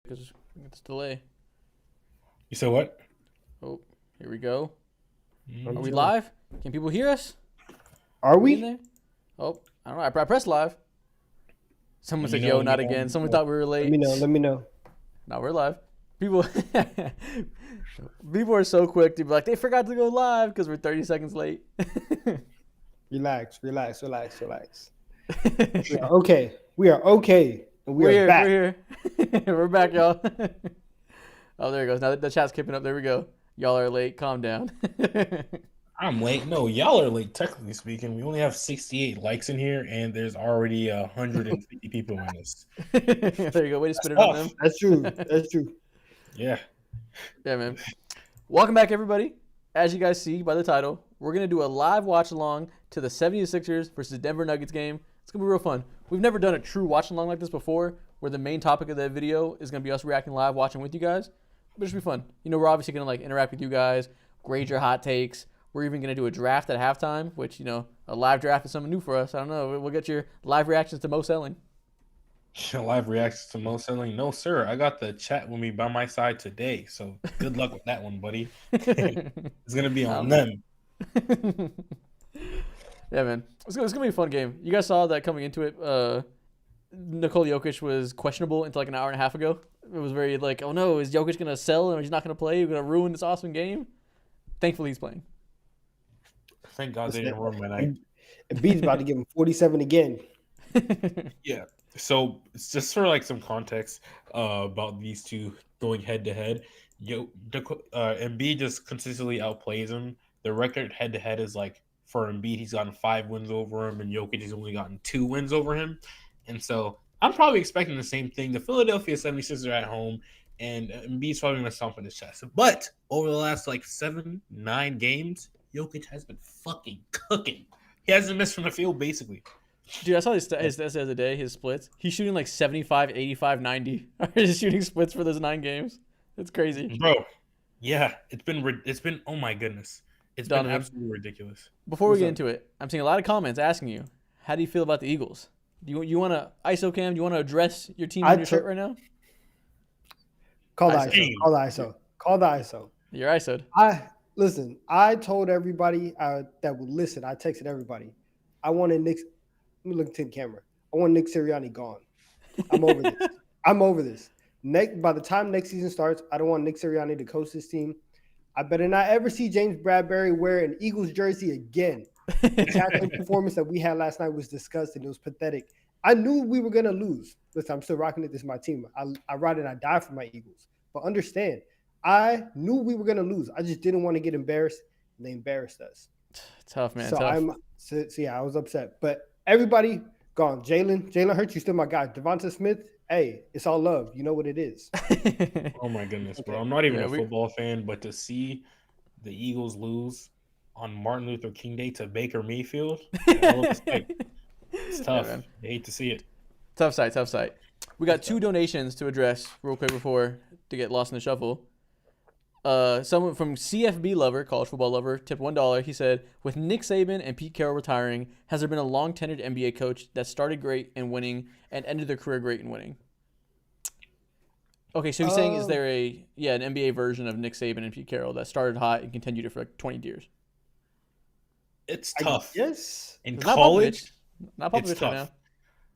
because it's delay. You said what? Oh, here we go. I'm Are we chilling. live? Can people hear us? Are in we? there? Oh, I don't know. I pressed live. Someone Let me said, know, "Yo, let me not know, again." let me Someone know. thought we were late. Let me know. Now we're live. People, people are so quick to be like, they forgot to go live because we're 30 seconds late. Relax. We are okay. We are okay. And we are back. We're here. We're back, y'all. Oh, there it goes. Now the chat's keeping up. There we go. Y'all are late. Calm down. I'm late. No, y'all are late, technically speaking. We only have 68 likes in here, and there's already 150 people in this. There you go. Way to spit it on them. That's true. That's true. Yeah. Yeah, man. Welcome back, everybody. As you guys see by the title, we're going to do a live watch along to the 76ers versus Denver Nuggets game. It's going to be real fun. We've never done a true watch along like this before, where the main topic of the video is going to be us reacting live, watching with you guys. But it should be fun. You know, we're obviously going to like interact with you guys, grade your hot takes. We're even going to do a draft at halftime, which, you know, a live draft is something new for us. I don't know. We'll get your live reactions to Mo Selling. Live reactions to Mo Selling. No, sir. I got the chat with me by my side today. So good luck with that one, buddy. It's going to be on them. Yeah, man. It's going to be a fun game. You guys saw that coming into it. Nikola Jokic was questionable until like an hour and a half ago. It was very like, oh no, is Jokic going to sell and he's not going to play? He's going to ruin this awesome game? Thankfully, he's playing. Thank God they didn't ruin my night. Embiid's about to give him 47 again. Yeah. So it's just for like some context about these two going head to head. Embiid just consistently outplays him. The record head to head is like for Embiid, he's gotten 5 wins over him, and Jokic has only gotten 2 wins over him. And so I'm probably expecting the same thing. The Philadelphia 76ers are at home, and Embiid's probably going to stomp in his chest. But over the last like 7-9 games, Jokic has been fucking cooking. He hasn't missed from the field basically. Dude, I saw his stats the other day, his splits. He's shooting like 75, 85, 90. He's shooting splits for those 9 games. It's crazy. Bro, yeah, it's been oh my goodness. It's been absolutely ridiculous. Before we get into it, I'm seeing a lot of comments asking you, how do you feel about the Eagles? Do you want to ISO cam? Do you want to address your team on your shirt right now? Call the ISO. Call the ISO. You're ISO'd. Listen, I told everybody that would listen. I texted everybody. I wanted Nick. Let me look to the camera. I want Nick Sirianni gone. I'm over this. I'm over this. By the time next season starts, I don't want Nick Sirianni to coach this team. I better not ever see James Bradbury wear an Eagles jersey again. The tackling performance that we had last night was disgusting. It was pathetic. I knew we were going to lose. Listen, I'm still rocking it. This is my team. I ride and I die for my Eagles. But understand, I knew we were going to lose. I just didn't want to get embarrassed, and they embarrassed us. Tough, man. So tough. yeah, I was upset. But everybody gone. Jalen Hurts, you still my guy. Devonta Smith, hey, it's all love. You know what it is. Oh my goodness, bro. I'm not even a football fan, but to see the Eagles lose on Martin Luther King Day to Baker Mayfield, it's tough. Yeah, I hate to see it. Tough sight. We got 2 donations to address real quick before to get lost in the shuffle. Someone from CFB Lover, College Football Lover, tipped $1. He said, with Nick Saban and Pete Carroll retiring, has there been a long-tenured NBA coach that started great in winning and ended their career great in winning? Okay, so he's saying, is there an NBA version of Nick Saban and Pete Carroll that started hot and continued it for like 20 years? It's tough. Yes. In college, not Popovich right now.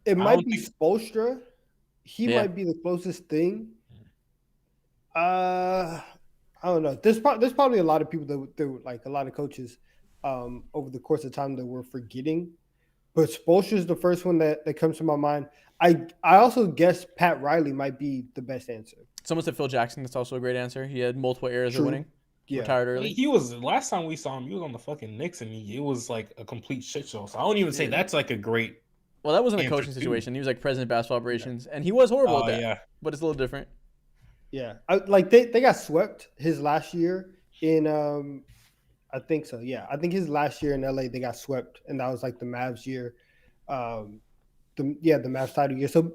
It might be Spoelstra. He might be the closest thing. I don't know. There's probably a lot of people that like a lot of coaches over the course of time that we're forgetting. But Spoelstra is the first one that comes to my mind. I also guess Pat Riley might be the best answer. Someone said Phil Jackson. That's also a great answer. He had multiple eras of winning. Yeah. Retired early. He was last time we saw him. He was on the fucking Knicks, and it was like a complete shit show. So I don't even say that's like a great. Well, that wasn't a coaching situation. He was like president of basketball operations, and he was horrible at that. Yeah. But it's a little different. Yeah, they got swept his last year in I think so. Yeah, I think his last year in LA they got swept, and that was like the Mavs year, the Mavs title year. So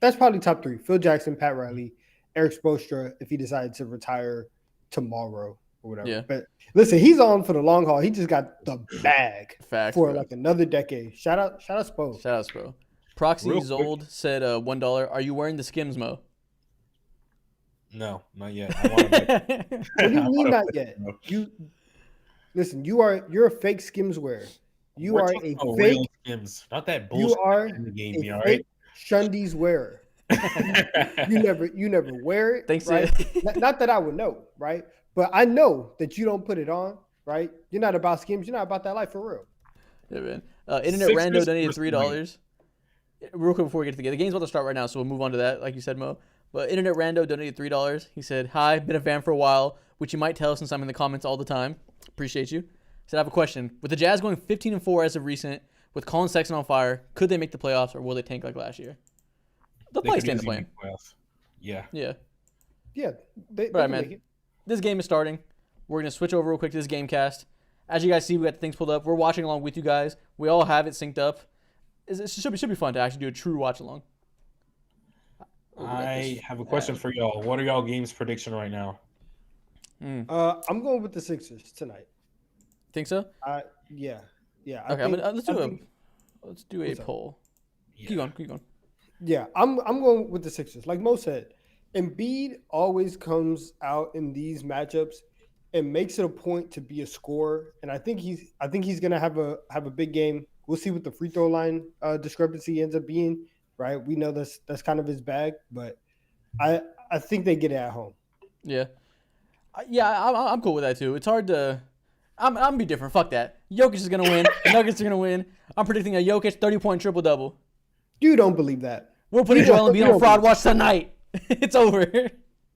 that's probably top 3: Phil Jackson, Pat Riley, Eric Spoelstra if he decides to retire tomorrow or whatever. Yeah. But listen, he's on for the long haul. He just got the bag for like another decade. Shout out Spo. Shout out Spo. Proxy Zold said $1. Are you wearing the Skims, Mo? No, not yet. I want to. What do you mean not yet? You're a fake Skims wearer. You We're are talking a about fake. real Skims, not that You bullshit are in the gave a me. All fake right. Shundies wearer. You never wear it. Thanks, right? yeah. Not that I would know, right? But I know that you don't put it on, right? You're not about Skims. You're not about that life for real. Yeah, man. Internet Sixers Rando donated versus $3. Real quick before we get to the game. The game's about to start right now, so we'll move on to that, like you said, Mo. But Internet Rando donated $3. He said, "Hi, been a fan for a while, which you might tell since I'm in the comments all the time. Appreciate you." He said, "I have a question. With the Jazz going 15-4 as of recent, with Colin Sexton on fire, could they make the playoffs or will they tank like last year?" They'll probably stand the plan. Yeah. Yeah. They Right, can man. make it. This game is starting. We're going to switch over real quick to this game cast. As you guys see, we got the things pulled up. We're watching along with you guys. We all have it synced up. It should be fun to actually do a true watch along. I have a question for y'all. What are y'all games prediction right now? I'm going with the Sixers tonight. Think so? Yeah. Okay, let's do a What's up? poll. Yeah. Keep going. Yeah, I'm going with the Sixers. Like Mo said, Embiid always comes out in these matchups and makes it a point to be a scorer. And I think he's gonna have a big game. We'll see what the free throw line discrepancy ends up being. Right, we know that's kind of his bag, but I think they get it at home. Yeah. I'm cool with that too. It's hard to. I'm gonna be different. Fuck that. Jokic is gonna win. The Nuggets are gonna win. I'm predicting a Jokic 30-point triple double. You don't believe that. We're putting Joel Embiid on fraud watch tonight. It's over. You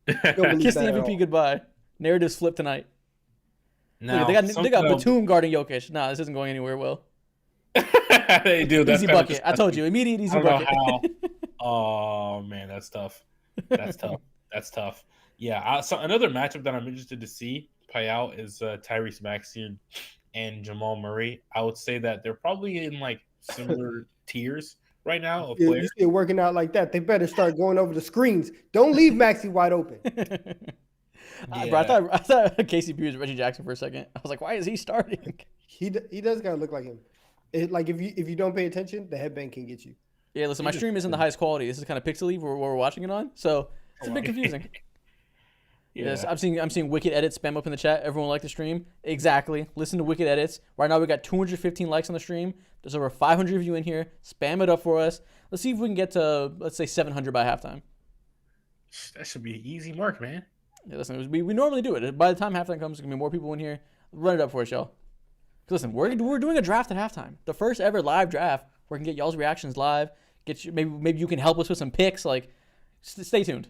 don't believe Kiss the that at MVP all. goodbye. Narratives flip tonight. Now, Look, they got Batum guarding Jokic. Nah, this isn't going anywhere. Well, they do. That's easy kind of bucket. I told you, immediate easy I don't bucket. know how. Oh man, that's tough. That's tough. Yeah. So another matchup that I'm interested to see play out is Tyrese Maxey and Jamal Murray. I would say that they're probably in like similar tiers right now of You players. see it working out like that. They better start going over the screens. Don't leave Maxey wide open. Bro, I thought KCP was Reggie Jackson for a second. I was like, why is he starting? He does kind of look like him. Like if you don't pay attention, the headband can get you. Yeah, listen, my stream isn't the highest quality. This is kind of pixely where we're watching it on, so it's a bit confusing. Yeah. Yes, I'm seeing Wicked Edits spam up in the chat. Everyone like the stream. Exactly. Listen to Wicked Edits. Right now we got 215 likes on the stream. There's over 500 of you in here. Spam it up for us. Let's see if we can get to, let's say, 700 by halftime. That should be an easy mark, man. Yeah, listen, we normally do it. By the time halftime comes, there's going to be more people in here. Run it up for us, y'all. 'Cause listen, we're doing a draft at halftime. The first ever live draft where we can get y'all's reactions live. Maybe you can help us with some picks. Like, stay tuned.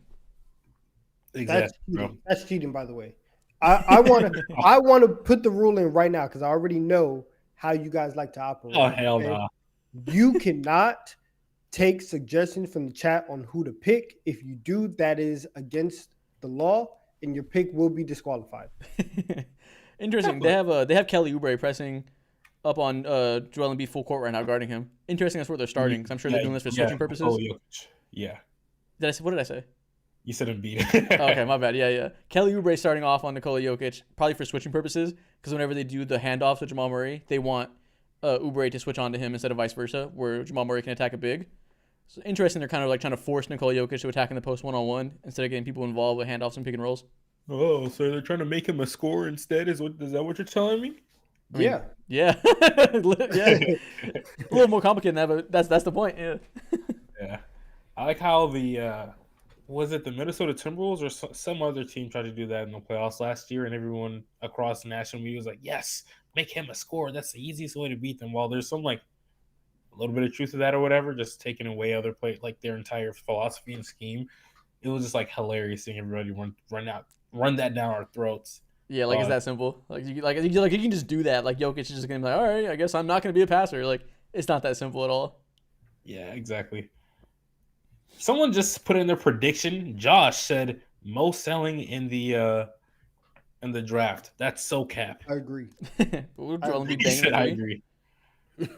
Exactly. That's cheating, by the way. I want to put the rule in right now because I already know how you guys like to operate. Oh hell okay? no! You cannot take suggestions from the chat on who to pick. If you do, that is against the law, and your pick will be disqualified. Interesting. They have Kelly Oubre pressing up on Joel Embiid full court right now, guarding him. Interesting. That's where they're starting. Because I'm sure they're doing this for switching purposes. Oh, Jokic. Yeah. What did I say? You said Embiid. Okay, my bad. Yeah. Kelly Oubre starting off on Nikola Jokic, probably for switching purposes. Because whenever they do the handoff to Jamal Murray, they want Oubre to switch on to him instead of vice versa, where Jamal Murray can attack a big. So interesting. They're kind of like trying to force Nikola Jokic to attack in the post one-on-one instead of getting people involved with handoffs and pick and rolls. Oh, so they're trying to make him a scorer instead? Is that what you're telling me? Yeah. Yeah. A little more complicated than that, but that's the point. Yeah. Yeah. I like how was it the Minnesota Timberwolves or some other team tried to do that in the playoffs last year, and everyone across the national media was like, yes, make him a scorer. That's the easiest way to beat them. While there's some like a little bit of truth to that or whatever, just taking away other play, like their entire philosophy and scheme. It was just like hilarious seeing everybody run that down our throats. Yeah, like it's that simple. Like you can just do that. Like Jokic is just gonna be like, all right, I guess I'm not gonna be a passer. Like it's not that simple at all. Yeah, exactly. Someone just put in their prediction. Josh said Mo selling in the draft. That's so cap. I agree. Joel Embiid He banging said, the I three. agree.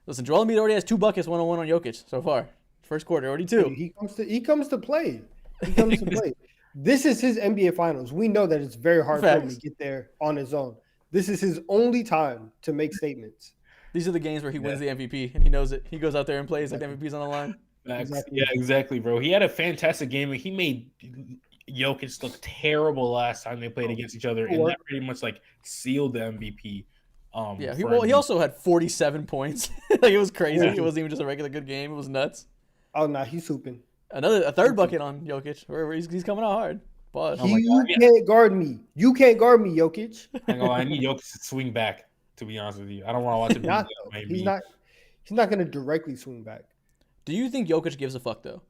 Listen, Joel Embiid already has 2 buckets one-on-one on Jokic so far. First quarter, already 2. He comes to play. He comes to play. This is his NBA Finals. We know that it's very hard for him to get there on his own. This is his only time to make statements. These are the games where he wins the MVP, and he knows it. He goes out there and plays like the MVP's on the line. Exactly. Yeah, exactly, bro. He had a fantastic game. He made Jokic looked terrible last time they played against each other, and that pretty much like sealed the MVP. Yeah, he also had 47 points. Like, it was crazy. It wasn't even just a regular good game. It was nuts. Oh no, he's hooping. A third bucket on Jokic. Where he's coming out hard. Pause. You can't guard me. You can't guard me, Jokic. I need Jokic to swing back. To be honest with you, I don't want to watch him. He's not going to directly swing back. Do you think Jokic gives a fuck though?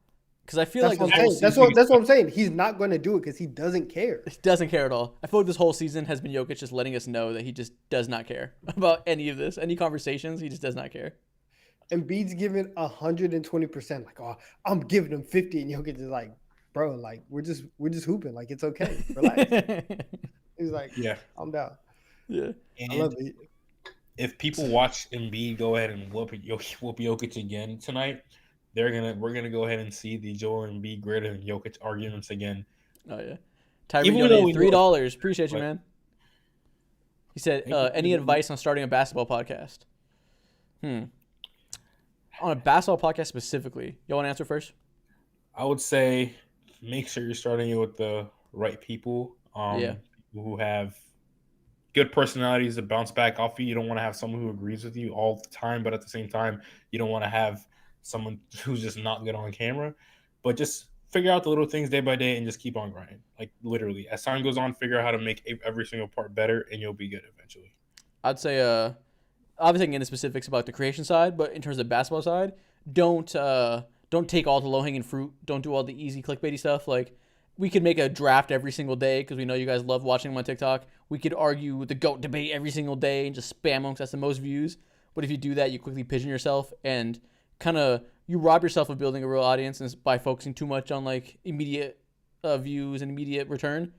Because I feel that's like that's what I'm saying. He's not going to do it because he doesn't care. He doesn't care at all. I feel like this whole season has been Jokic just letting us know that he just does not care about any of this, any conversations. He just does not care. Embiid's giving 120%. Like, oh, I'm giving him 50, and Jokic is like, bro, like we're just hooping. Like, it's okay. Relax. He's like, yeah, I'm down. Yeah, and I love it. If people watch Embiid go ahead and whoop Jokic again tonight, we're gonna go ahead and see the Joel Embiid greater than Jokic arguments again. Oh yeah, Tyree donated $3. Appreciate you, man. He said, "Any advice on starting a basketball podcast?" On a basketball podcast specifically, you want to answer first? I would say make sure you're starting it with the right people. People who have good personalities to bounce back off you. You don't want to have someone who agrees with you all the time, but at the same time, you don't want to have someone who's just not good on camera. But just figure out the little things day by day and just keep on grinding. Like literally, as time goes on, figure out how to make every single part better, and you'll be good eventually. I'd say, obviously, I can get into specifics about the creation side, but in terms of the basketball side, don't take all the low-hanging fruit. Don't do all the easy clickbaity stuff. Like, we could make a draft every single day because we know you guys love watching them on TikTok. We could argue the GOAT debate every single day and just spam them because that's the most views. But if you do that, you quickly pigeon yourself and kind of you rob yourself of building a real audience by focusing too much on like immediate views and immediate return.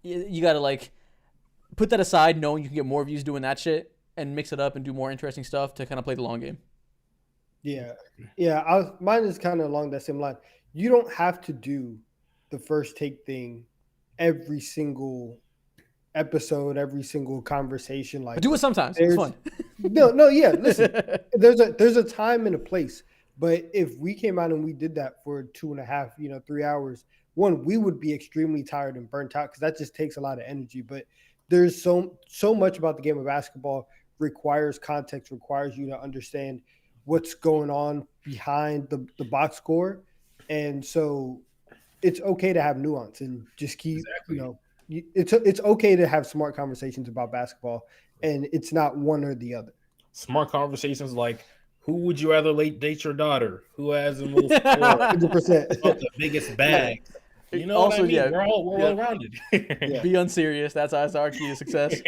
You got to like put that aside, knowing you can get more views doing that shit, and mix it up and do more interesting stuff to kind of play the long game. Yeah. Mine is kind of along that same line. You don't have to do the first take thing every single episode, every single conversation. Like, but do it sometimes. It's fun. Yeah. Listen, there's a time and a place. But if we came out and we did that for 2.5, 3 hours, one, we would be extremely tired and burnt out because that just takes a lot of energy. But there's so much about the game of basketball requires context, requires you to understand what's going on behind the box score. And so it's okay to have nuance and just keep, it's okay to have smart conversations about basketball, and it's not one or the other. Smart conversations like, who would you rather date your daughter? Who has the most 100%. The biggest bag? You know also, what I mean? We're all rounded. Yeah. Be unserious. That's our key to success.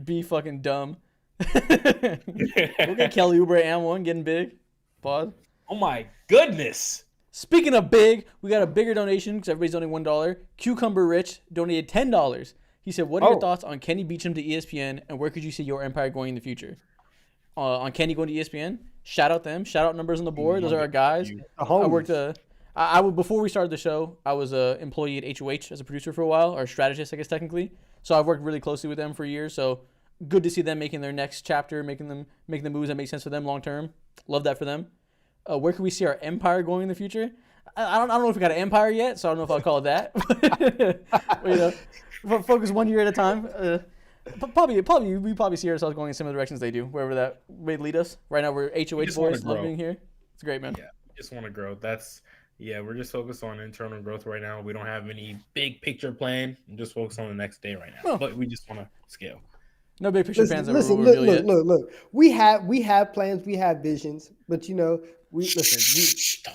Be fucking dumb. We'll get Kelly Oubre and one getting big. Pause. Oh my goodness. Speaking of big, we got a bigger donation because everybody's donating $1. Cucumber Rich donated $10. He said, "What are your thoughts on Kenny Beecham to ESPN, and where could you see your empire going in the future?" On Kenny going to ESPN, shout out them. Shout out numbers on the board. Those are our guys. I worked before we started the show, I was an employee at HOH as a producer for a while, or a strategist, I guess technically. So I've worked really closely with them for years. So good to see them making their next chapter, making the moves that make sense for them long term. Love that for them. Where can we see our empire going in the future? I don't know if we got an empire yet, so I don't know if I'll call it that. But, focus 1 year at a time. We probably see ourselves going in similar directions they do, wherever that may lead us. Right now, we're HOH boys, love being here. It's great, man. Yeah, we just want to grow. We're just focused on internal growth right now. We don't have any big picture plan. We're just focused on the next day right now. But we just want to scale. No big picture plans. Look. We have plans. We have visions. But don't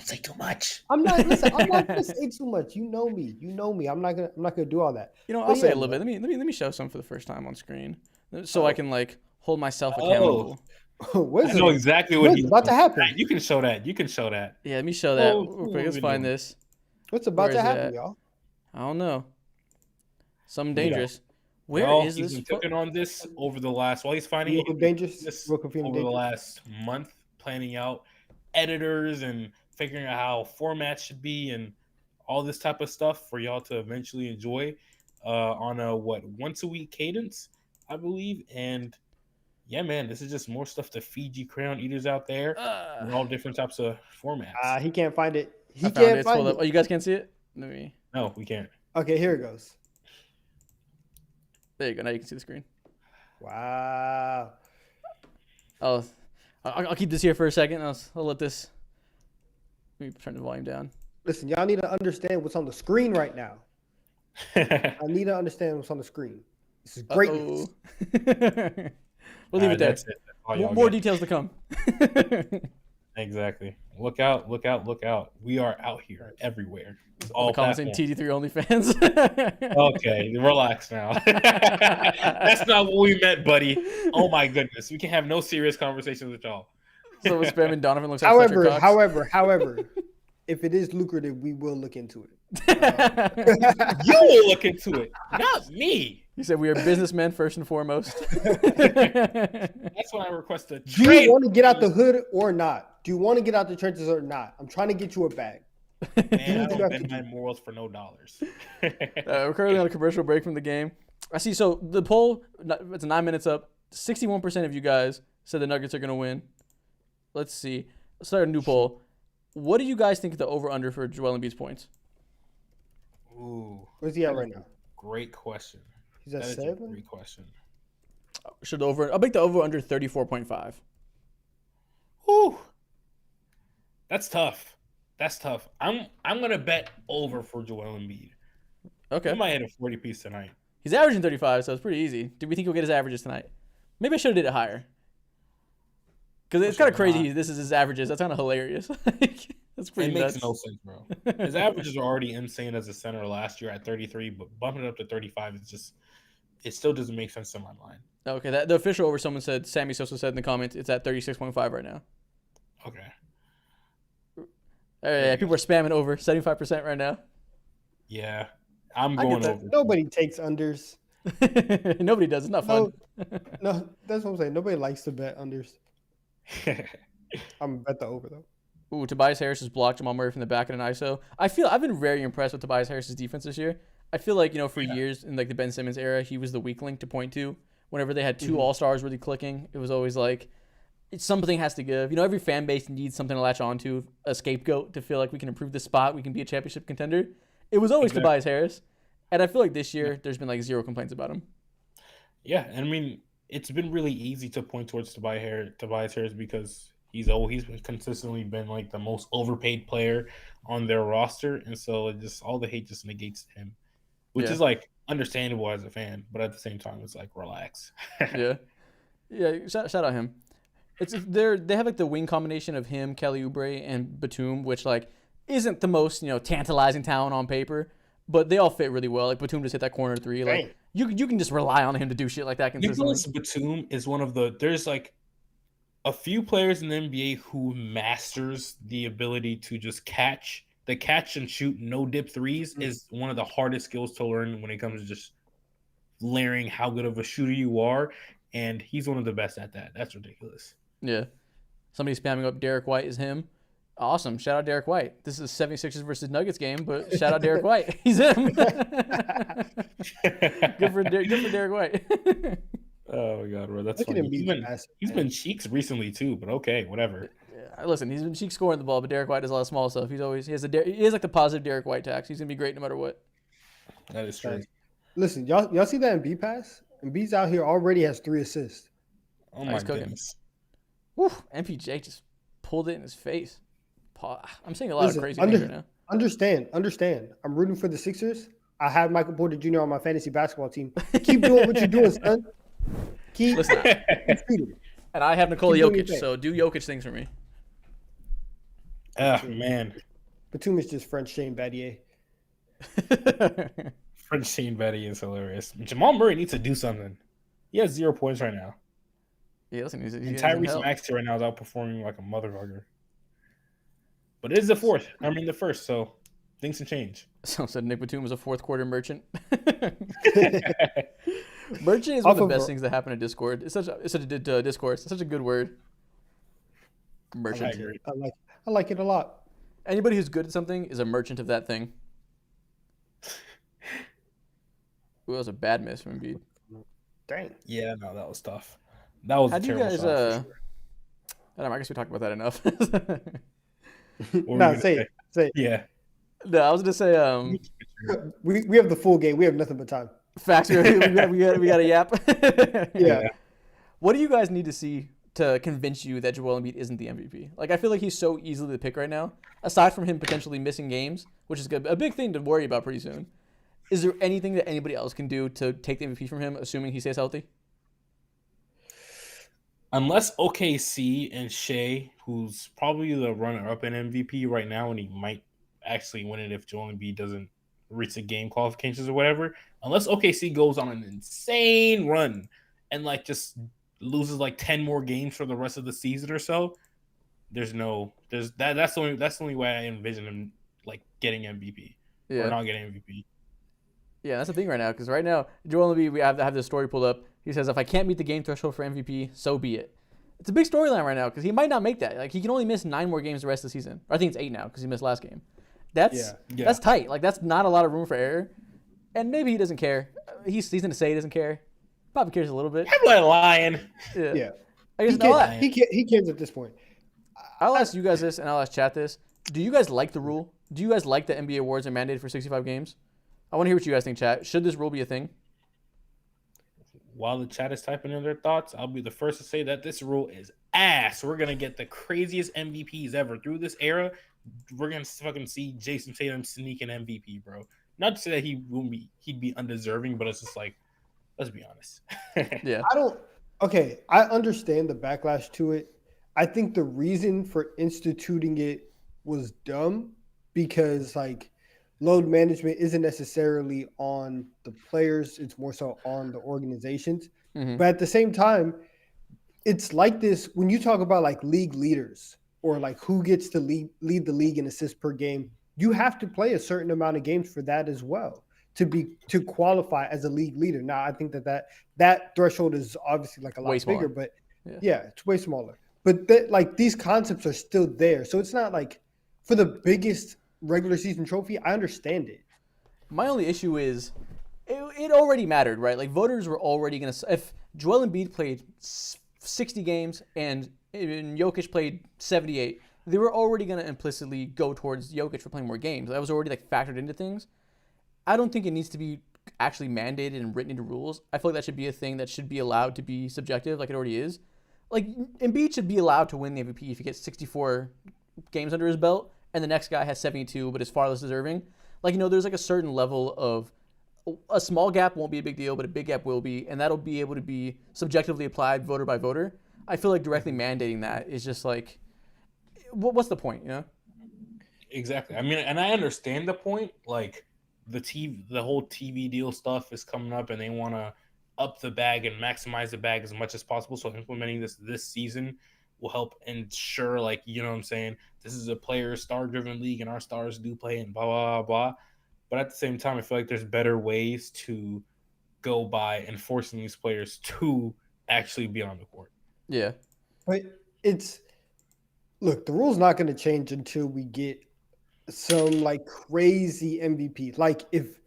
say too much. I'm not gonna say too much. You know me. I'm not gonna do all that. I'll say a little bit. Let me show some for the first time on screen, so I can like hold myself accountable. I know exactly what he's about to happen. You can show that. Yeah, let me show that real quick. Let's find this. What's about to happen, y'all? I don't know. Something dangerous. Where is this? He's been cooking on this over the last. While he's finding this over the last month, planning out editors and figuring out how formats should be and all this type of stuff for y'all to eventually enjoy on a once a week cadence, I believe. And yeah, man, this is just more stuff to feed you crayon eaters out there in all different types of formats. He can't find it. He can't find it. Oh, you guys can't see it? No, we can't. Okay, here it goes. There you go. Now you can see the screen. Wow. I'll keep this here for a second. I'll let this. Let me turn the volume down. Listen, y'all need to understand what's on the screen right now. I need to understand what's on the screen. This is greatness. We'll leave it there. That's it. That's More details to come. Exactly. Look out, look out, look out. We are out here everywhere. All the comments saying TD3 OnlyFans. Okay, relax now. That's not what we meant, buddy. Oh my goodness. We can have no serious conversations with y'all. So we're spamming Donovan looks like Fletcher Cox. However, if it is lucrative, we will look into it. You will look into it, not me. You said we are businessmen first and foremost. That's why I request a trade. Do you want to get out the hood or not? Do you want to get out the trenches or not? I'm trying to get you a bag. Man, I don't bend my morals for no dollars. We're currently on a commercial break from the game. I see. So the poll, it's 9 minutes up. 61% of you guys said the Nuggets are going to win. Let's see. Let's start a new poll. What do you guys think of the over-under for Joel Embiid's points? Ooh. Where's he at right now? Great question. He's at That is 7? a great question. I'll make the over-under 34.5. Ooh. That's tough. That's tough. I'm gonna bet over for Joel Embiid. Okay. He might hit a 40 piece tonight. He's averaging 35, so it's pretty easy. Do we think he'll get his averages tonight? Maybe I should have did it higher. Because it's kind of crazy. This is his averages. That's kind of hilarious. That's pretty It nuts. makes no sense, bro. His averages are already insane as a center last year at 33, but bumping it up to 35 is just, it still doesn't make sense in my mind. Okay, the official over, someone said, Sammy Sosa said in the comments, it's at 36.5 right now. Okay. All right, people are spamming over 75% right now. Yeah, I'm going over. Nobody takes unders. Nobody does. It's not fun. No, that's what I'm saying. Nobody likes to bet unders. I'm gonna bet the over though. Ooh, Tobias Harris has blocked Jamal Murray from the back in an ISO. I've been very impressed with Tobias Harris's defense this year. I feel like, for years in like the Ben Simmons era, he was the weak link to point to. Whenever they had two all-stars really clicking, it was always like something has to give. Every fan base needs something to latch onto, a scapegoat to feel like we can improve this spot, we can be a championship contender. It was always Tobias Harris. And I feel like this year there's been like zero complaints about him. Yeah, and I mean, it's been really easy to point towards Tobias Harris because he's consistently been like the most overpaid player on their roster, and so all the hate just negates him, which is like understandable as a fan, but at the same time it's like relax. yeah. Shout out him. They have like the wing combination of him, Kelly Oubre, and Batum, which like isn't the most tantalizing talent on paper, but they all fit really well. Like Batum just hit that corner three. Like you can just rely on him to do shit like that consistently. Nicholas Batum is one of there's like a few players in the NBA who masters the ability to just catch and shoot no dip threes is one of the hardest skills to learn when it comes to just layering how good of a shooter you are, and he's one of the best at that. That's ridiculous. Yeah. Somebody spamming up Derek White is him. Awesome. Shout out Derek White. This is a 76ers versus Nuggets game, but shout out Derek White. He's him. Good for Derek White. Oh my god, bro, that's funny. He's been cheeks recently too, but okay, whatever. Yeah, listen, he's been cheek scoring the ball, but Derek White does a lot of small stuff. He has like the positive Derek White tax. He's gonna be great no matter what. That is true. Listen, y'all see that Embiid pass? Embiid's out here already has 3 assists. Oh my goodness. Woo, MPJ just pulled it in his face. I'm saying a lot of crazy things right now. Understand. I'm rooting for the Sixers. I have Michael Porter Jr. on my fantasy basketball team. Keep doing what you're doing, son. Keep and I have Nikola Jokic, so do Jokic things for me. Man. Batum is just French Shane Battier. French Shane Battier is hilarious. Jamal Murray needs to do something. He has 0 points right now. Yeah, listen, he's Tyrese Maxey right now is outperforming like a motherfucker. But it is the first, so things can change. Someone said Nick Batum was a fourth quarter merchant. Merchant is one of the best things that happen in Discord. It's such a discourse. It's such a good word. Merchant. I like it a lot. Anybody who's good at something is a merchant of that thing. Ooh, that was a bad miss from Embiid. Dang. Yeah, no, that was tough. That was a terrible shot. For sure. I guess we talked about that enough. No, say it. Yeah. No, I was gonna say We have the full game. We have nothing but time. facts. We got a yap. Yeah. What do you guys need to see to convince you that Joel Embiid isn't the MVP? Like, I feel like he's so easily the pick right now. Aside from him potentially missing games, which is a big thing to worry about pretty soon. Is there anything that anybody else can do to take the MVP from him, assuming he stays healthy? Unless OKC and Shea, who's probably the runner-up in MVP right now, and he might actually win it if Joel Embiid doesn't reach the game qualifications or whatever. Unless OKC goes on an insane run and like just loses like 10 more games for the rest of the season or so, that's the only way I envision him like getting MVP or not getting MVP. Yeah, that's the thing right now. Because right now, Joel Embiid, we have this story pulled up. He says, if I can't meet the game threshold for MVP, so be it. It's a big storyline right now because he might not make that. Like, he can only miss 9 more games the rest of the season. Or I think it's 8 now because he missed last game. That's tight. Like, that's not a lot of room for error. And maybe he doesn't care. He's going to say he doesn't care. Probably cares a little bit. I'm lying. Yeah. I guess He cares at this point. I'll ask you guys this, and I'll ask chat this. Do you guys like the rule? Do you guys like the NBA awards are mandated for 65 games? I want to hear what you guys think, chat. Should this rule be a thing? While the chat is typing in their thoughts, I'll be the first to say that this rule is ass. We're going to get the craziest MVPs ever. Through this era, we're going to fucking see Jason Tatum sneak an MVP, bro. Not to say that he'd be undeserving, but it's just like, let's be honest. Yeah. I understand the backlash to it. I think the reason for instituting it was dumb because like load management isn't necessarily on the players. It's more so on the organizations. Mm-hmm. But at the same time, it's like this when you talk about like league leaders or like who gets to lead the league in assists per game, you have to play a certain amount of games for that as well to qualify as a league leader. Now, I think that threshold is obviously like a lot bigger, but yeah, it's way smaller. But like these concepts are still there. So it's not like for the biggest regular season trophy, I understand it. My only issue is it already mattered, right? Like voters were already going to – if Joel Embiid played 60 games and Jokic played 78, they were already going to implicitly go towards Jokic for playing more games. That was already like factored into things. I don't think it needs to be actually mandated and written into rules. I feel like that should be a thing that should be allowed to be subjective like it already is. Like Embiid should be allowed to win the MVP if he gets 64 games under his belt and the next guy has 72 but is far less deserving. Like, you know, there's like a certain level of a small gap won't be a big deal, but a big gap will be, and that'll be able to be subjectively applied voter by voter. I feel like directly mandating that is just like, what's the point, you know? Exactly. I mean, and I understand the point. Like the whole TV deal stuff is coming up, and they want to up the bag and maximize the bag as much as possible. So implementing this season will help ensure, like, you know what I'm saying, this is a player star-driven league, and our stars do play, and blah blah blah. But at the same time, I feel like there's better ways to go by enforcing these players to actually be on the court. Yeah. But look, the rule's not going to change until we get some like crazy MVP. Like if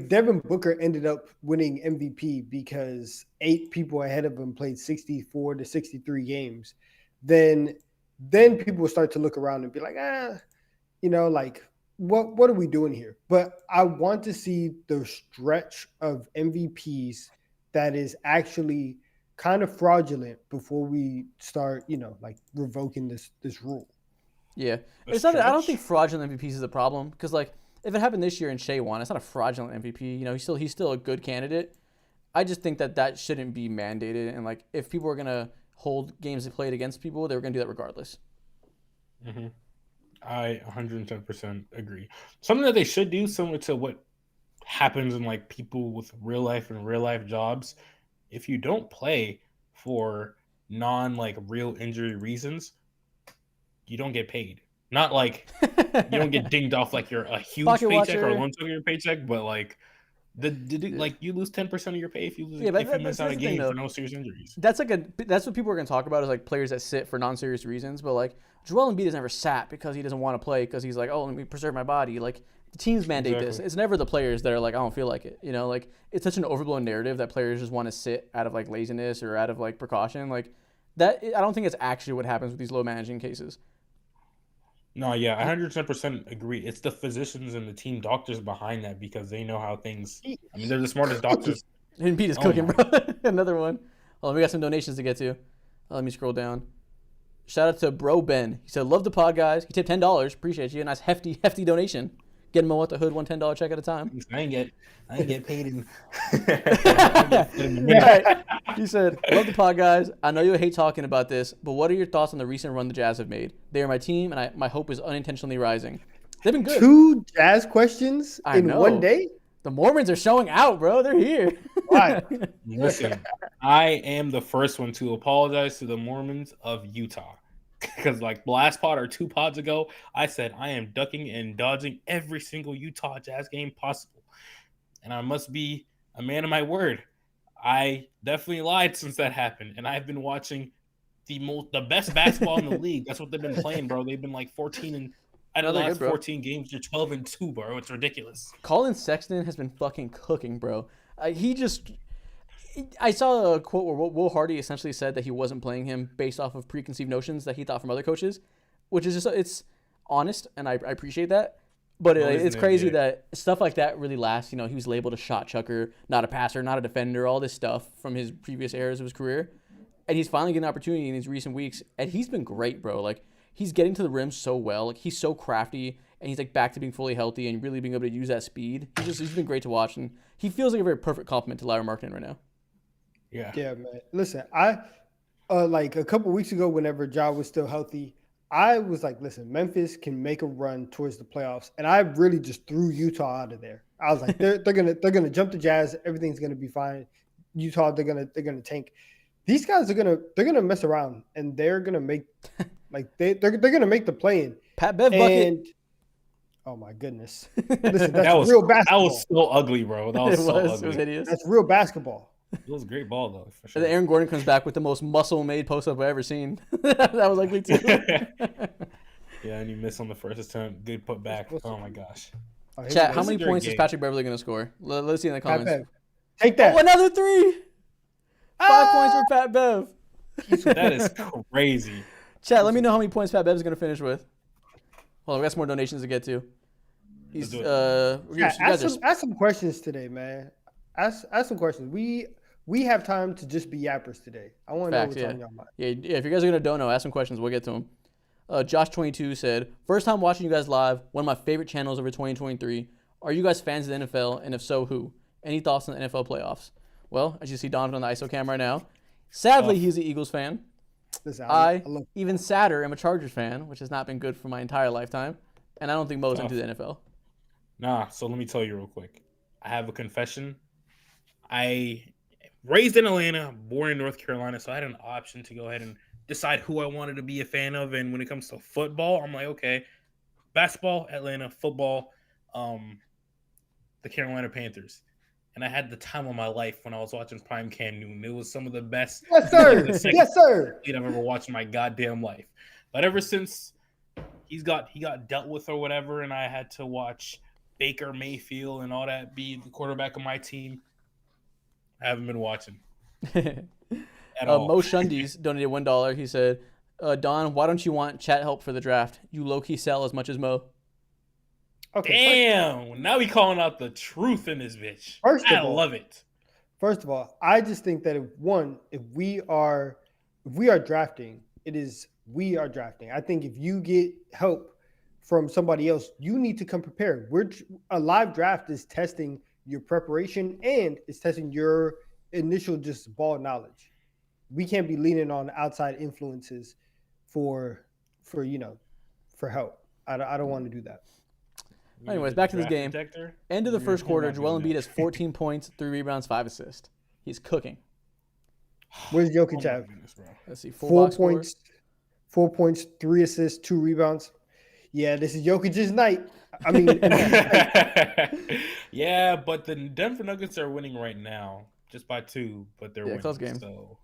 Devin Booker ended up winning MVP because 8 people ahead of him played 64 to 63 games, then people will start to look around and be like, you know, like, what are we doing here? But I want to see the stretch of MVPs that is actually kind of fraudulent before we start, you know, like revoking this rule. Yeah. It's not. I don't think fraudulent MVPs is a problem because, like, if it happened this year and Shea won, it's not a fraudulent MVP. You know, he's still a good candidate. I just think that shouldn't be mandated. And, like, if people are going to hold games they played against people, they were going to do that regardless. Mm-hmm. I 110% agree. Something that they should do, similar to what happens in, like, people with real life jobs, if you don't play for real injury reasons, you don't get paid. Not like you don't get dinged off like you're a huge Pocket paycheck watcher. or a 1/10 of your paycheck, but like like you lose 10% of your pay if you miss out a game for no serious injuries. That's what people are going to talk about is like players that sit for non-serious reasons. But like Joel Embiid has never sat because he doesn't want to play because he's like, oh, let me preserve my body. Like the teams mandate this. It's never the players that are like, I don't feel like it. You know, like it's such an overblown narrative that players just want to sit out of like laziness or out of like precaution. Like that, I don't think it's actually what happens with these low managing cases. No, yeah, I 110% agree. It's the physicians and the team doctors behind that because they know how things. I mean, they're the smartest Cooking. doctors. Embiid is Oh cooking, my. bro. Another one. Hold on, we got some donations to get to. Let me scroll down. Shout out to Bro Ben. He said, "Love the pod, guys." He tipped $10. Appreciate you. A nice hefty donation. Get him a What the Hood $10 check at a time. I ain't get paid in. Right. He said, "Love the pod, guys. I know you hate talking about this, but what are your thoughts on the recent run the Jazz have made? They are my team, and my hope is unintentionally rising. They've been good. 2 Jazz questions I in know. one day? The Mormons are showing out, bro. They're here." Why? Listen, I am the first one to apologize to the Mormons of Utah. Because like last pod or 2 pods ago, I said I am ducking and dodging every single Utah Jazz game possible. And I must be a man of my word. I definitely lied since that happened. And I've been watching the best basketball in the league. That's what they've been playing, bro. They've been like 14 and out of the last 14 games, you're 12-2, bro. It's ridiculous. Colin Sexton has been fucking cooking, bro. I saw a quote where Will Hardy essentially said that he wasn't playing him based off of preconceived notions that he thought from other coaches, which is just, it's honest, and I appreciate that. But it's crazy that stuff like that really lasts. You know, he was labeled a shot chucker, not a passer, not a defender, all this stuff from his previous eras of his career. And he's finally getting an opportunity in these recent weeks, and he's been great, bro. Like, he's getting to the rim so well. Like, he's so crafty, and he's like back to being fully healthy and really being able to use that speed. He's been great to watch, and he feels like a very perfect complement to Larry Markkinen right now. Yeah, man. Listen, I like a couple weeks ago, whenever Ja was still healthy, I was like, listen, Memphis can make a run towards the playoffs, and I really just threw Utah out of there. I was like, they're gonna jump the Jazz, everything's gonna be fine. Utah, they're gonna tank. These guys they're gonna mess around, and they're gonna make like they're gonna make the play-in. Pat Bev bucket. Oh my goodness! Listen, that's real basketball. That was so ugly, bro. That was so ugly. It was hideous. That's real basketball. It was a great ball, though, for sure. And Aaron Gordon comes back with the most muscle-made post-up I've ever seen. That was ugly, too. Yeah, and you missed on the first attempt. Good put back. Oh, my gosh. Chat, how many points is Patrick Beverley going to score? Let's see in the comments. Take that. Oh, another 3. 5 points for Pat Bev. That is crazy. Chat, let me know how many points Pat Bev is going to finish with. Hold on, we got some more donations to get to. Ask some questions today, man. Ask some questions. We have time to just be yappers today. I want to know what's on your mind. Yeah, if you guys are going to dono, ask some questions. We'll get to them. Josh22 said, "First time watching you guys live. One of my favorite channels over 2023. Are you guys fans of the NFL? And if so, who? Any thoughts on the NFL playoffs?" Well, as you see Donovan on the ISO camera right now, sadly, he's an Eagles fan. Listen, even sadder, am a Chargers fan, which has not been good for my entire lifetime. And I don't think Mo's into the NFL. Nah, so let me tell you real quick. I have a confession. I raised in Atlanta, born in North Carolina, so I had an option to go ahead and decide who I wanted to be a fan of. And when it comes to football, I'm like, okay, basketball, Atlanta, football, the Carolina Panthers. And I had the time of my life when I was watching Prime Cam Newton. It was some of the best. Yes, sir. Yes, sir. I've ever watched in my goddamn life. But ever since he got dealt with or whatever, and I had to watch Baker Mayfield and all that be the quarterback of my team, I haven't been watching at all. Mo Shundies donated $1. He said, "Don, why don't you want chat help for the draft? You low-key sell as much as Mo." Okay. Damn! Now we calling out the truth in this bitch. I love it. First of all, I just think that if we are drafting, we are drafting. I think if you get help from somebody else, you need to come prepared. A live draft is testing your preparation and it's testing your initial just ball knowledge. We can't be leaning on outside influences for help. I don't want to do that. Anyways, back to this game. End of the first quarter, Joel Embiid has 14 points, 3 rebounds, 5 assists. He's cooking. Where's Jokic have? Let's see, 4 points, 3 assists, 2 rebounds. Yeah, this is Jokic's night. I mean, yeah, but the Denver Nuggets are winning right now, just by 2, but they're winning. Close game. So.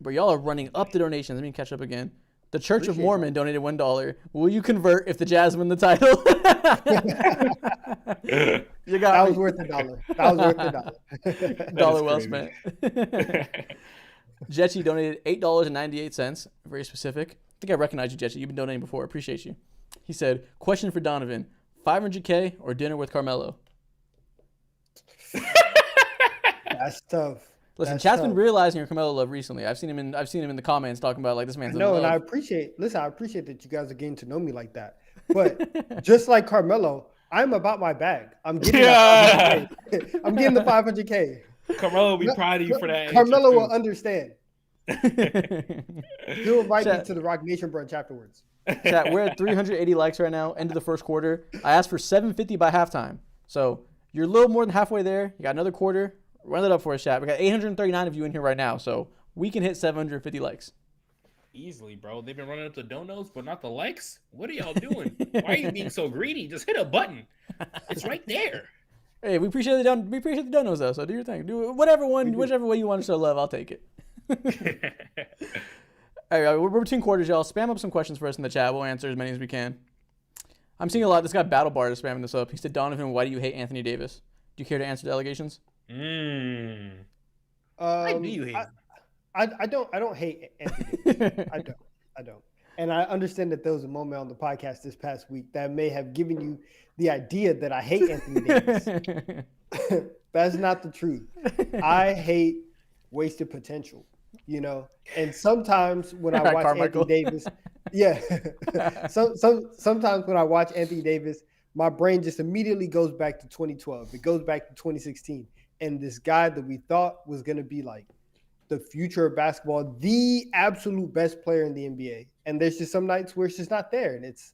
But y'all are running up the donations. Let me catch up again. The Church of Mormon donated $1. Will you convert if the Jazz win the title? You got that was worth $1. That was worth $1. Dollar well spent. Jetchy donated $8.98. Very specific. I think I recognize you, Jetchy. You've been donating before. Appreciate you. He said, question for Donovan, $500K or dinner with Carmelo? That's tough. Listen, That's chat's been tough. realizing your Carmelo love recently. I've seen him in the comments talking about like this man's in No, love. and I appreciate that you guys are getting to know me like that. But just like Carmelo, I'm about my bag. I'm getting Yeah. I'm getting the 500K. Carmelo will be proud of you for that. Carmelo will answer, understand. He'll invite me Chat. to the Rock Nation brunch afterwards. Chat, we're at 380 likes right now, end of the first quarter. I asked for 750 by halftime. So you're a little more than halfway there. You got another quarter. Run it up for us, chat. We got 839 of you in here right now, so we can hit 750 likes. Easily, bro. They've been running up the donos, but not the likes. What are y'all doing? Why are you being so greedy? Just hit a button. It's right there. Hey, we appreciate the donos though. So do your thing. Do whichever way you want to show love. I'll take it. All right, we're between quarters, y'all. Spam up some questions for us in the chat. We'll answer as many as we can. I'm seeing a lot. This guy Battle Bar is spamming this up. He said, Donovan, why do you hate Anthony Davis? Do you care to answer the allegations? Why do you hate him? I don't hate Anthony Davis. I don't. And I understand that there was a moment on the podcast this past week that may have given you the idea that I hate Anthony Davis. That's not the truth. I hate wasted potential, you know. And sometimes when I watch Anthony Davis, yeah. Sometimes when I watch Anthony Davis, my brain just immediately goes back to 2012. It goes back to 2016. And this guy that we thought was going to be like the future of basketball, the absolute best player in the NBA. And there's just some nights where it's just not there. And it's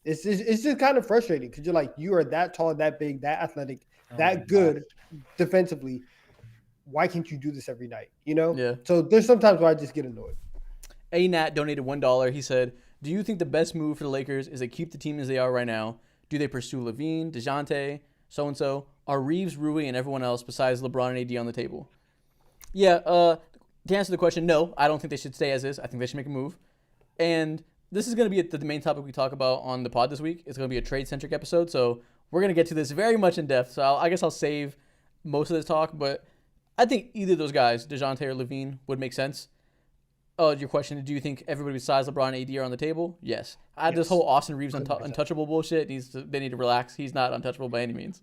just kind of frustrating because you're like, you are that tall, that big, that athletic, that good defensively. Why can't you do this every night? You know? Yeah. So there's sometimes where I just get annoyed. A-Nat donated $1. He said, do you think the best move for the Lakers is they keep the team as they are right now? Do they pursue Levine, DeJounte, so-and-so? Are Reeves, Rui, and everyone else besides LeBron and AD on the table? Yeah, to answer the question, no, I don't think they should stay as is. I think they should make a move. And this is going to be the main topic we talk about on the pod this week. It's going to be a trade-centric episode, so we're going to get to this very much in depth. So I guess I'll save most of this talk, but I think either of those guys, DeJounte or Levine, would make sense. Your question, do you think everybody besides LeBron and AD are on the table? Yes. This whole Austin Reeves untouchable bullshit, they need to relax. He's not untouchable by any means.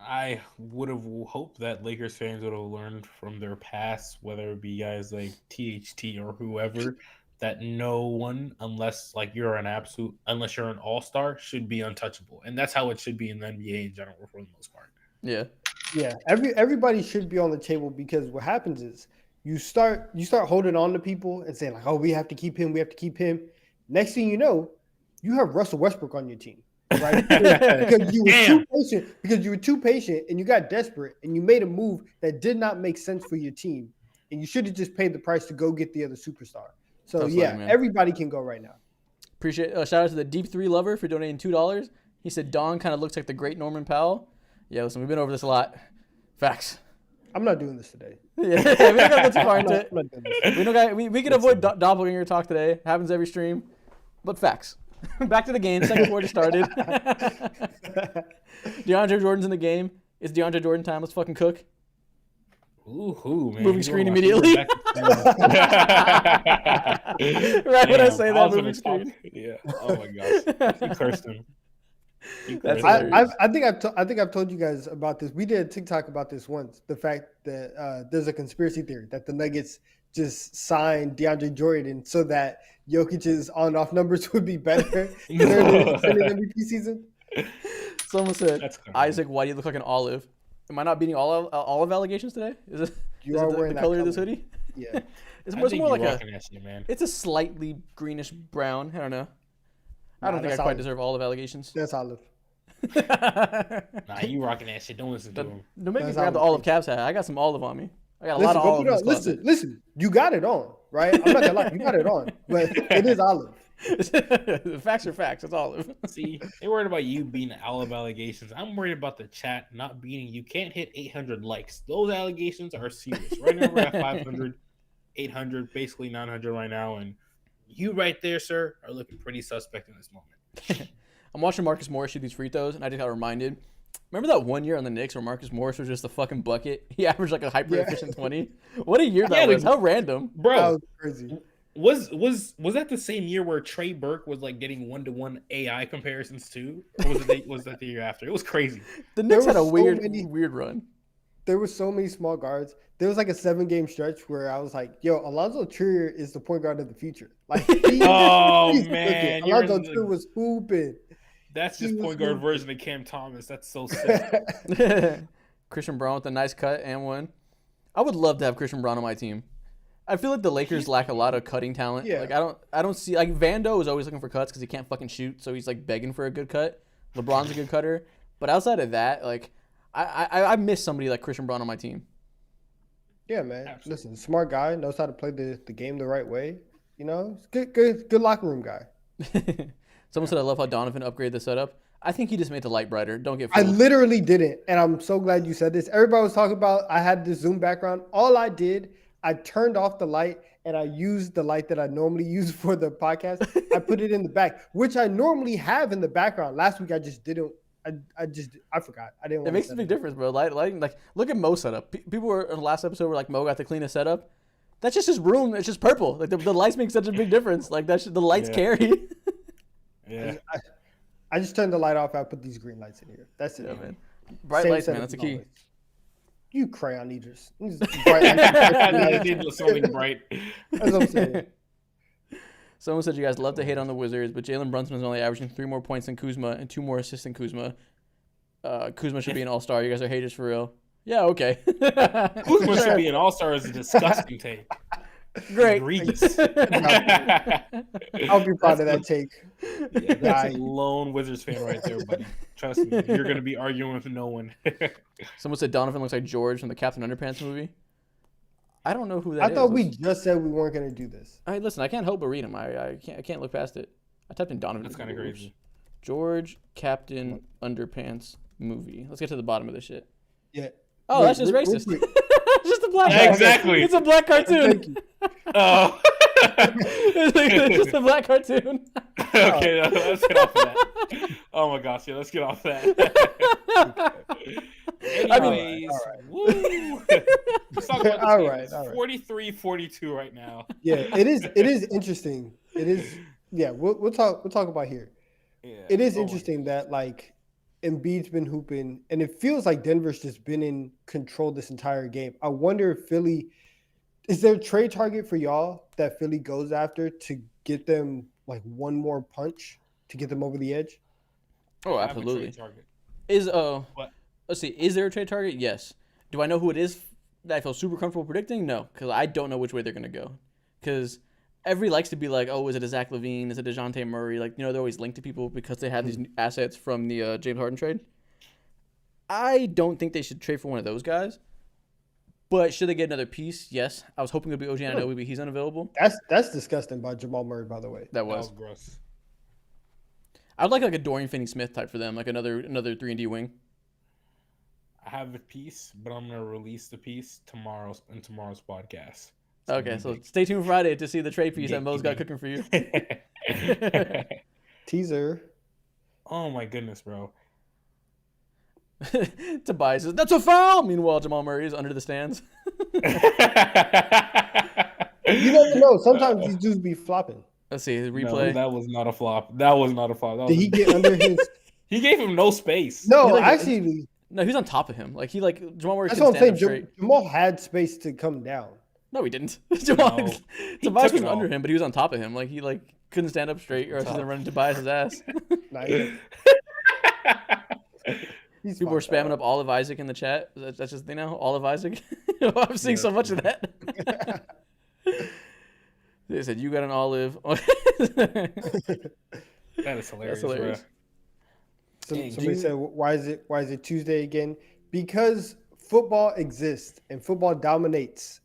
I would have hoped that Lakers fans would have learned from their past, whether it be guys like THT or whoever, that no one, unless you're an all-star, should be untouchable. And that's how it should be in the NBA in general for the most part. Yeah. Yeah. Everybody should be on the table because what happens is you start holding on to people and saying like, oh, we have to keep him. Next thing you know, you have Russell Westbrook on your team. Right? because you were too patient and you got desperate and you made a move that did not make sense for your team and you should have just paid the price to go get the other superstar. So everybody can go right now. Appreciate shout out to the Deep 3 lover for donating $2. He said Don kind of looks like the great Norman Powell. Yeah, listen, we've been over this a lot. Facts. I'm not doing this today. Yeah, we don't got to go too far into it. We can avoid doppelganger talk today. It happens every stream. But facts. Back to the game. Second quarter started. DeAndre Jordan's in the game. It's DeAndre Jordan time. Let's fucking cook. Ooh, man. Moving screen immediately. Right when I say that, moving screen. Yeah. Oh my gosh. You cursed him. I think I've told you guys about this. We did a TikTok about this once. The fact that there's a conspiracy theory that the Nuggets just signed DeAndre Jordan so that Jokic's on-off numbers would be better during the MVP season. Someone said, Isaac, why do you look like an olive? Am I not beating olive allegations today? Is it the color of this hoodie? Yeah. It's more like it's a slightly greenish brown. I don't know. I don't think I quite deserve olive allegations. That's olive. Nah, you rocking that shit. Don't listen to him. Don't make me grab the olive Cavs hat. I got some olive on me. I got a lot of olive. Listen. You got it on, right? I'm not gonna lie. You got it on, but it is olive. Facts are facts. It's olive. See, they're worried about you beating olive allegations. I'm worried about the chat not beating you. Can't hit 800 likes. Those allegations are serious. Right now we're at 500, 800, basically 900 right now, and you right there, sir, are looking pretty suspect in this moment. I'm watching Marcus Morris shoot these free throws, and I just got reminded. Remember that one year on the Knicks where Marcus Morris was just a fucking bucket? He averaged like a hyper-efficient 20. What a year that was. How random. Bro, that was crazy. Was that the same year where Trey Burke was like getting 1-to-1 AI comparisons too? Or was that the year after? It was crazy. The Knicks had a were so weird run. There were so many small guards. There was like a 7-game stretch where I was like, "Yo, Alonzo Trier is the point guard of the future." Like, oh man, Alonzo Trier was hooping. That's just point guard version of Cam Thomas. That's so sick. Christian Braun with a nice cut and one. I would love to have Christian Braun on my team. I feel like the Lakers lack a lot of cutting talent. Yeah. Like I don't see like Vando is always looking for cuts because he can't fucking shoot, so he's like begging for a good cut. LeBron's a good cutter, but outside of that, like I miss somebody like Christian Braun on my team. Yeah, man. Absolutely. Listen, smart guy, knows how to play the game the right way. You know, good locker room guy. Someone said I love how Donovan upgraded the setup. I think he just made the light brighter. Don't get I fooled. literally didn't, and I'm so glad you said this. Everybody was talking about I had the Zoom background. All I did, I turned off the light and I used the light that I normally use for the podcast. I put it in the back, which I normally have in the background. Last week I just didn't. I forgot. I didn't. It makes a big difference, bro. Lighting, like look at Mo's setup. People were in the last episode were like Mo got the cleanest setup. That's just his room. It's just purple. Like the lights make such a big difference. Like the lights carry. Yeah. I just turned the light off. I put these green lights in here. That's it, Yeah, man. Bright Same lights, man. setup That's the as key. always. You crayon eaters. Bright lights. They did something bright. That's what I'm saying. Someone said you guys love to hate on the Wizards, but Jalen Brunson is only averaging 3 more points than Kuzma and 2 more assists than Kuzma. Kuzma should be an all-star. You guys are haters for real. Yeah, okay. Kuzma should be an all-star is a disgusting take. Great. Egregious. I'll be proud of that take. Yeah, that's a lone Wizards fan right there, buddy. Trust me, you're gonna be arguing with no one. Someone said Donovan looks like George from the Captain Underpants movie. I don't know who that is. I thought we just said we weren't going to do this. All right, listen, I can't help but read him. I can't look past it. I typed in Donovan. That's kind of crazy. George Captain Underpants movie. Let's get to the bottom of this shit. Yeah. Oh, that's just racist. It's just a black. Yeah, exactly. It's a black cartoon. Oh. It's just a black cartoon. Okay, let's get off of that. Oh my gosh, yeah, let's get off that. Anyways, woo. Let's talk about All this right. 43-42 right now. Yeah, it is interesting. It is. Yeah, we'll talk about here. Yeah. It is interesting that like Embiid's been hooping, and it feels like Denver's just been in control this entire game. I wonder if Philly is there a trade target for y'all that Philly goes after to get them like one more punch to get them over the edge? Oh, I have a absolutely. trade target. Let's see. Is there a trade target? Yes. Do I know who it is that I feel super comfortable predicting? No, because I don't know which way they're gonna go. Because everybody likes to be like, oh, is it a Zach LaVine? Is it a DeJounte Murray? Like, they're always linked to people because they have these assets from the James Harden trade. I don't think they should trade for one of those guys. But should they get another piece? Yes. I was hoping it would be OG Anunoby, but he's unavailable. That's disgusting by Jamal Murray, by the way. That was gross. I'd like a Dorian Finney-Smith type for them, like another 3-and-D wing. I have a piece, but I'm gonna release the piece tomorrow's podcast. Okay, so stay tuned Friday to see the trade piece that Mo's got cooking for you. Teaser. Oh my goodness, bro. Tobias says, that's a foul! Meanwhile, Jamal Murray is under the stands. You never know. Sometimes these dudes be flopping. Let's see, the No, replay. that was not a flop. That was not a flop. That Did was he get under his? He gave him no space. No, He, actually, No, he was on top of him. Like Jamal Murray that's couldn't what I'm stand saying. up straight. Jamal had space to come down. No, he didn't. Tobias He was took it under all. him, but he was on top of him. Like he couldn't stand up straight, or else he's gonna run into Tobias' ass. Nah, he's People were fine. spamming up Olive Isaac in the chat. That's just the thing now. Olive Isaac. I'm seeing so much of that. They said you got an olive. That is hilarious. That's hilarious. Somebody said, "Why is it Tuesday again?" Because football exists and football dominates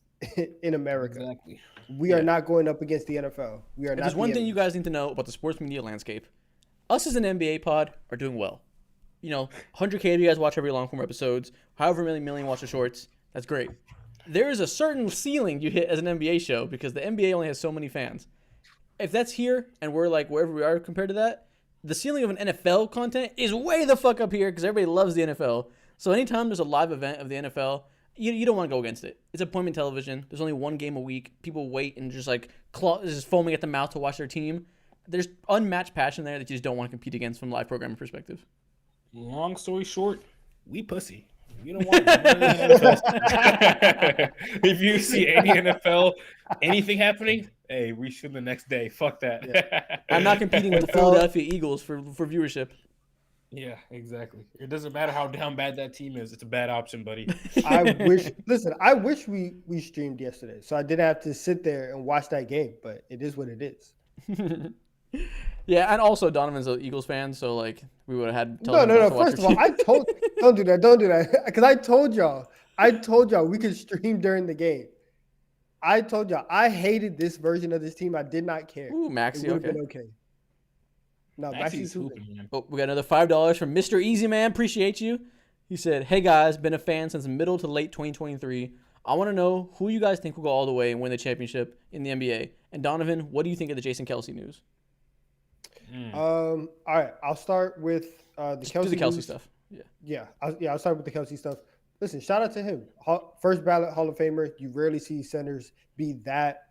in America. Exactly. We are not going up against the NFL. We are If not. there's the one thing enemy. you guys need to know about the sports media landscape, us as an NBA pod are doing well. 100K of you guys watch every long form episodes. However many million watch the shorts. That's great. There is a certain ceiling you hit as an NBA show because the NBA only has so many fans. If that's here and we're like wherever we are compared to that, the ceiling of an NFL content is way the fuck up here because everybody loves the NFL. So anytime there's a live event of the NFL, you don't want to go against it. It's appointment television. There's only one game a week. People wait and just like just foaming at the mouth to watch their team. There's unmatched passion there that you just don't want to compete against from a live programming perspective. Long story short, we pussy. We don't want NFL. If you see any NFL, anything happening, hey, reshoot the next day. Fuck that. Yeah. I'm not competing with the Philadelphia Eagles for viewership. Yeah, exactly. It doesn't matter how down bad that team is. It's a bad option, buddy. I wish we streamed yesterday, so I didn't have to sit there and watch that game, but it is what it is. Yeah, and also Donovan's an Eagles fan, so like we would have had. No. First of all, don't do that, because I told y'all we could stream during the game. I told y'all I hated this version of this team. I did not care. Ooh, Maxie, okay. No, Maxie's hooping, man. Oh, we got another $5 from Mr. Easy Man. Appreciate you. He said, "Hey guys, been a fan since middle to late 2023. I want to know who you guys think will go all the way and win the championship in the NBA. And Donovan, what do you think of the Jason Kelce news?" All right, I'll start with the Kelce. Do the Kelce news. stuff. I'll start with the Kelce stuff. Listen, shout out to him. First ballot Hall of Famer. You rarely see centers be that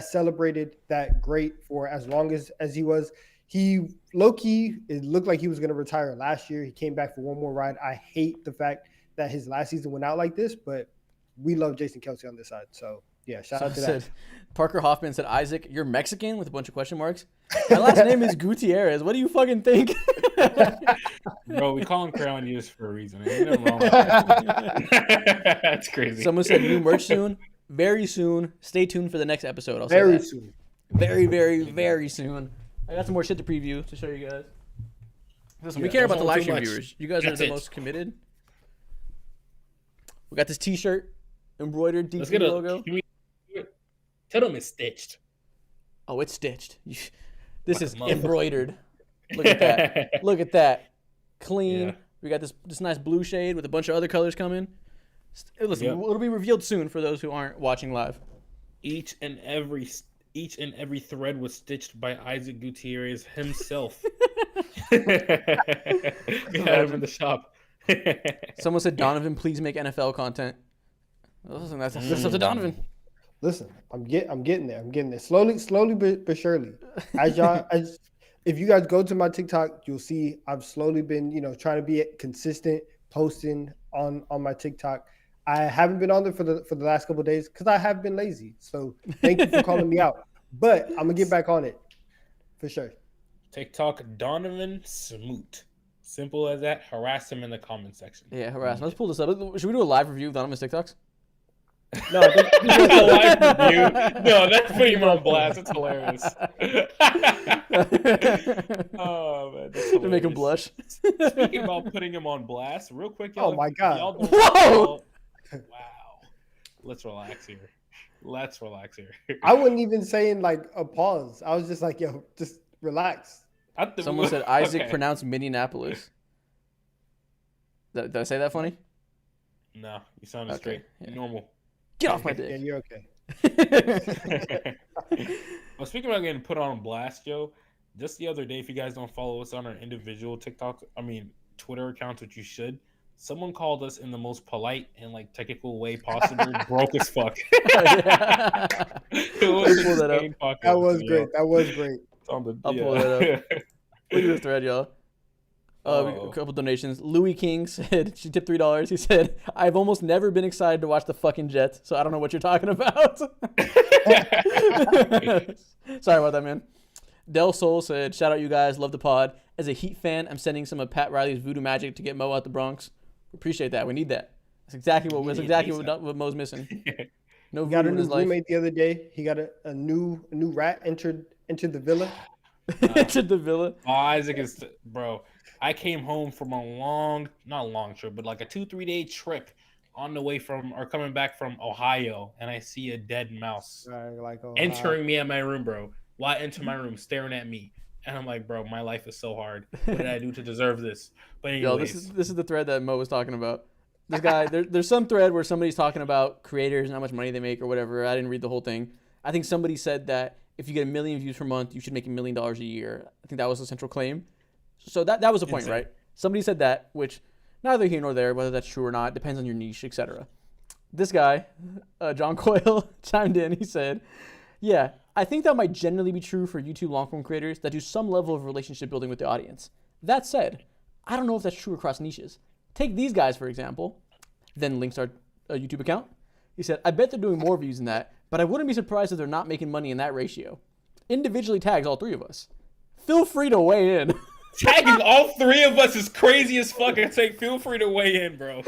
celebrated, that great for as long as he was. He low-key, it looked like he was going to retire last year. He came back for one more ride. I hate the fact that his last season went out like this, but we love Jason Kelce on this side. So, yeah, shout out to that. Parker Hoffman said, "Isaac, you're Mexican?" with a bunch of question marks. My last name is Gutierrez. What do you fucking think? Bro, we call him Crayon News for a reason. Ain't nothing wrong with that. That's crazy. Someone said new merch soon. Very soon. Stay tuned for the next episode. I'll say Very that. soon. Very, very, very soon. I got some more shit to preview to show you guys. Listen, we care about the live stream viewers. You guys are the most committed. We got this T-shirt, embroidered D3 logo. Tell them it's stitched. Oh, it's stitched. This is embroidered. Look at that. Look at that. Clean. Yeah. We got this nice blue shade with a bunch of other colors coming. Listen, it'll be revealed soon for those who aren't watching live. Each and every thread was stitched by Isaac Gutierrez himself. We had him in the shop. Someone said, "Donovan, please make NFL content." Listen, that's up to Donovan. Listen, I'm getting there. I'm getting there. Slowly but surely. If you guys go to my TikTok, you'll see I've slowly been, trying to be consistent, posting on my TikTok. I haven't been on there for the last couple of days because I have been lazy. So thank you for calling me out. But I'm gonna get back on it for sure. TikTok Donovan Smoot. Simple as that. Harass him in the comment section. Yeah, harass him. Let's pull this up. Should we do a live review of Donovan's TikToks? No, that's a live review. No, that's putting him on blast. It's hilarious. Oh man, that's hilarious. To make him blush. Speaking about putting him on blast, real quick, y'all. Oh my god! Whoa! Wow. Let's relax here. I wasn't even saying like a pause. I was just like, yo, just relax. Someone said Isaac pronounced Minneapolis. Did I say that funny? No, you sounded straight. Yeah. Normal. Get off my dick. Yeah, you're okay. Well, speaking about getting put on blast, Joe, just the other day, if you guys don't follow us on our individual Twitter accounts, which you should, someone called us in the most polite and technical way possible, broke as fuck. That was great. That was great. I'll pull that up. Look at this thread, y'all. A couple donations. Louis King said she tipped $3. He said, "I've almost never been excited to watch the fucking Jets, so I don't know what you're talking about." Sorry about that, man. Del Sol said, "Shout out you guys, love the pod. As a Heat fan, I'm sending some of Pat Riley's voodoo magic to get Mo out the Bronx. Appreciate that. We need that. That's exactly what Mo's missing. No got a in new his life. Roommate the other day. He got a new rat entered the villa. Entered the villa. Oh, Isaac is bro. I came home from not a long trip, but a 2-3 day trip on the way coming back from Ohio, and I see a dead mouse entering me at my room, bro. Why enter my room, staring at me? And I'm like, bro, my life is so hard. What did I do to deserve this? But anyways. Yo, this is the thread that Mo was talking about. This guy, there's some thread where somebody's talking about creators and how much money they make or whatever. I didn't read the whole thing. I think somebody said that if you get 1 million views per month, you should make $1 million a year. I think that was the central claim. So that was the point, right? Somebody said that, which neither here nor there, whether that's true or not, depends on your niche, etc. this guy, John Coyle, chimed in. He said, yeah, I think that might generally be true for YouTube long-form creators that do some level of relationship building with the audience. That said, I don't know if that's true across niches. Take these guys, for example. Then links our YouTube account. He said, I bet they're doing more views than that, but I wouldn't be surprised if they're not making money in that ratio. Individually tags all three of us. Feel free to weigh in. Tagging all three of us is crazy as fuck. I say, feel free to weigh in, bro.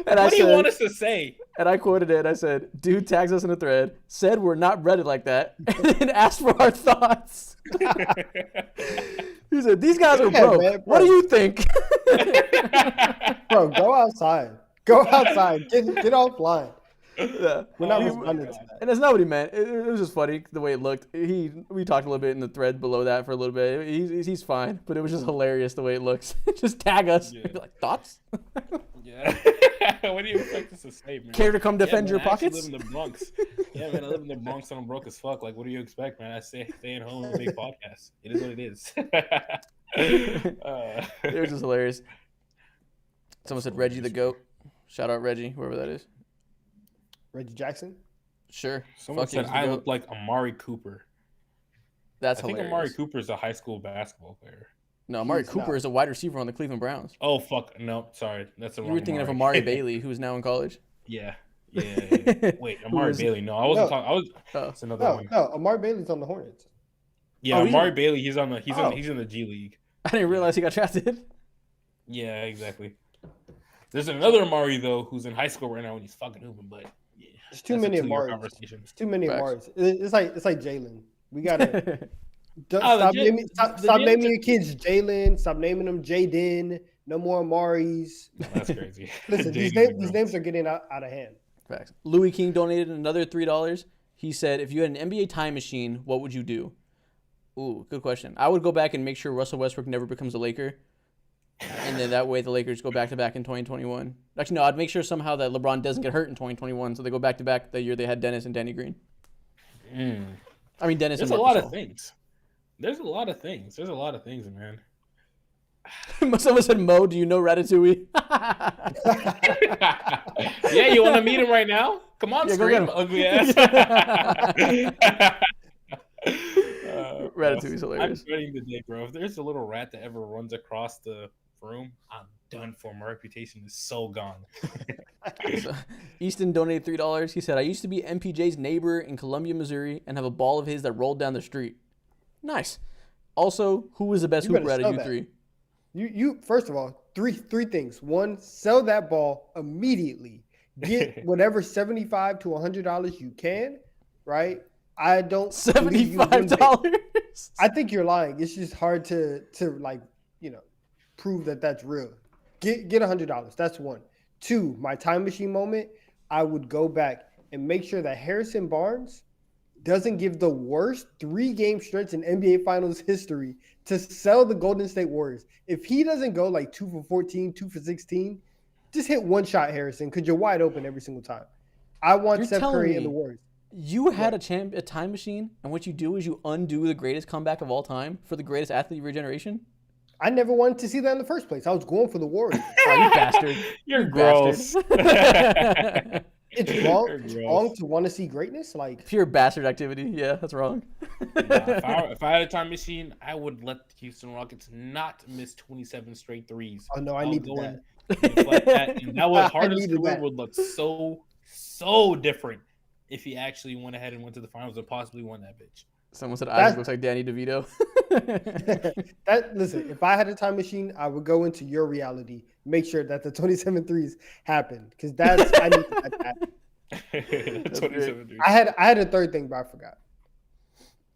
And what do you want us to say? And I quoted it. I said, dude tags us in a thread, said we're not Reddit like that, and then asked for our thoughts. He said, these guys are broke. Man, what do you think? Bro, go outside. Go outside. Get offline. Yeah. We're not responding to that. And that's not what he meant. It was just funny the way it looked. We talked a little bit in the thread below that for a little bit. He's fine, but it was just hilarious the way it looks. Just tag us. Yeah. Like, thoughts? Yeah. What do you expect us to say, man? Care to come defend your pockets? I live in the Bronx. Yeah, man, I live in the Bronx and I'm broke as fuck. Like, what do you expect, man? I stay at home and make podcasts. It is what it is. It was just hilarious. Someone said Reggie the GOAT. Shout out Reggie, whoever that is. Reggie Jackson? Sure. Someone said I look like Amari Cooper. That's hilarious. I think Amari Cooper is a high school basketball player. No, Amari Cooper is a wide receiver on the Cleveland Browns. Oh, fuck. No, sorry. That's the wrong You were thinking of Amari Bailey, who's now in college. Yeah. Wait, Amari Bailey. No, I wasn't talking. That's another one. No, Amari Bailey's on the Hornets. Yeah, Amari Bailey, he's in the G League. I didn't realize he got drafted. Yeah, exactly. There's another Amari, though, who's in high school right now and he's fucking hooping, but yeah. There's too many Amaris. There's too many Amaris. It's like Jalen. We gotta stop naming your kids Jalen. Stop naming them Jaden. No more Amaris. No, that's crazy. Listen, these names are getting out of hand. Facts. Louis King donated another $3. He said, if you had an NBA time machine, what would you do? Ooh, good question. I would go back and make sure Russell Westbrook never becomes a Laker. And then that way the Lakers go back-to-back in 2021. Actually, no, I'd make sure somehow that LeBron doesn't get hurt in 2021, so they go back-to-back the year they had Dennis and Danny Green. I mean, Dennis and There's a lot of things. There's a lot of things, man. Someone said, Mo, do you know Ratatouille? Yeah, you want to meet him right now? Come on, scream, ugly ass. Ratatouille's hilarious. I'm dreading the day, bro. If there's a little rat that ever runs across the room, I'm done for. My reputation is so gone. So, Easton donated $3. He said, I used to be MPJ's neighbor in Columbia, Missouri, and have a ball of his that rolled down the street. Nice. Also, who was the best hooper out of you three? You first of all, three things. One, sell that ball immediately. Get whatever $75 to $100 you can, right? I don't $75. I think you're lying. It's just hard to like, prove that that's real. Get $100. That's one. Two, my time machine moment, I would go back and make sure that Harrison Barnes doesn't give the worst 3-game stretch in NBA Finals history to sell the Golden State Warriors. If he doesn't go like 2 for 14, 2 for 16, just hit one shot, Harrison, because you're wide open every single time. I want Steph Curry and the Warriors. You had a time machine, and what you do is you undo the greatest comeback of all time for the greatest athlete of your generation? I never wanted to see that in the first place. I was going for the Warriors. Oh, you bastard. You're gross. It's wrong to want to see greatness. Like pure bastard activity. Yeah, that's wrong. If I had a time machine, I would let the Houston Rockets not miss 27 straight threes. Oh, no, I need that. And that was Harden's career would look so different if he actually went ahead and went to the finals and possibly won that bitch. Someone said Isaac looks like Danny DeVito. Listen, if I had a time machine, I would go into your reality, make sure that the 27 threes happen, because I need that. 27 threes. I had a third thing, but I forgot.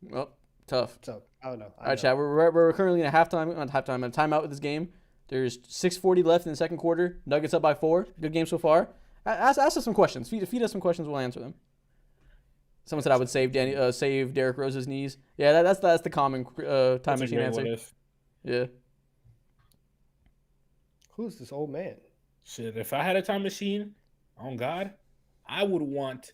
Well, tough. So I don't know. All right, Chad. We're currently in a timeout with this game. There's 6:40 left in the second quarter. Nuggets up by 4. Good game so far. Ask us some questions. Feed us some questions. We'll answer them. Someone said I would save Derrick Rose's knees. Yeah, that's the common time machine answer. Yeah. Who's this old man? Shit, if I had a time machine, on God, I would want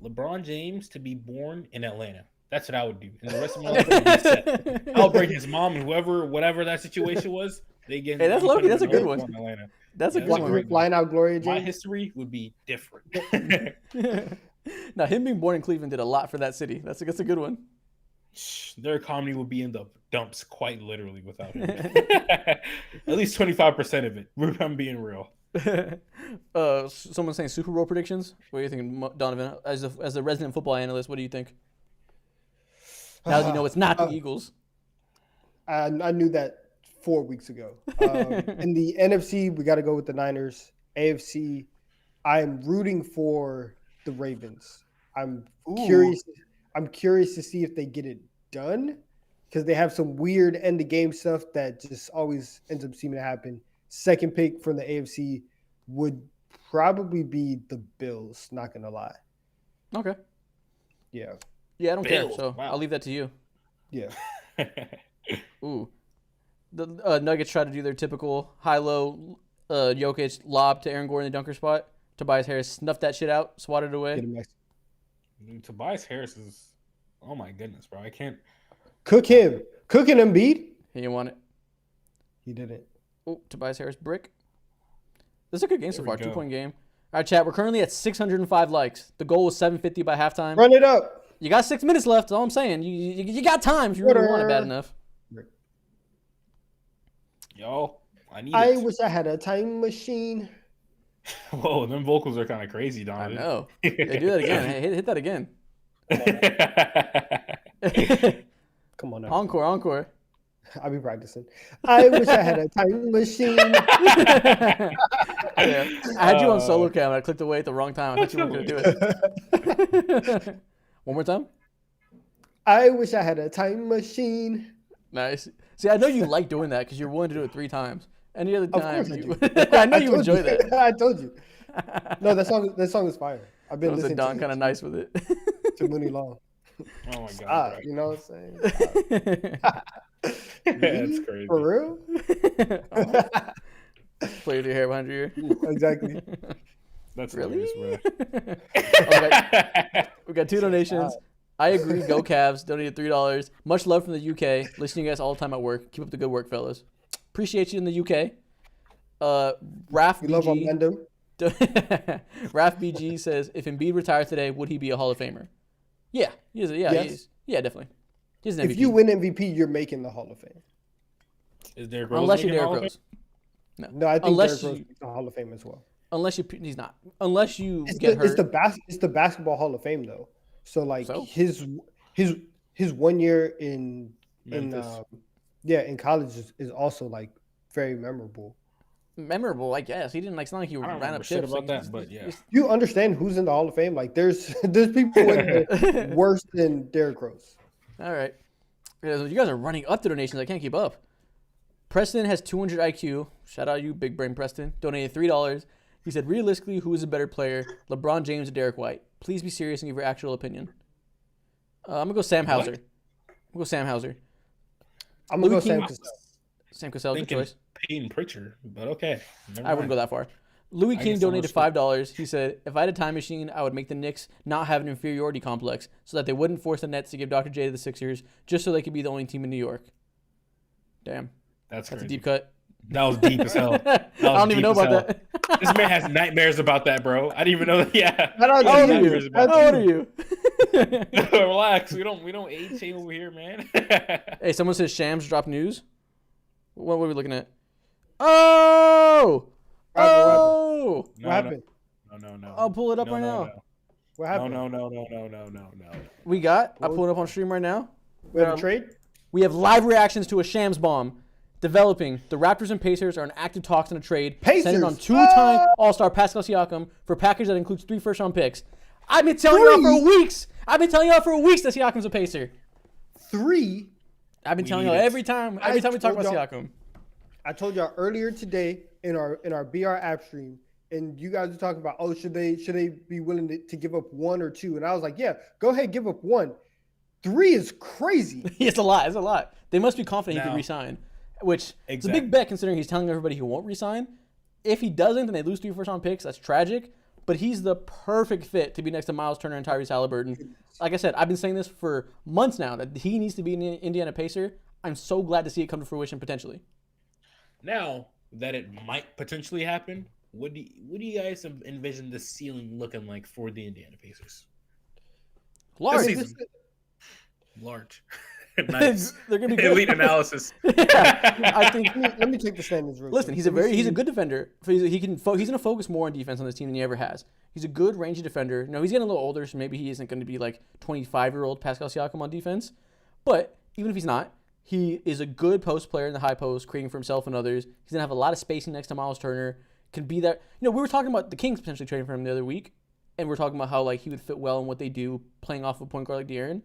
LeBron James to be born in Atlanta. That's what I would do. And the rest of my life would be set. I'll bring his mom and whatever that situation was. They get. Hey, that's you Loki. put That's a another good one one. in Atlanta. That's a Yeah, good that's one. right. Flying out Gloria My James. history would be different. Now, him being born in Cleveland did a lot for that city. That's a good one. Their economy would be in the dumps, quite literally, without him. At least 25% of it. I'm being real. Someone saying Super Bowl predictions. What are you thinking, Donovan? As a resident football analyst, what do you think? Now that you know it's not the Eagles. I knew that 4 weeks ago. In the NFC, we got to go with the Niners. AFC, I'm rooting for the Ravens. I'm curious. I'm curious to see if they get it done because they have some weird end of game stuff that just always ends up seeming to happen. Second pick from the AFC would probably be the Bills. Not gonna lie. Okay. Yeah. Yeah, I don't care. Bills, So wow. I'll leave that to you. Yeah. Ooh. The Nuggets try to do their typical high-low Jokic lob to Aaron Gordon in the dunker spot. Tobias Harris snuffed that shit out, swatted it away. Get him next. Tobias Harris is, oh my goodness, bro. I can't. Cook him. Cooking Embiid. He didn't want it. He didn't. Oh, Tobias Harris brick. This is a good game so There we far. go. 2-point game. All right, chat. We're currently at 605 likes. The goal was 750 by halftime. Run it up. You got 6 minutes left. That's all I'm saying. You got time if you really want it bad enough. Yo, I need I it. wish I had a time machine. Whoa, them vocals are kind of crazy, I Donovan. know. Yeah, do that again. Hey, hit that again. Come on now. Encore. I'll be practicing. I wish I had a time machine. Yeah. I had you on solo cam and I clicked away at the wrong time. I thought you weren't going to do it. One more time? I wish I had a time machine. Nice. See, I know you like doing that because you're willing to do it 3 times. Any other Of time, course I you, do. I know you told enjoy that. I told you. No, that song is fire. I've been Was listening Don to kind of nice with it? to Mooney Long. Oh my god, Ah, bro. you know what I'm saying? That's crazy. For real? Play with your hair behind your ear. Exactly. That's Really? hilarious, bro. We got 2 donations. I agree. Go Cavs. Donated $3. Much love from the UK. Listening to you guys all the time at work. Keep up the good work, fellas. Appreciate you in the UK. Raf We love BG. Orlando. Raf BG says, if Embiid retired today, would he be a Hall of Famer? Yeah. He is. Yeah, Yes. he is. Yeah, definitely. He's an MVP. If you win MVP, you're making the Hall of Fame. Is Derrick Rose Unless you're making Derrick Hall of Rose. No, I think Unless Derrick Rose you- makes the Hall of Fame as well. Unless he's not. Unless you It's get the, it's hurt. it's the basketball Hall of Fame though. So like So? his 1 year in Memphis. in college is also like very memorable. Memorable, I guess. He didn't like. It's not like he I don't ran remember up shit chips. about Like, that, but yeah. You understand who's in the Hall of Fame? Like there's people in there worse than Derrick Rose. All right. You guys are running up the donations. I can't keep up. Preston has 200 IQ. Shout out you, big brain Preston. Donated $3. He said, realistically, who is a better player, LeBron James or Derek White? Please be serious and give your actual opinion. I'm going to go Sam Hauser. I'm gonna Louis go Sam King- Cassell. Sam Cassell, good Thinking choice. Peyton Pritchard, but okay. I wouldn't go that far. Louis I King guess I'll donated respect- $5. He said, if I had a time machine, I would make the Knicks not have an inferiority complex so that they wouldn't force the Nets to give Dr. J to the Sixers just so they could be the only team in New York. Damn. That's That's crazy. a deep cut. That was deep as hell. I don't even know deep as about hell. that. This man has nightmares about that, bro. I didn't even know that. Yeah. I don't He How has old are nightmares you? about How old are you? that. Relax. We don't age shame over here, man. Hey, someone says Shams dropped news. What are we looking at? Oh! Oh! What happened? No. I'll pull it up No, right no, now. What No, happened? no. We got, I'll pull it up on stream right now. We have a trade? We have live reactions to a Shams bomb developing. The Raptors and Pacers are in active talks on a trade. Pacers! Centered on two-time All-Star Pascal Siakam for a package that includes 3 first-round picks. I've been telling y'all for weeks. That Siakam's a Pacer. 3? I've been We telling need y'all it. every time we talk told about y'all- Siakam. I told y'all earlier today in our BR app stream, and you guys were talking about, oh, should they be willing to give up 1 or 2? And I was like, yeah, go ahead, give up 1. 3 is crazy. It's a lot. They must be confident he No. can resign, which is a Exactly. big bet considering he's telling everybody he won't resign. If he doesn't, then they lose 3 first-round picks. That's tragic. But he's the perfect fit to be next to Miles Turner and Tyrese Halliburton. Like I said, I've been saying this for months now that he needs to be an Indiana Pacer. I'm so glad to see it come to fruition potentially. Now that it might potentially happen, what do you guys envision the ceiling looking like for the Indiana Pacers? Large. This season. Large. Nice. They're gonna be good. Elite analysis. I think. Let me take the standings. Listen, he's a good defender. He's gonna focus more on defense on this team than he ever has. He's a good rangy defender. No, he's getting a little older, so maybe he isn't going to be like 25-year-old Pascal Siakam on defense. But even if he's not, he is a good post player in the high post, creating for himself and others. He's gonna have a lot of spacing next to Miles Turner. Can be that. We were talking about the Kings potentially trading for him the other week, and we're talking about how like he would fit well in what they do, playing off a point guard like De'Aaron.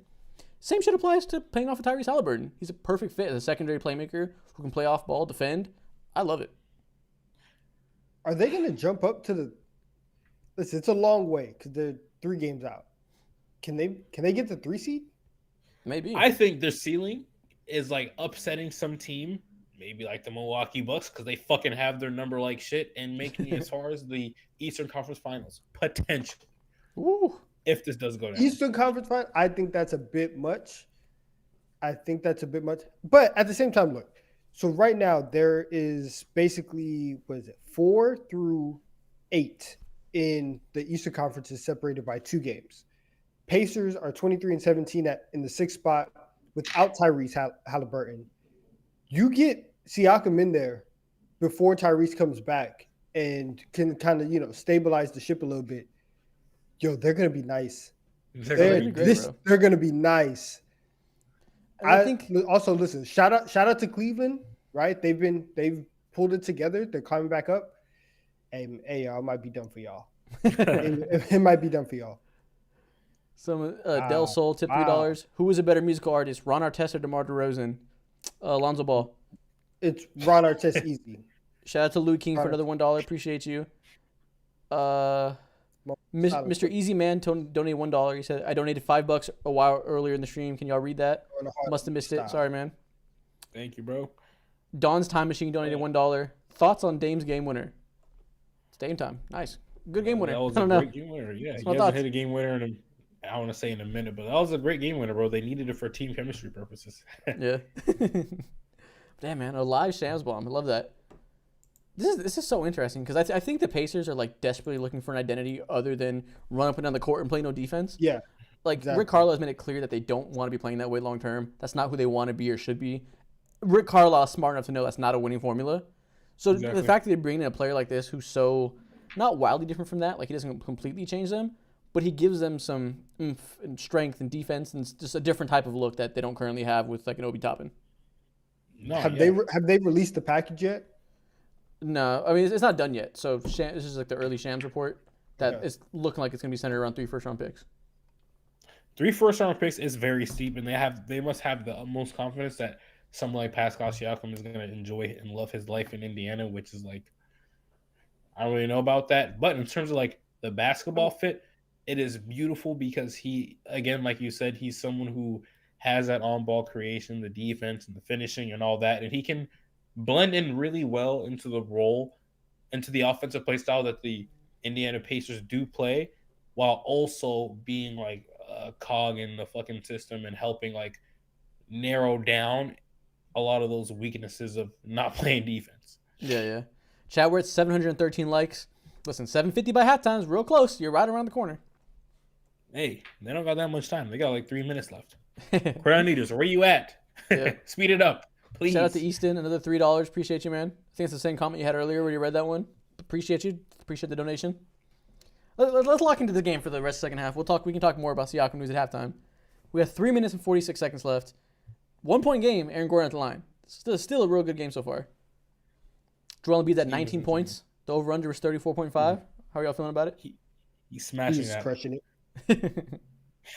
Same shit applies to playing off of Tyrese Haliburton. He's a perfect fit as a secondary playmaker who can play off ball, defend. I love it. Are they going to jump up to the? Listen, it's a long way because they're 3 games out. Can they get the 3 seed? Maybe. I think their ceiling is like upsetting some team, maybe like the Milwaukee Bucks, because they fucking have their number like shit, and making it as far as the Eastern Conference Finals potentially. Ooh. If this does go down. Eastern Conference Final, I think that's a bit much. But at the same time, look. So right now there is basically 4 through 8 in the Eastern Conference is separated by 2 games. Pacers are 23-17 in the 6th spot without Tyrese Haliburton. You get Siakam in there before Tyrese comes back and can kind of stabilize the ship a little bit. Yo, they're gonna be nice. They're gonna be nice. I think also listen. Shout out to Cleveland, right? They've pulled it together. They're climbing back up. Hey, y'all, it might be done for y'all. it might be done for y'all. Some Del Sol tip $3. Who is a better musical artist, Ron Artest or DeMar DeRozan? Alonzo Ball. It's Ron Artest easy. Shout out to Lou King for another $1. Appreciate you. Mr. Easy Man donated $1. He said, I donated $5 a while earlier in the stream. Can y'all read that? Must have missed it. Sorry, man. Thank you, bro. Dawn's Time Machine donated $1. Thoughts on Dame's game winner? It's Dame time. Nice. Good game winner. That was a great game winner. Yeah, he hasn't hit a game winner I want to say in a minute, but that was a great game winner, bro. They needed it for team chemistry purposes. Yeah. Damn, man. A live Shams bomb. I love that. This is so interesting because I think the Pacers are like desperately looking for an identity other than run up and down the court and play no defense. Yeah. Like exactly. Rick Carlisle has made it clear that they don't want to be playing that way long term. That's not who they want to be or should be. Rick Carlisle is smart enough to know that's not a winning formula. So exactly. The fact that they bring in a player like this who's so not wildly different from that, like he doesn't completely change them, but he gives them some oomph and strength and defense and just a different type of look that they don't currently have with like an Obi Toppin. No, have they released the package yet? No, I mean it's not done yet. So this is like the early Shams report that it's looking like it's going to be centered around 3 first-round picks. 3 first-round picks is very steep, and they must have the utmost confidence that someone like Pascal Siakam is going to enjoy and love his life in Indiana, which is like I don't really know about that. But in terms of like the basketball fit, it is beautiful because he, again, like you said, he's someone who has that on-ball creation, the defense, and the finishing, and all that, and he can blend in really well into the role, into the offensive play style that the Indiana Pacers do play, while also being like a cog in the fucking system and helping like narrow down a lot of those weaknesses of not playing defense. Yeah. Chat, we're at 713 likes. Listen, 750 by halftime is real close. You're right around the corner. Hey, they don't got that much time. They got like 3 minutes left. Crown Eaters, where you at? Yeah. Speed it up, please. Shout out to Easton, another $3. Appreciate you, man. I think it's the same comment you had earlier where you read that one. Appreciate you. Appreciate the donation. Let's lock into the game for the rest of the second half. We can talk more about Siakam news at halftime. We have 3 minutes and 46 seconds left. 1-point game, Aaron Gordon at the line. Still a real good game so far. Joel Embiid at 19 points. The over-under is 34.5. How are y'all feeling about it? He's smashing He's crushing it.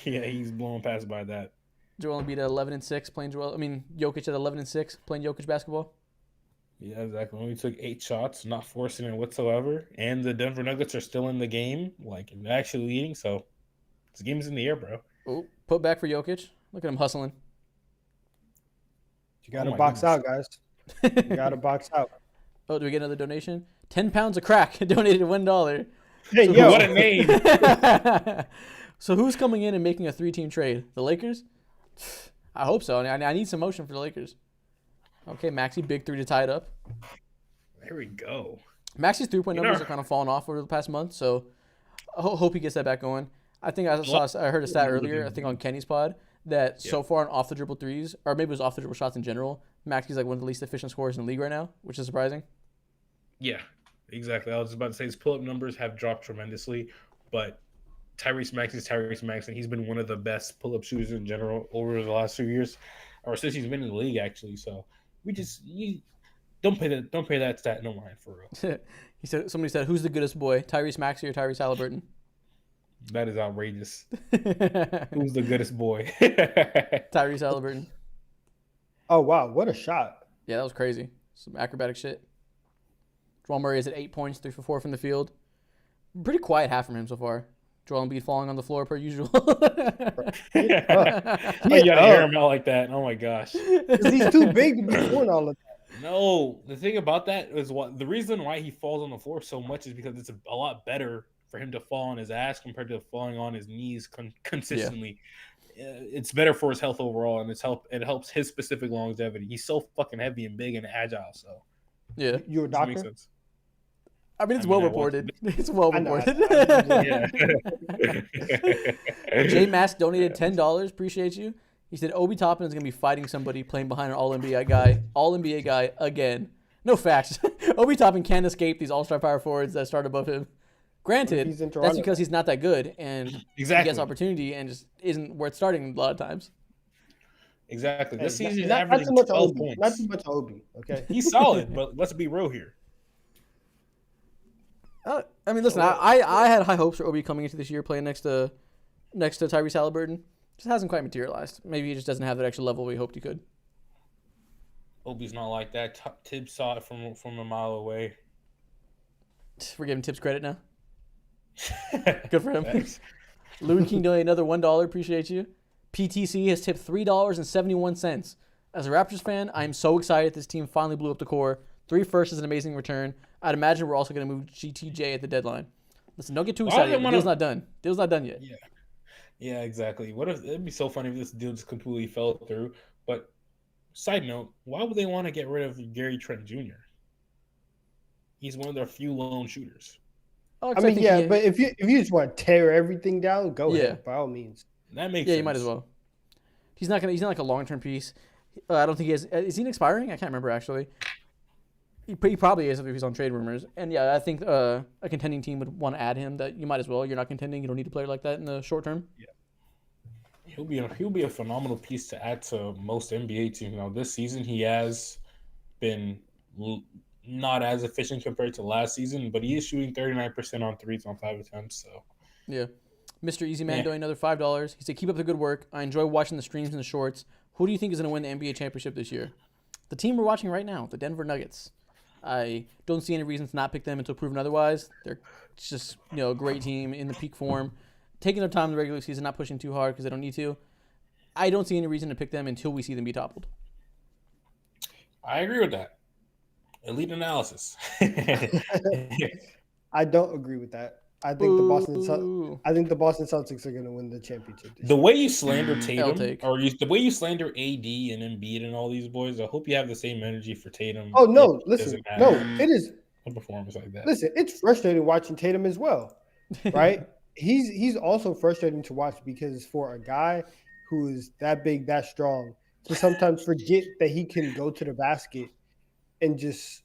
Yeah, he's blowing past by that. Joel Embiid at 11-6 playing Jokic at 11-6 playing Jokic basketball. Yeah, exactly. Only took 8 shots, not forcing it whatsoever. And the Denver Nuggets are still in the game, like actually leading. So this game is in the air, bro. Oh, put back for Jokic. Look at him hustling. You got to box out, guys. You got to box out. Oh, do we get another donation? 10 pounds of crack donated $1. Hey, yo, what a name! So who's coming in and making a 3-team trade? The Lakers? I hope so. I need some motion for the Lakers. Okay, Maxey, big 3 to tie it up. There we go. Maxi's 3-point numbers are kind of falling off over the past month, so I hope he gets that back going. I think I heard a stat earlier, I think on Kenny's pod, that so far on off the dribble threes, or maybe it was off the dribble shots in general, Maxi's like one of the least efficient scorers in the league right now, which is surprising. Yeah, exactly. I was about to say his pull-up numbers have dropped tremendously, but Tyrese Maxey. He's been one of the best pull-up shooters in general over the last few years, or since he's been in the league actually. So don't pay that stat no mind for real. Somebody said, "Who's the goodest boy, Tyrese Maxey or Tyrese Halliburton?" That is outrageous. Who's the goodest boy? Tyrese Halliburton. Oh wow, what a shot! Yeah, that was crazy. Some acrobatic shit. Jamal Murray is at 8 points, 3 for 4 from the field. Pretty quiet half from him so far. Joel Embiid falling on the floor per usual. You gotta hear him out like that. Oh my gosh. He's too big to be doing all of that. No, the thing about that is the reason why he falls on the floor so much is because it's a lot better for him to fall on his ass compared to falling on his knees consistently. Yeah. It's better for his health overall, and it helps his specific longevity. He's so fucking heavy and big and agile. So yeah, you a doctor? Makes sense. I mean, it's well reported. It's well reported. J Mask donated $10. Appreciate you. He said Obi Toppin is going to be fighting somebody playing behind an All-NBA guy again. No facts. Obi Toppin can't escape these all-star power forwards that start above him. Granted, that's because he's not that good and he gets opportunity and just isn't worth starting a lot of times. Exactly. This season he's averaging 12 points. Not too much Obi, okay? He's solid, but let's be real here. I mean, listen, I had high hopes for Obi coming into this year playing next to Tyrese Halliburton. Just hasn't quite materialized. Maybe he just doesn't have that extra level we hoped he could. Obi's not like that. Tibbs saw it from a mile away. We're giving Tibbs credit now. Good for him. Loon King donated another $1. Appreciate you. PTC has tipped $3.71. As a Raptors fan, I am so excited this team finally blew up the core. 3 firsts is an amazing return. I'd imagine we're also going to move GTJ at the deadline. Listen, don't get too excited. The deal's not done. Deal's not done yet. Yeah, exactly. What if it'd be so funny if this deal just completely fell through? But side note, why would they want to get rid of Gary Trent Jr.? He's one of their few lone shooters. Oh, I mean, yeah, but if you just want to tear everything down, go ahead by all means. That makes sense. You might as well. He's not like a long-term piece. I don't think he has. Is he expiring? I can't remember actually. He probably is if he's on trade rumors. And yeah, I think a contending team would want to add him. That you might as well. You're not contending. You don't need a player like that in the short term. Yeah, he'll be a phenomenal piece to add to most NBA teams. Now this season he has been not as efficient compared to last season, but he is shooting 39% on threes on 5 attempts. So yeah, Mr. Easy Man doing another $5. He said, "Keep up the good work. I enjoy watching the streams and the shorts. Who do you think is going to win the NBA championship this year?" The team we're watching right now, the Denver Nuggets. I don't see any reason to not pick them until proven otherwise. They're just a great team in the peak form, taking their time in the regular season, not pushing too hard because they don't need to. I don't see any reason to pick them until we see them be toppled. I agree with that. Elite analysis. I don't agree with that. I think the Boston Celtics are going to win the championship. The way you slander Tatum, the way you slander AD and Embiid and all these boys, I hope you have the same energy for Tatum. Oh no, listen, no, it is a performance like that. Listen, it's frustrating watching Tatum as well, right? he's also frustrating to watch because for a guy who is that big, that strong, to sometimes forget that he can go to the basket and just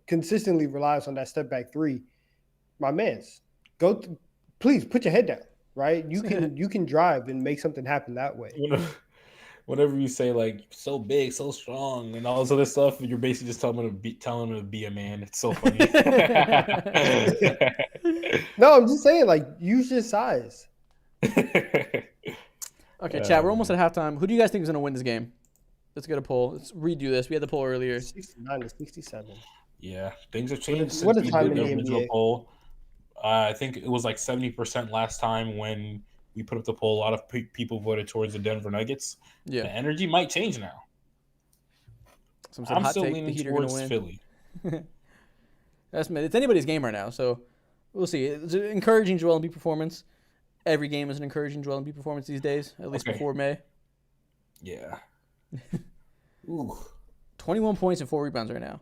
consistently relies on that step back three. My man's. Please put your head down, right? You can drive and make something happen that way. Whenever you say like so big, so strong, and all this other stuff, you're basically just telling him to be a man. It's so funny. No, I'm just saying, like, use your size. Okay, chat. We're almost at halftime. Who do you guys think is going to win this game? Let's get a poll. Let's redo this. We had the poll earlier. 69 to 67. Yeah, things have changed What since a time we did in the the original NBA. poll. I think it was like 70% last time when we put up the poll. A lot of people voted towards the Denver Nuggets. Yeah, the energy might change now. I'm still leaning towards Philly. It's anybody's game right now, so we'll see. It's an encouraging Joel Embiid performance. Every game is an encouraging Joel Embiid performance these days, at least before May. Yeah. Ooh. 21 points and 4 rebounds right now.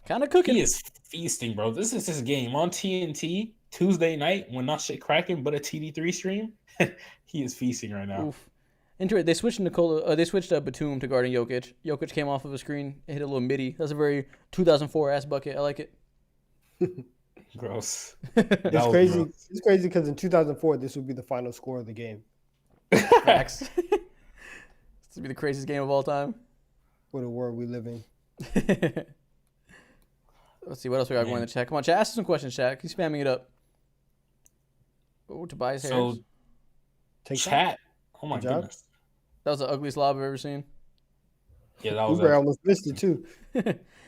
Kind of cooking. He is feasting, bro. This is his game on TNT Tuesday night when not shit cracking, but a TD3 stream. He is feasting right now. Oof. They switched Batum to guarding Jokic. Jokic came off of a screen and hit a little midi. That's a very 2004 ass bucket. I like it. Gross. It's crazy. Gross. It's crazy because in 2004, this would be the final score of the game. Facts. This would be the craziest game of all time. What a world we live in. Let's see what else we got going in the chat. Come on, chat. Ask us some questions, chat. Keep spamming it up. Oh, Tobias Harris. So, chat. Oh my goodness. That was the ugliest lob I've ever seen. Yeah, that was. Uber almost missed it too.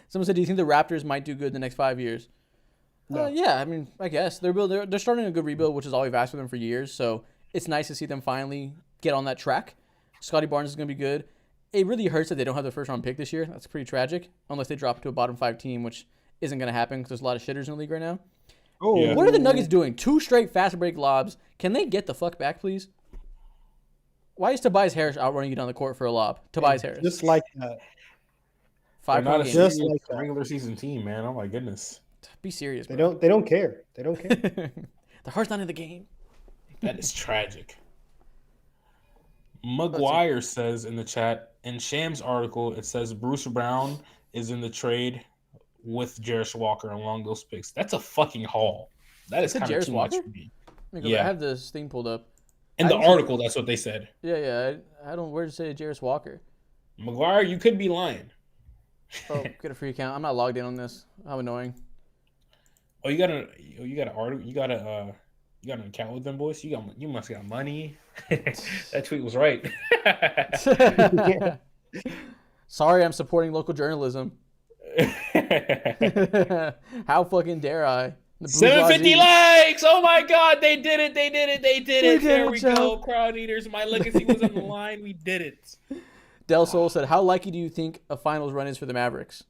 Someone said, "Do you think the Raptors might do good in the next 5 years?" No. Yeah, I mean, I guess they're starting a good rebuild, which is all we've asked for them for years. So it's nice to see them finally get on that track. Scotty Barnes is going to be good. It really hurts that they don't have the first round pick this year. That's pretty tragic, unless they drop to a bottom 5 team, which isn't going to happen because there's a lot of shitters in the league right now. Oh, yeah. What are the Nuggets doing? 2 straight fast break lobs. Can they get the fuck back, please? Why is Tobias Harris outrunning you down the court for a lob? Tobias Harris. Just like that. 5 not just like a regular season team, man. Oh my goodness. Be serious, bro. They don't care. They don't care. The heart's not in the game. That is tragic. McGuire says in the chat, in Sham's article, it says Bruce Brown is in the trade with Jarris Walker along those picks. That's a fucking haul. That is kind of too much for me. Yeah. I have this thing pulled up. In the article, that's what they said. Yeah. I don't. Where to say Jarris Walker? McGuire, you could be lying. Oh, get a free account. I'm not logged in on this. How annoying. Oh, you got an account with them, boys. You must got money. That tweet was right. Sorry, I'm supporting local journalism. How fucking dare I? 750 likes! Oh my god, they did it! There we go, crowd eaters. My legacy was on the line. We did it. Del Sol said, "How likely do you think a finals run is for the Mavericks?"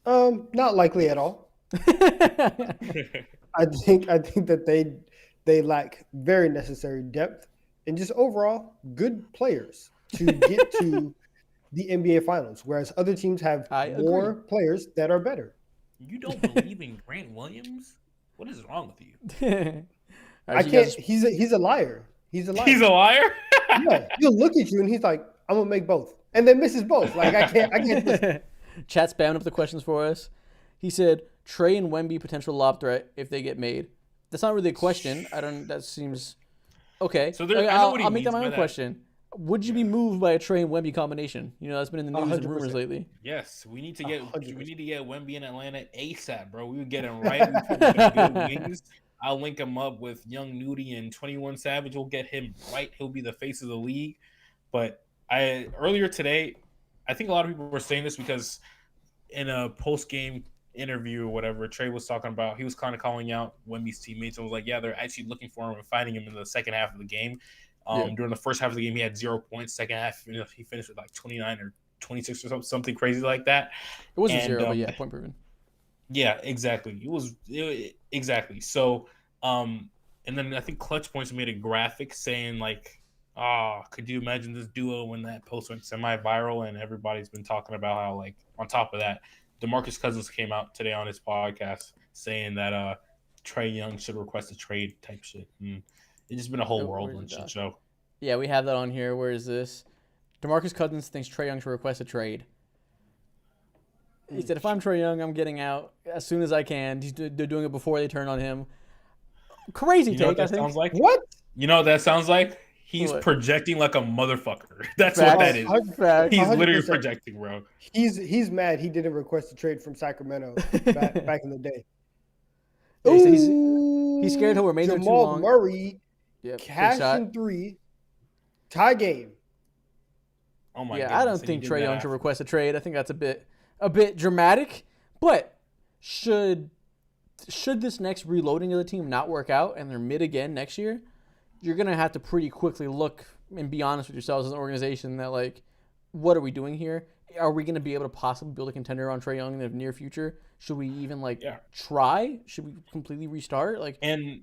Not likely at all. I think that they lack very necessary depth and just overall good players to get to the NBA Finals, whereas other teams have more players that are better. You don't believe in Grant Williams? What is wrong with you? I can't. He's a liar. He's a liar. He's a liar? Yeah, he'll look at you and he's like, "I'm gonna make both," and then misses both. Like I can't. Chat spamming up the questions for us. He said, "Trey and Wemby potential lob threat if they get made." That's not really a question. That seems okay. So I'll make that my own question. Would you be moved by a Trey and Wemby combination? You know, that's been in the news 100%. And rumors lately. Yes, we need to get 100%. Wemby in Atlanta ASAP, bro. We would get him right. Good wings. I'll link him up with Young Nudie and 21 Savage. We'll get him right. He'll be the face of the league. But earlier today, I think a lot of people were saying this because in a post-game interview or whatever, Trey was talking about, he was kind of calling out Wemby's teammates and was like, yeah, they're actually looking for him and finding him in the second half of the game. During the first half of the game, he had 0 points. Second half, he finished with like 29 or 26 or something crazy like that. It wasn't 0, but yeah, point proven. Yeah, exactly. Exactly. So, and then I think Clutch Points made a graphic saying like, could you imagine this duo when that post went semi-viral? And everybody's been talking about how, like, on top of that, DeMarcus Cousins came out today on his podcast saying that Trae Young should request a trade type shit. And it's just been a whole whirlwind shit show. Yeah, we have that on here. Where is this? DeMarcus Cousins thinks Trae Young should request a trade. He said, if I'm Trae Young, I'm getting out as soon as I can. They're doing it before they turn on him. Crazy take, I think. Sounds like? What? You know what that sounds like? He's projecting like a motherfucker. That's what that is. He's literally projecting, bro. He's mad he didn't request a trade from Sacramento back in the day. He's scared he'll remain there too long. Jamal Murray, cash in 3, tie game. Oh my god! I don't think Trae Young should request a trade. I think that's a bit dramatic. But should this next reloading of the team not work out and they're mid again next year, you're gonna have to pretty quickly look and be honest with yourselves as an organization that, like, what are we doing here? Are we gonna be able to possibly build a contender on Trae Young in the near future? Should we even try? Should we completely restart? And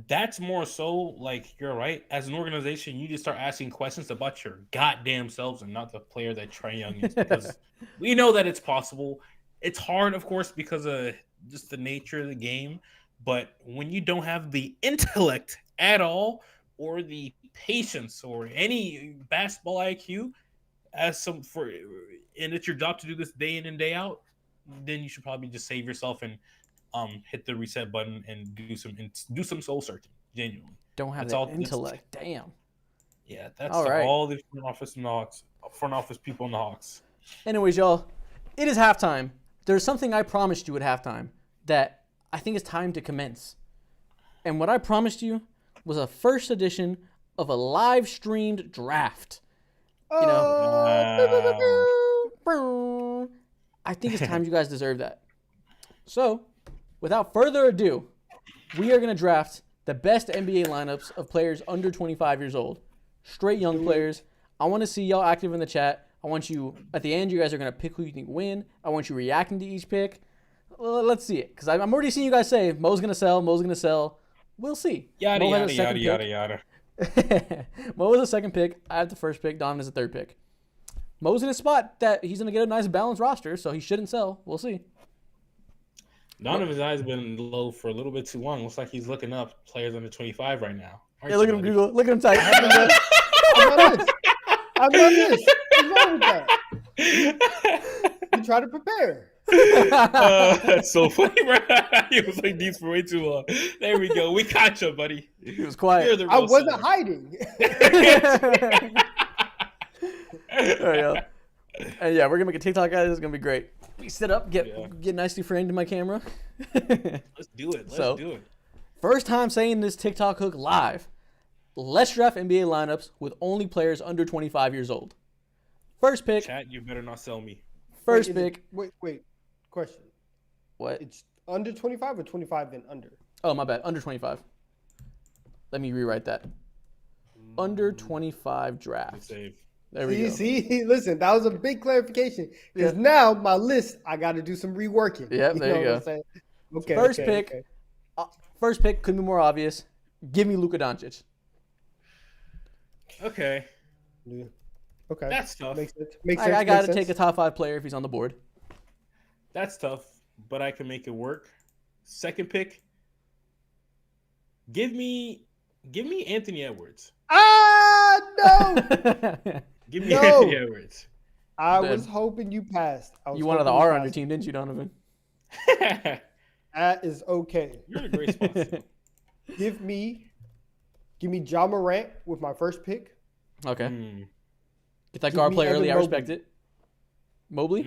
that's more so, like, you're right. As an organization, you just start asking questions about your goddamn selves and not the player that Trae Young is, because we know that it's possible. It's hard, of course, because of just the nature of the game. But when you don't have the intellect at all, or the patience, or any basketball IQ, and it's your job to do this day in and day out, then you should probably just save yourself and hit the reset button and do some soul searching. Genuinely, Don't have that's that all. intellect. Damn. Yeah, that's All right. all the front office people in the Hawks. Anyways, y'all, it is halftime. There's something I promised you at halftime that I think it's time to commence. And what I promised you was a first edition of a live streamed draft. You know, I think it's time you guys deserve that. So, without further ado, we are going to draft the best NBA lineups of players under 25 years old. Straight young players. I want to see y'all active in the chat. I want you, at the end, you guys are going to pick who you think win. I want you reacting to each pick. Well, let's see it. Because I'm already seeing you guys say, Mo's going to sell, Mo's going to sell. We'll see. Yada, Mo yada, yada, yada, yada. Mo is the second pick. I have the first pick. Donovan is the third pick. Mo's in a spot that he's going to get a nice balanced roster, so he shouldn't sell. We'll see. Donovan's eyes been low for a little bit too long. Looks like he's looking up players under 25 right now. Hey, look at him, Google. Look at him type. I'm not this. What's wrong with that? You try to prepare. That's so funny, bro. He was like these for way too long. There we go. We caught you, buddy. He was quiet. I wasn't hiding. There you go. And yeah, we're gonna make a TikTok out of this. It's gonna be great. We sit up, get nicely framed in my camera. Let's do it. Let's do it. First time saying this TikTok hook live. Let's draft NBA lineups with only players under 25 years old. First pick. Chat, you better not sell me. First pick. Wait. Question. What? It's under 25 or 25 and under? Oh, my bad. Under 25. Let me rewrite that. Under 25 draft. Save. There we go. See, listen, that was a big clarification. Because now my list, I got to do some reworking. Yep, there you go. Okay. First pick. First pick could be more obvious. Give me Luka Doncic. Okay. Yeah. Okay. That's tough. Makes sense. I got to take a top 5 player if he's on the board. That's tough, but I can make it work. Second pick. Give me Anthony Edwards. No. Give me Anthony Edwards. I was hoping you passed. You wanted the R on your team, didn't you, Donovan? That is okay. You're in a great spot. Give me Ja Morant with my first pick. Okay. Get that guard play early. I respect it. Mobley?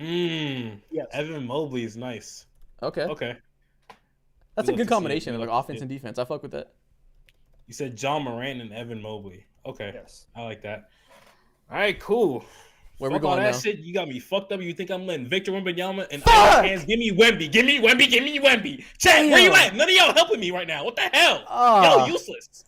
Yes. Evan Mobley is nice. Okay. That's a good combination of like offense and defense. I fuck with that. You said John Morant and Evan Mobley. Okay. Yes. I like that. All right, cool. Where we Fuck going all that now? shit. You got me fucked up. You think I'm letting Victor Wembanyama and Isaac hands? Give me Wemby. Give me Wemby. Chat, where you at? None of y'all helping me right now. What the hell? Y'all useless.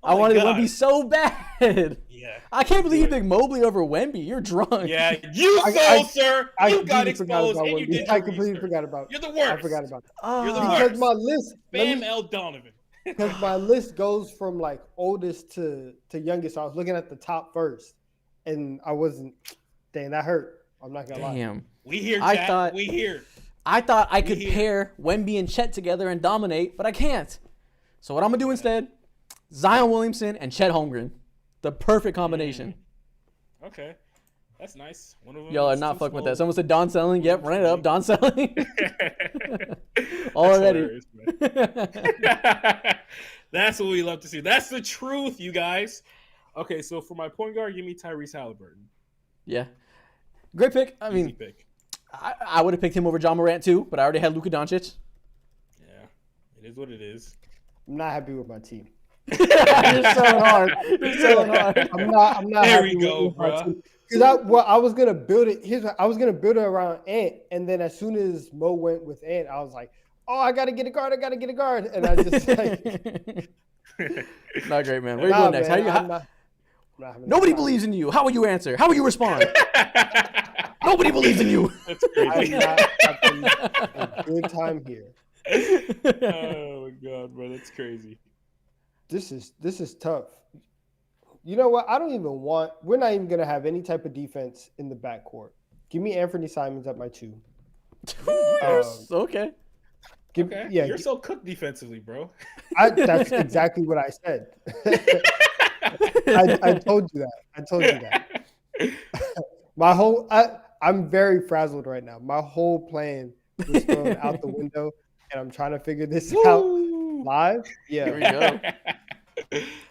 I wanted Wemby so bad. Yeah. I can't believe you picked Mobley over Wemby. You're drunk. Yeah, you sir. You got exposed and you did I completely forgot about it. You're the worst. I forgot about it. You're the Because worst. my list, Bam L. Donovan. because my list goes from like oldest to youngest. So I was looking at the top first, and I wasn't. Dang, that hurt. I'm not gonna lie. Damn. We here, chat. We here. I thought I could pair Wemby and Chet together and dominate, but I can't. So what I'm gonna do instead? Zion Williamson and Chet Holmgren. The perfect combination. Okay. That's nice. One of them Y'all are not fucking with that. Someone said Don Selling. Yep, run it up. Don Selling. Already. That's what we love to see. That's the truth, you guys. Okay, so for my point guard, give me Tyrese Halliburton. Yeah. Great pick. I mean, pick. I would have picked him over John Morant too, but I already had Luka Doncic. Yeah, it is what it is. I'm not happy with my team. You're selling hard. I'm not There happy we go, with my bro. team. Because I was gonna build it. I was gonna build it around Ant, and then as soon as Mo went with Ant, I was like, "Oh, I gotta get a guard. And I just like, not great, man. Where you going next? Man, Nobody believes in you. How will you answer? How will you respond? Nobody believes in you. That's crazy. I'm not having a good time here. Oh my god, bro, that's crazy. This is tough. You know what? I don't even want. We're not even gonna have any type of defense in the backcourt. Give me Anthony Simons at my 2. Okay. Okay. Yeah, You're so cooked defensively, bro. that's exactly what I said. I told you that. I told you that. I'm very frazzled right now. My whole plan was thrown out the window, and I'm trying to figure this out live. Here we Yeah. go.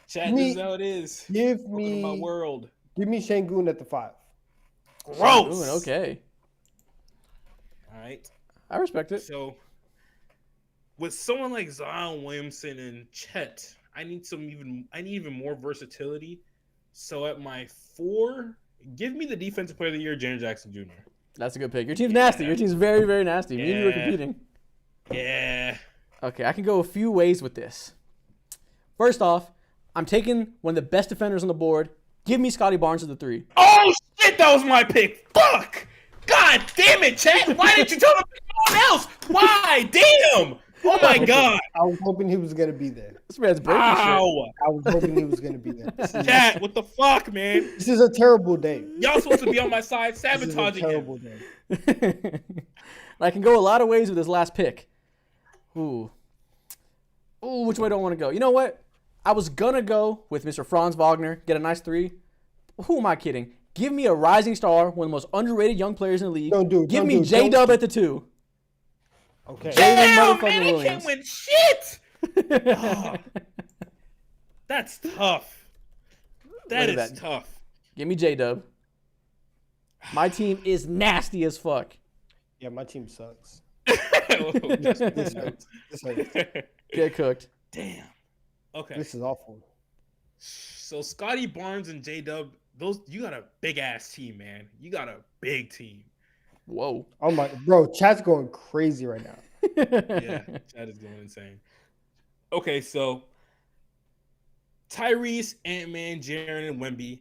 Chat, this is how it is. Give Welcome to my world. me Şengün at the 5. Gross. Okay. All right. I respect it. So, with someone like Zion Williamson and Chet, I need even more versatility. So at my 4, give me the defensive player of the year, Jaren Jackson Jr. That's a good pick. Your team's nasty. Your team's very, very nasty. Me and you are competing. Yeah. Okay, I can go a few ways with this. First off, I'm taking one of the best defenders on the board. Give me Scotty Barnes at the 3. Oh shit, that was my pick. Fuck. God damn it, Chet. Why didn't you tell me to pick someone else? Why? Damn. Oh my god. I was hoping he was gonna be there. This man's breaking shit. I was hoping he was gonna be there. Chat, what the fuck, man? This is a terrible day. Y'all supposed to be on my side This is a sabotaging him. terrible day. I can go a lot of ways with this last pick. Ooh, which way do I want to go? You know what? I was gonna go with Mr. Franz Wagner, get a nice 3. Who am I kidding? Give me a rising star, one of the most underrated young players in the league. Give me J-Dub at the 2. Okay. Damn, man, he can't win shit. Oh, that's tough. That is tough. Give me J-Dub. My team is nasty as fuck. Yeah, my team sucks. This hurts. This hurts. Get cooked. Damn. Okay. This is awful. So Scotty Barnes and J-Dub, you got a big ass team, man. You got a big team. Whoa. Oh my, bro, chat's going crazy right now. Yeah, chat is going insane. Okay, so Tyrese, Ant-Man, Jaren, and Wemby.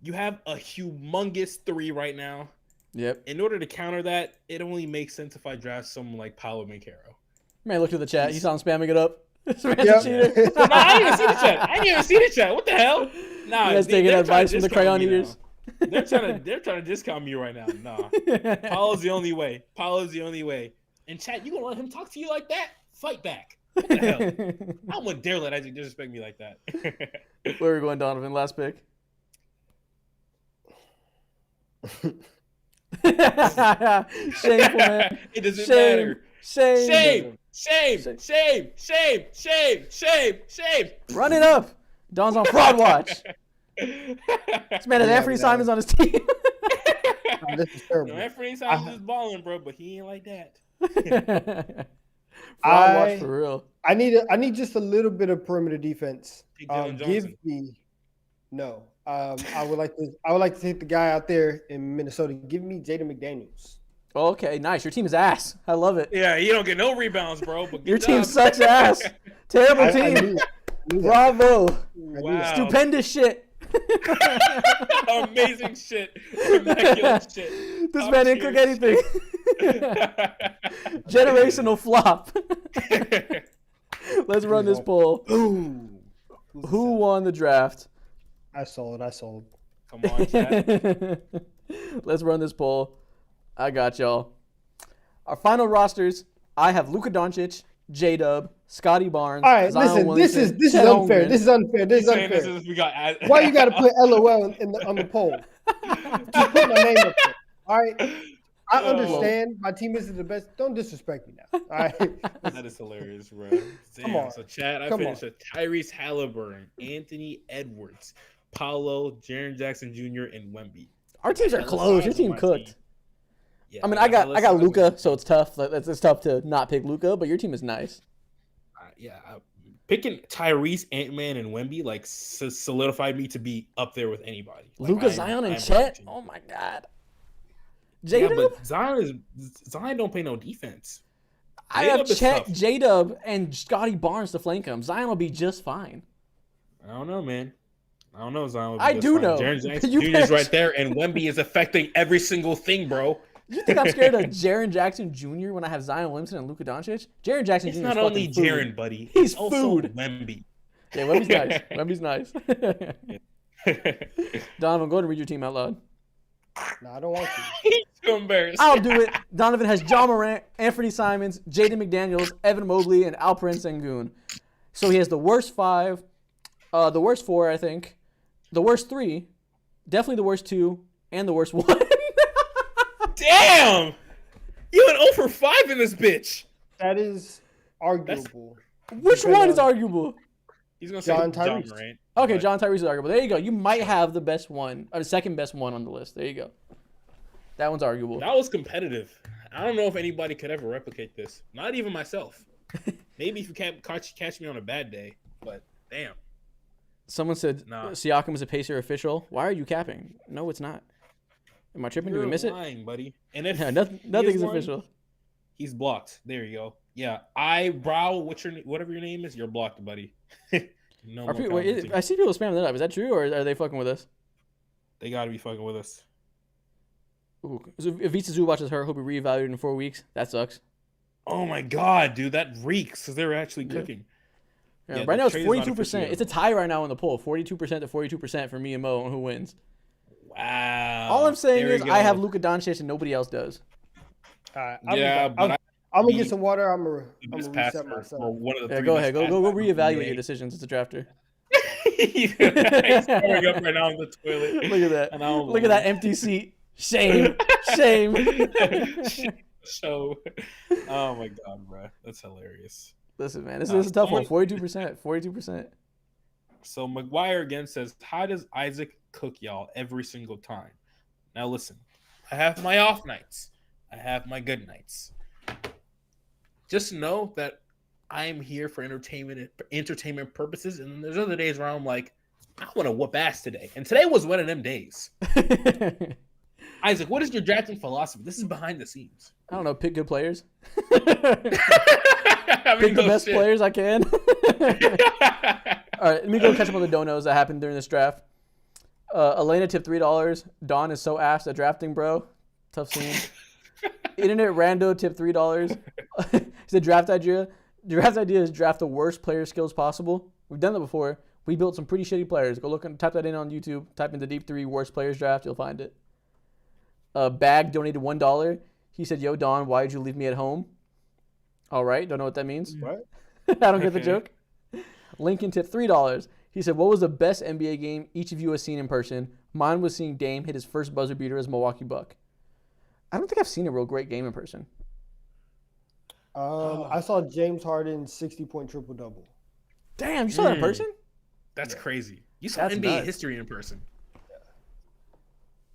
You have a humongous 3 right now. Yep. In order to counter that, it only makes sense if I draft someone like Paolo Banchero. Man, look at the chat. You saw him spamming it up. This man's Yep. a cheater. No, I didn't even see the chat. I didn't even see the chat. What the hell? Nah, You guys taking advice from the crayon eaters. They're trying to discount me right now. Nah. Paolo's the only way. Paolo's the only way. And chat, you gonna let him talk to you like that? Fight back. What the hell? I wouldn't dare let Isaac disrespect me like that. Where are we going, Donovan? Last pick. Shameful, man. It doesn't Shame. matter. Shame. Shame. Shame. Shame. Shame. Shame. Shame. Shame. Run it up. Don's on fraud watch. This man has Anthony Simons on his team. Oh, this is terrible. No, Anthony Simons is balling, bro, but he ain't like that. Fraud watch for real. I need just a little bit of perimeter defense. Take Dylan Give Johnson. me no. I would like to take the guy out there in Minnesota. Give me Jaden McDaniels. Okay, nice. Your team is ass. I love it. Yeah, you don't get no rebounds, bro. But Your good team job. sucks ass. Terrible I team. knew that. Bravo. Wow. Stupendous shit. Amazing shit. Immaculate shit. This Top man didn't cook tier anything. Generational flop. Let's run this poll. Boom. Who won the draft? I sold. Come on, chat. Let's run this poll. I got y'all. Our final rosters. I have Luka Doncic, J-Dub, Scotty Barnes. All right, Zion listen. This Williamson, is Chet unfair. Holmgren. This is unfair. This is Saying this unfair. is we got. Why you got to put LOL on the poll? Just put my name up there. All right. I understand my team isn't the best. Don't disrespect me now. All right. That is hilarious, bro. Damn. Come on. So, chat, I Come finished with Tyrese Halliburton, Anthony Edwards, Paolo, Jaren Jackson Jr., and Wemby. Our teams are Hella close. Your size on team my cooked. team. Yeah, I mean, I got hella size on my Luka, team. so it's tough. It's tough to not pick Luka, but your team is nice. Picking Tyrese, Ant-Man, and Wemby like solidified me to be up there with anybody. Like, Luka, Zion, and I'm Chet. watching. Oh my god. Yeah, J-Dub? but Zion don't play no defense. I have J-Dub is Chet, tough. J-Dub, and Scotty Barnes to flank him. Zion will be just fine. I don't know, man. I don't know, Zion. I do know. Jaren Jackson You Jr. is picked- right there, and Wemby is affecting every single thing, bro. You think I'm scared of Jaren Jackson Jr. when I have Zion Williamson and Luka Doncic? Jaren Jackson It's Jr. not is only fucking food. Jaren, buddy. He's It's also food. Wemby. Yeah, Wemby's nice. Wemby's nice. Donovan, go ahead and read your team out loud. No, I don't want to. He's too embarrassed. I'll do it. Donovan has John Morant, Anthony Simons, Jaden McDaniels, Evan Mobley, and Alperen Sengun. So he has the worst 5, the worst 4, I think, the worst 3, definitely the worst 2, and the worst 1. Damn! You went 0 for 5 in this bitch. That is arguable. Which one is arguable? He's gonna say John John Tyrese. Morant. Okay, but John Tyrese is arguable. There you go. You might have the best one, or the second best one on the list. There you go. That one's arguable. That was competitive. I don't know if anybody could ever replicate this. Not even myself. Maybe if you can't catch me on a bad day, but damn. Someone said Siakam is a Pacer official. Why are you capping? No, it's not. Am I tripping? Did we miss lying, buddy. And if nothing is official. He's blocked. There you go. Yeah, whatever your name is, you're blocked, buddy. No more I see people spamming that up. Is that true, or are they fucking with us? They gotta be fucking with us. Ooh. So if Vita Zoo watches her, he'll be reevaluated in 4 weeks. That sucks. Oh my god, dude, that reeks because they're actually cooking. Yeah, right now it's 42%. It's a tie right now in the poll. 42% to 42% for me and Mo on who wins. Wow. All I'm saying is I have Luka Doncic and nobody else does. I'm gonna get some water. I'm gonna reset myself. Go ahead. Go reevaluate your decisions as a drafter. He's throwing up right now on the toilet. Look at that. Look at that empty seat. Shame. So, oh my god, bro, that's hilarious. Listen, man, this is a tough one. 42%. So McGuire again says, "How does Isaac cook y'all every single time?" Now listen, I have my off nights. I have my good nights. Just know that I am here for entertainment purposes, and then there's other days where I'm like, I want to whoop ass today, and today was one of them days. Isaac, what is your drafting philosophy? This is behind the scenes. I don't know. Pick good players. Pick the best players I can. All right, let me go catch up on the donos that happened during this draft. Elena tipped $3. Dawn is so ass at drafting, bro. Tough scene. Internet Rando tipped $3. He said draft idea. Draft idea is draft the worst player skills possible. We've done that before. We built some pretty shitty players. Go look and type that in on YouTube. Type in the Deep 3 worst players draft. You'll find it. Bag donated $1. He said, "Yo, Don, why did you leave me at home?" All right, don't know what that means. What? I don't get the joke. Lincoln tipped $3. He said, "What was the best NBA game each of you has seen in person?" Mine was seeing Dame hit his first buzzer beater as Milwaukee Buck. I don't think I've seen a real great game in person. I saw James Harden's 60-point triple-double. Damn, you saw that in person? That's crazy. You saw NBA history in person. All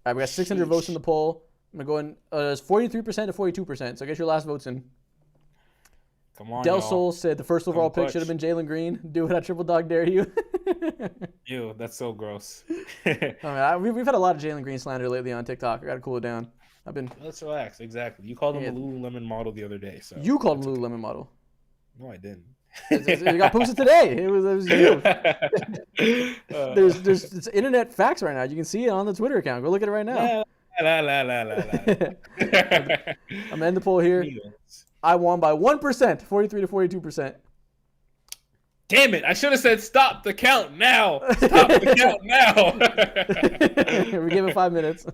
right, we got 600 votes in the poll. I'm going to go in. It's 43% to 42%, so get your last votes in. Come on, Del Sol said the first overall pick should have been Jalen Green. Do it, I triple dog dare you. Ew, that's so gross. We've had a lot of Jalen Green slander lately on TikTok. I got to cool it down. Let's relax. Exactly. You called him a Lululemon model the other day. So you called him Lululemon model. No, I didn't. It got posted today. It was you. There's internet facts right now. You can see it on the Twitter account. Go look at it right now. I'm in the poll here. I won by 1%, 43 to 42%. Damn it! I should have said stop the count now. Stop the count now. We gave it 5 minutes.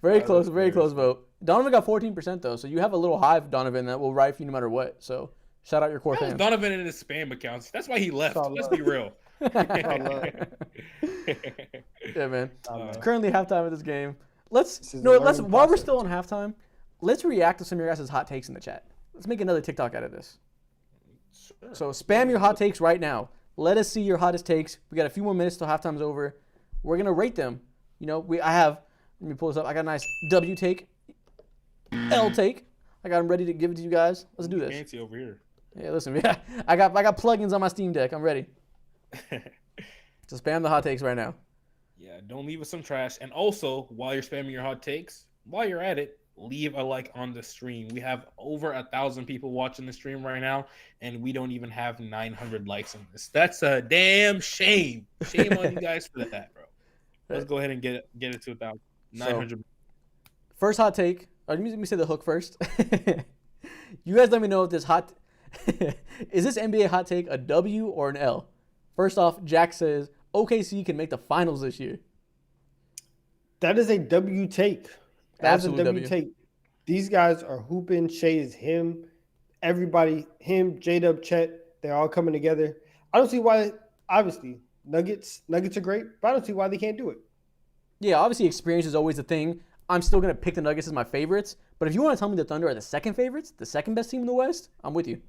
Very close vote. Donovan got 14% though, so you have a little hive, Donovan, that will ride for you no matter what. So shout out your core fans. Donovan in his spam accounts. That's why he left. Let's be real. Yeah, man. It's currently halftime of this game. While we're still on halftime, let's react to some of your guys' hot takes in the chat. Let's make another TikTok out of this. Sure. So spam your hot takes right now. Let us see your hottest takes. We got a few more minutes till halftime's over. We're gonna rate them. Let me pull this up. I got a nice W take, L take. I got them ready to give it to you guys. Let's do this. Fancy over here. Yeah, listen. Yeah, I got plugins on my Steam Deck. I'm ready. So spam the hot takes right now. Yeah, don't leave us some trash. And also, while you're spamming your hot takes, while you're at it, leave a like on the stream. We have over 1,000 people watching the stream right now, and we don't even have 900 likes on this. That's a damn shame. Shame on you guys for that, bro. Let's go ahead and get it to 1,900. So, first hot take. Let me say the hook first. You guys let me know if this is this NBA hot take a W or an L? First off, Jack says OKC can make the finals this year. That is a W take. That's a Absolute W W. take. These guys are hooping. Shea is him. Everybody, him, J-Dub, Chet, they're all coming together. I don't see why. Obviously, Nuggets are great, but I don't see why they can't do it. Yeah, obviously experience is always a thing. I'm still going to pick the Nuggets as my favorites. But if you want to tell me the Thunder are the second favorites, the second best team in the West, I'm with you.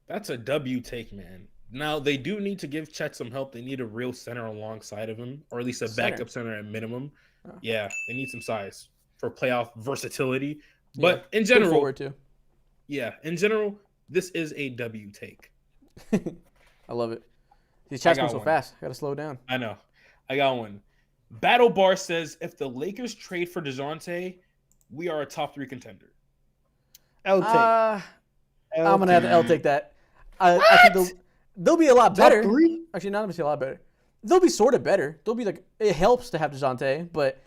That's a W take, man. Now, they do need to give Chet some help. They need a real center alongside of him, or at least a backup center at minimum. Oh. Yeah, they need some size for playoff versatility. But in general, forward too. Yeah, in general, this is a W take. I love it. These chats going so one. fast. I got to slow down. I know. I got one. Battle Bar says, if the Lakers trade for DeJounte, we are a top 3 contender. L take. I'm going to have to L take that. I think they'll be a lot better. Top 3? Actually, not going to be a lot better. They'll be sort of better. They'll be like, it helps to have DeJounte, but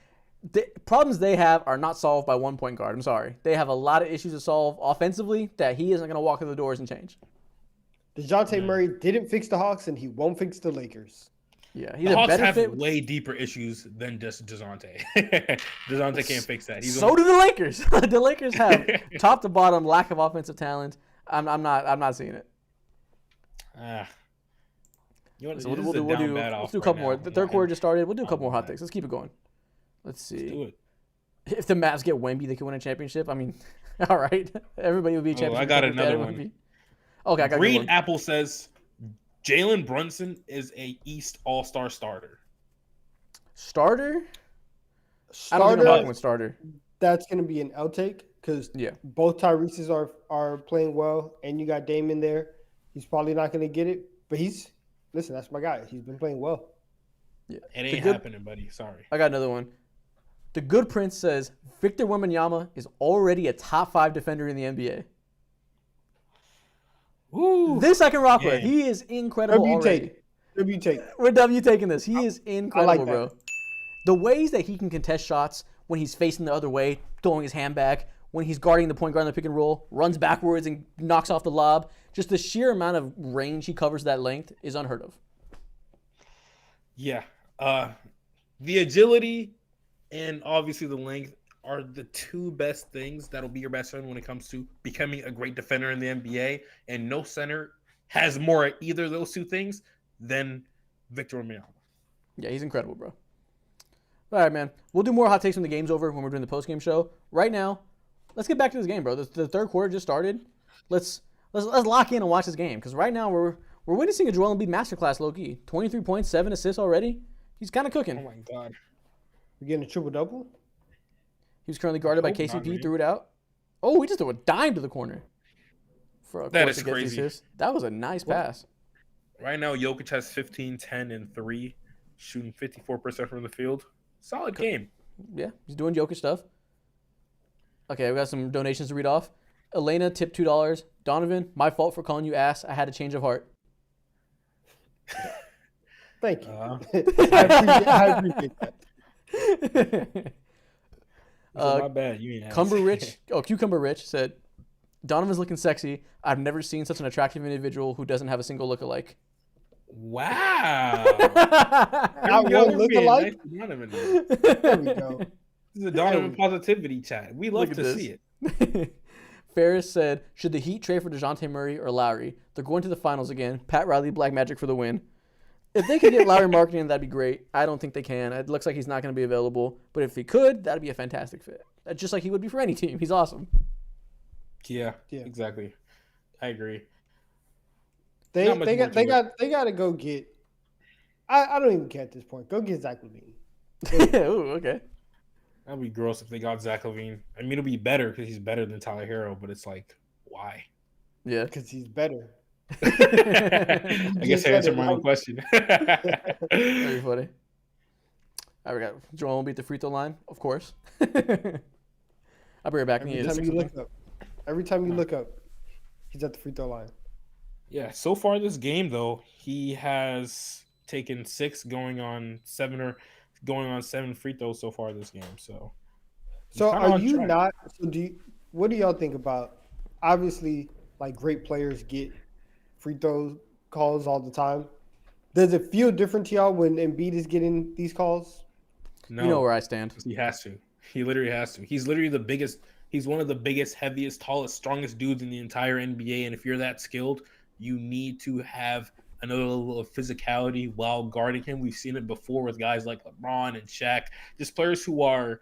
the problems they have are not solved by one point guard. I'm sorry. They have a lot of issues to solve offensively that he isn't going to walk through the doors and change. DeJounte Murray didn't fix the Hawks, and he won't fix the Lakers. Yeah, he's the a Hawks better have fit. way deeper issues than just DeJounte. DeJounte can't fix that. So do the Lakers. The Lakers have top to bottom lack of offensive talent. I'm not seeing it. You want So we'll do a couple more. The third quarter just started. We'll do a couple more hot takes. Let's keep it going. Let's see. Let's do it. If the Mavs get Wemby, they could win a championship. I mean, all right. Everybody would be a championship. I got another one. Okay, I got Green one. Apple says Jalen Brunson is a East All-Star starter. Starter? I don't think I'm with starter. That's going to be an L take because both Tyrese's are playing well, and you got Dame in there. He's probably not going to get it, but listen, that's my guy. He's been playing well. Yeah, it ain't happening, buddy. Sorry. I got another one. The Good Prince says Victor Wembanyama is already a top 5 defender in the NBA. Ooh, this I can rock with. He is incredible already. W take. We're W taking this. He is incredible, bro. The ways that he can contest shots when he's facing the other way, throwing his hand back, when he's guarding the point guard in the pick and roll, runs backwards and knocks off the lob. Just the sheer amount of range he covers that length is unheard of. Yeah. The agility and obviously the length are the 2 best things that'll be your best friend when it comes to becoming a great defender in the NBA. And no center has more of either of those 2 things than Victor Wembanyama. Yeah, he's incredible, bro. All right, man. We'll do more hot takes when the game's over, when we're doing the post-game show. Right now, let's get back to this game, bro. The third quarter just started. Let's lock in and watch this game because right now we're witnessing a Joel Embiid masterclass, low-key. 23 points, 7 assists already. He's kind of cooking. Oh, my God. We're getting a triple-double? He was currently guarded by KCP, threw it out. Oh, we just threw a dime to the corner. That is crazy. That was a nice pass. Right now, Jokic has 15, 10, and 3, shooting 54% from the field. Solid game. Yeah, he's doing Jokic stuff. Okay, we got some donations to read off. Elena tipped $2. Donovan, my fault for calling you ass. I had a change of heart. Thank you. I appreciate that. My bad. You ain't Cucumber Rich said, Donovan's looking sexy. I've never seen such an attractive individual who doesn't have a single lookalike. Wow. Not one lookalike? There we go. This is a Donovan positivity chat. We love to see it. Ferris said, should the Heat trade for DeJounte Murray or Lowry? They're going to the finals again. Pat Riley, Black Magic for the win. If they could get Lowry marketing, that'd be great. I don't think they can. It looks like he's not going to be available. But if he could, that'd be a fantastic fit. Just like he would be for any team. He's awesome. Yeah, exactly. I agree. They got to go get. I don't even care at this point. Go get Zach LaVine. Ooh, okay. That'd be gross if they got Zach LaVine. I mean, it'll be better because he's better than Tyler Hero, but it's like, why? Yeah, because he's better. I guess I answered my own question. Very funny. I forgot. Joel will beat the free throw line, of course. I'll be right back. Every time you look up, he's at the free throw line. Yeah. So far this game, though, he has taken 6, going on 7 free throws so far this game. So are you not? So what do y'all think about? Obviously, like great players get free throw calls all the time. Does it feel different to y'all when Embiid is getting these calls? No, You know where I stand. he has to. He literally has to. He's literally the biggest. He's one of the biggest, heaviest, tallest, strongest dudes in the entire NBA. And if you're that skilled, you need to have another level of physicality while guarding him. We've seen it before with guys like LeBron and Shaq, just players who are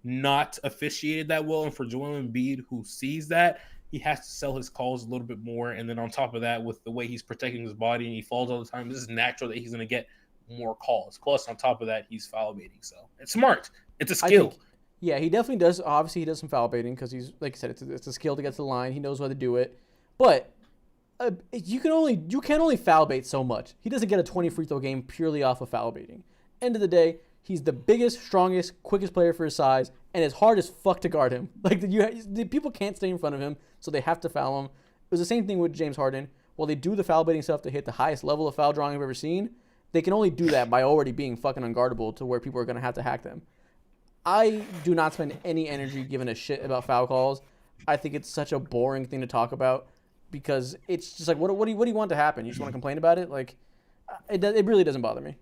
not officiated that well. And for Joel Embiid, who sees that, he has to sell his calls a little bit more. And then on top of that, with the way he's protecting his body and he falls all the time, this is natural that he's going to get more calls. Plus, on top of that, he's foul baiting. So it's smart. It's a skill. Yeah, he definitely does. Obviously, he does some foul baiting because he's, like I said, it's a skill to get to the line. He knows how to do it. But you can only foul bait so much. He doesn't get a 20 free throw game purely off of foul baiting. End of the day, he's the biggest, strongest, quickest player for his size, and it's hard as fuck to guard him. Like the people can't stay in front of him, so they have to foul him. It was the same thing with James Harden. While they do the foul baiting stuff to hit the highest level of foul drawing I've ever seen, they can only do that by already being fucking unguardable to where people are going to have to hack them. I do not spend any energy giving a shit about foul calls. I think it's such a boring thing to talk about because it's just like, what do you want to happen? You just want to complain about it? Like, it really doesn't bother me.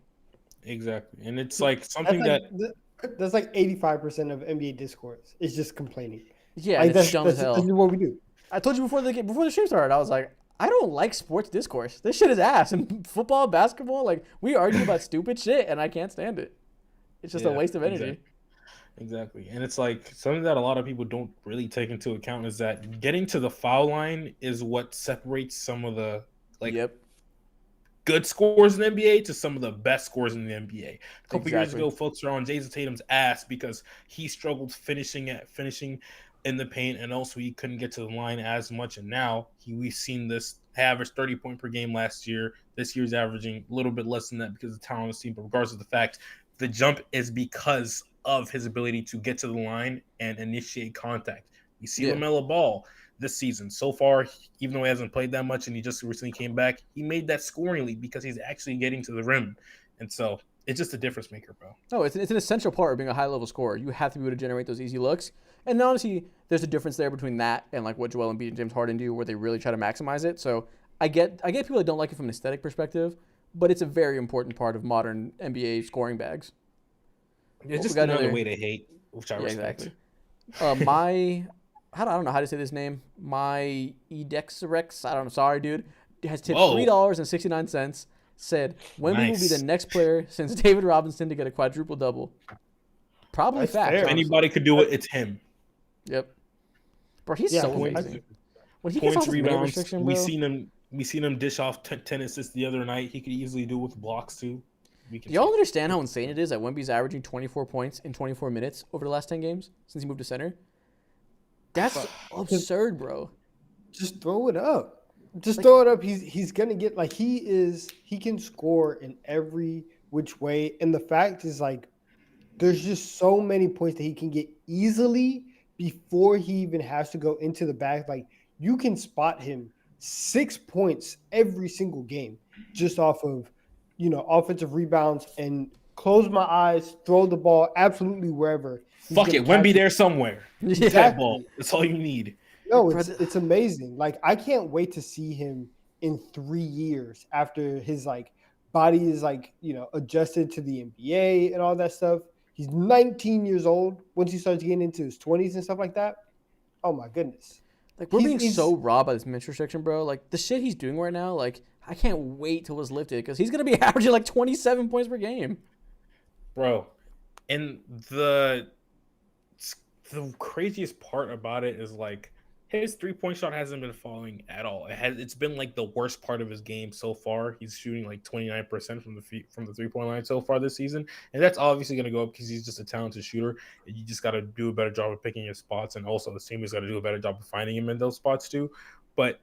Exactly. And it's like something that's like 85% of NBA discourse. It's just complaining. Yeah, like, it's dumb as hell. That's what we do. I told you before the stream started, I was like, I don't like sports discourse. This shit is ass. And football, basketball, like, we argue about stupid shit, and I can't stand it. It's just a waste of energy. Exactly. And it's like something that a lot of people don't really take into account is that getting to the foul line is what separates some of the good scores in the NBA to some of the best scores in the NBA. A couple years ago, folks were on Jason Tatum's ass because he struggled finishing in the paint, and also he couldn't get to the line as much. And now we've seen this average 30 point per game last year. This year's averaging a little bit less than that because of the talent of the team. But regardless of the fact, the jump is because of his ability to get to the line and initiate contact. You see LaMelo Ball this season. So far, even though he hasn't played that much and he just recently came back, he made that scoring lead because he's actually getting to the rim. And so it's just a difference maker, bro. No, it's an essential part of being a high-level scorer. You have to be able to generate those easy looks. And honestly, there's a difference there between that and like what Joel Embiid and James Harden do where they really try to maximize it. So I get people that don't like it from an aesthetic perspective, but it's a very important part of modern NBA scoring bags. It's just another way to hate, which I respect. Exactly. I don't know how to say this name. My Edexrex, I don't know. Sorry, dude. Has tipped $3.69. Said Wemby will be the next player since David Robinson to get a quadruple double. Probably fact. If anybody could do it, it's him. Yep. Bro, he's so amazing. When he points, rebounds, we seen him dish off 10 assists the other night. He could easily do it with blocks too. Y'all understand how insane it is that Wemby's averaging 24 points in 24 minutes over the last 10 games since he moved to center? That's absurd, bro. Just throw it up. Just throw it up. He's gonna get like he can score in every which way. And the fact is like there's just so many points that he can get easily before he even has to go into the back. Like you can spot him 6 points every single game just off of offensive rebounds and close my eyes, throw the ball absolutely wherever. Fuck it, Wemby there somewhere. Exactly. That ball. That's all you need. No, it's amazing. Like I can't wait to see him in 3 years after his like body is like adjusted to the NBA and all that stuff. He's 19 years old. Once he starts getting into his 20s and stuff like that, oh my goodness. Like we're being so robbed by this minute restriction, bro. Like the shit he's doing right now, like I can't wait till it's lifted because he's gonna be averaging like 27 points per game, bro. And the craziest part about it is like his 3-point shot hasn't been falling at all. It's been like the worst part of his game so far. He's shooting like 29% from the 3-point line so far this season, and that's obviously going to go up because he's just a talented shooter. And you just got to do a better job of picking his spots, and also the team has got to do a better job of finding him in those spots too. But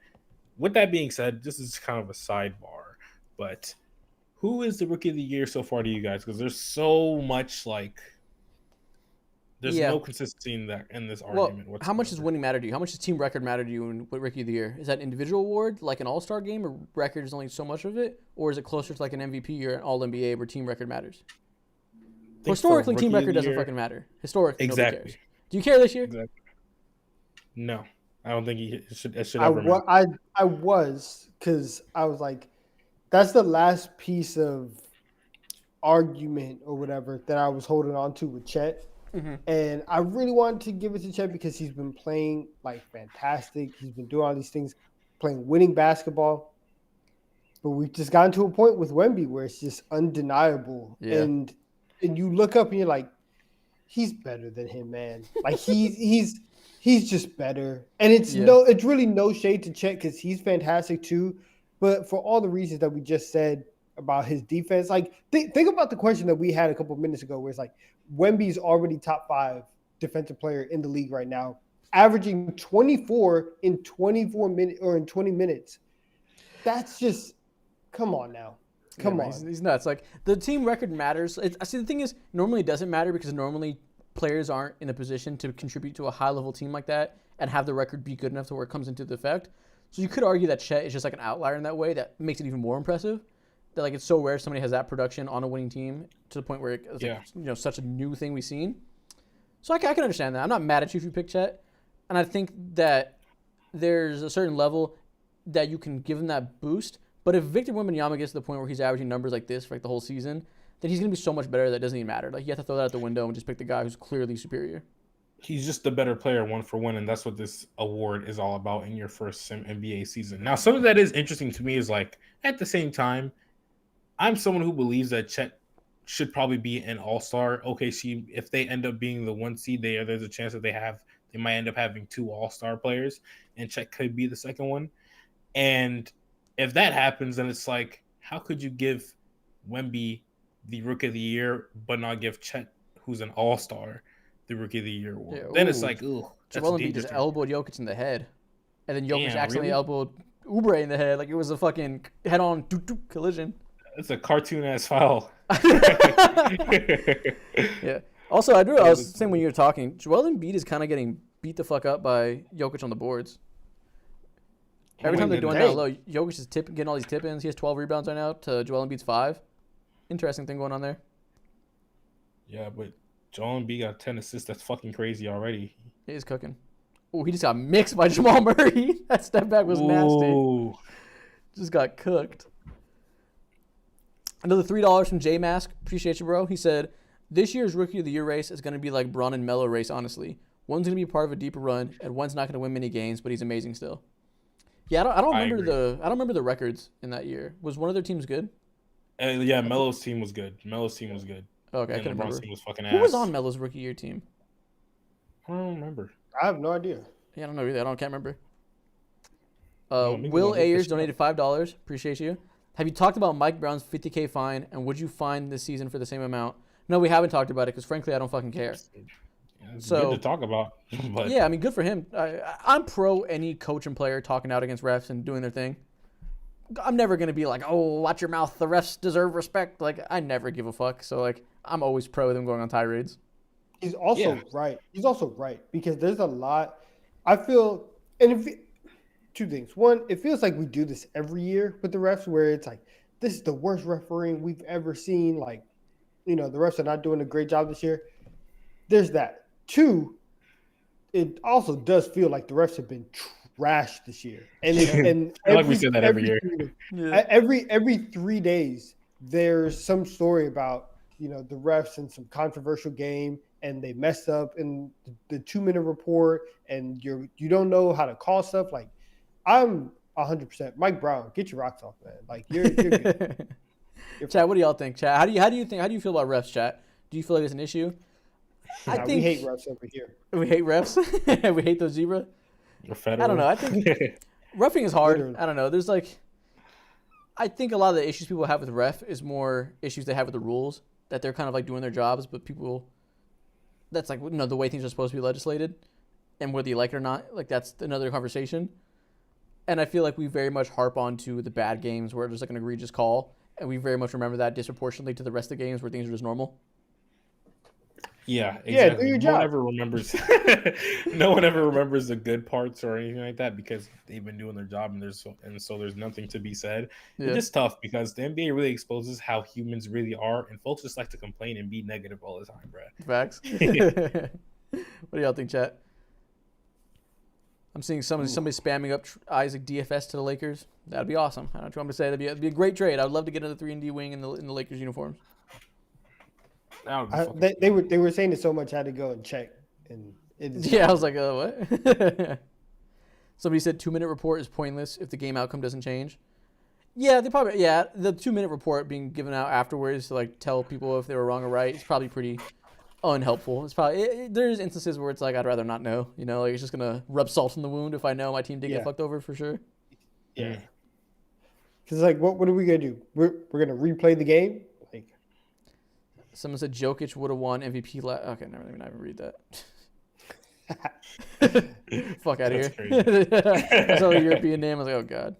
with that being said, this is kind of a sidebar. But who is the rookie of the year so far to you guys? Because there's so much like. There's no consistency in this argument. Well, how much does winning matter to you? How much does team record matter to you in Rookie of the Year? Is that an individual award, like an All-Star game, or record is only so much of it? Or is it closer to like an MVP or an All-NBA where team record matters? Historically, team record doesn't fucking matter. Historically, nobody cares. Do you care this year? Exactly. No. I don't think it should ever matter. I was, because I was like, that's the last piece of argument or whatever that I was holding on to with Chet. Mm-hmm. And I really wanted to give it to Chet because he's been playing like fantastic. He's been doing all these things, playing winning basketball. But we've just gotten to a point with Wemby where it's just undeniable. Yeah. And you look up and you're like, he's better than him, man. Like he's just better. And it's really no shade to Chet because he's fantastic too. But for all the reasons that we just said about his defense, like think about the question that we had a couple of minutes ago, where it's like Wemby's already top 5 defensive player in the league right now, averaging 24 in 24 minutes or in 20 minutes. That's just, come on now. Come on. He's nuts. Like, the team record matters. I see, the thing is, normally it doesn't matter because normally players aren't in a position to contribute to a high-level team like that and have the record be good enough to where it comes into the effect. So you could argue that Chet is just like an outlier in that way that makes it even more impressive. That, like, it's so rare somebody has that production on a winning team to the point where it's like, such a new thing we've seen. So I can understand that. I'm not mad at you if you pick Chet. And I think that there's a certain level that you can give him that boost. But if Victor Wembanyama gets to the point where he's averaging numbers like this for like the whole season, then he's going to be so much better that it doesn't even matter. Like, you have to throw that out the window and just pick the guy who's clearly superior. He's just the better player, 1-for-1, and that's what this award is all about in your first NBA season. Now, something that is interesting to me is, like, at the same time, I'm someone who believes that Chet should probably be an all-star. OKC, if they end up being the 1 seed, there's a chance that they might end up having 2 all-star players, and Chet could be the second one. And if that happens, then it's like, how could you give Wemby the Rookie of the Year, but not give Chet, who's an all-star, the Rookie of the Year award? Yeah, then it's like, ooh, that's Joel Embiid just elbowed Jokic in the head, and then Jokic accidentally elbowed Oubre in the head. Like, it was a fucking head-on collision. It's a cartoon-ass foul. Yeah. Also, I was saying when you were talking, Joel Embiid is kind of getting beat the fuck up by Jokic on the boards. Every time they're doing that low, Jokic is getting all these tip-ins. He has 12 rebounds right now to Joel Embiid's 5. Interesting thing going on there. Yeah, but Joel Embiid got 10 assists. That's fucking crazy already. He is cooking. Oh, he just got mixed by Jamal Murray. That step back was nasty. Just got cooked. Another $3 from J Mask. Appreciate you, bro. He said, this year's Rookie of the Year race is going to be like Brun and Melo race, honestly. One's going to be part of a deeper run, and one's not going to win many games, but he's amazing still. Yeah, I don't remember the records in that year. Was one of their teams good? Yeah, Melo's team was good. Okay, I couldn't remember. Team was fucking ass. Who was on Melo's Rookie Year team? I don't remember. I have no idea. Yeah, I don't know either. Can't remember. Will Ayers donated $5. Appreciate you. Have you talked about Mike Brown's $50K fine, and would you fine this season for the same amount? No, we haven't talked about it because, frankly, I don't fucking care. Yeah, it's good to talk about. But... Yeah, I mean, good for him. I'm pro any coach and player talking out against refs and doing their thing. I'm never going to be like, oh, watch your mouth. The refs deserve respect. Like, I never give a fuck. So, like, I'm always pro them going on tirades. He's also right. He's also right because there's a lot. I feel, and two things. One, it feels like we do this every year with the refs where it's like, this is the worst refereeing we've ever seen. Like, the refs are not doing a great job this year. There's that. Two, it also does feel like the refs have been trashed this year. And like we say that every year. Every 3 days, there's some story about, the refs in some controversial game and they messed up in the 2-minute report and you don't know how to call stuff. Like, I'm 100% Mike Brown. Get your rocks off, man. Like, you're good. Chat, what do y'all think? Chat, how do you feel about refs? Chat, do you feel like it's an issue? I think we hate refs over here. We hate refs. We hate those zebra. I don't know. I think roughing is hard. Literally. I don't know. There's I think a lot of the issues people have with ref is more issues they have with the rules, that they're kind of like doing their jobs, but people, that's like, the way things are supposed to be legislated, and whether you like it or not, like that's another conversation. And I feel like we very much harp on to the bad games where there's like an egregious call, and we very much remember that disproportionately to the rest of the games where things are just normal. Yeah, exactly. Yeah, do your job. No one ever remembers the good parts or anything like that because they've been doing their job and so there's nothing to be said. Yeah. It's just tough because the NBA really exposes how humans really are, and folks just like to complain and be negative all the time, bro. Facts. What do y'all think, chat? I'm seeing somebody spamming up Isaac DFS to the Lakers. That'd be awesome. I don't know what you want me to say. That'd be a great trade. I would love to get another 3-and-D wing in the Lakers uniforms. That would be They were saying it so much I had to go and check. And Yeah, I was like, what? Somebody said 2-minute report is pointless if the game outcome doesn't change. Yeah, the 2-minute report being given out afterwards to like tell people if they were wrong or right is probably pretty unhelpful. It's probably there's instances where it's like I'd rather not know. You know, like it's just gonna rub salt in the wound if I know my team did get fucked over for sure. Yeah. Because like, what are we gonna do? We're gonna replay the game. Like, someone said Jokic would have won MVP. Okay, never even read that. Fuck out of here. I saw the European name. I was like, oh god.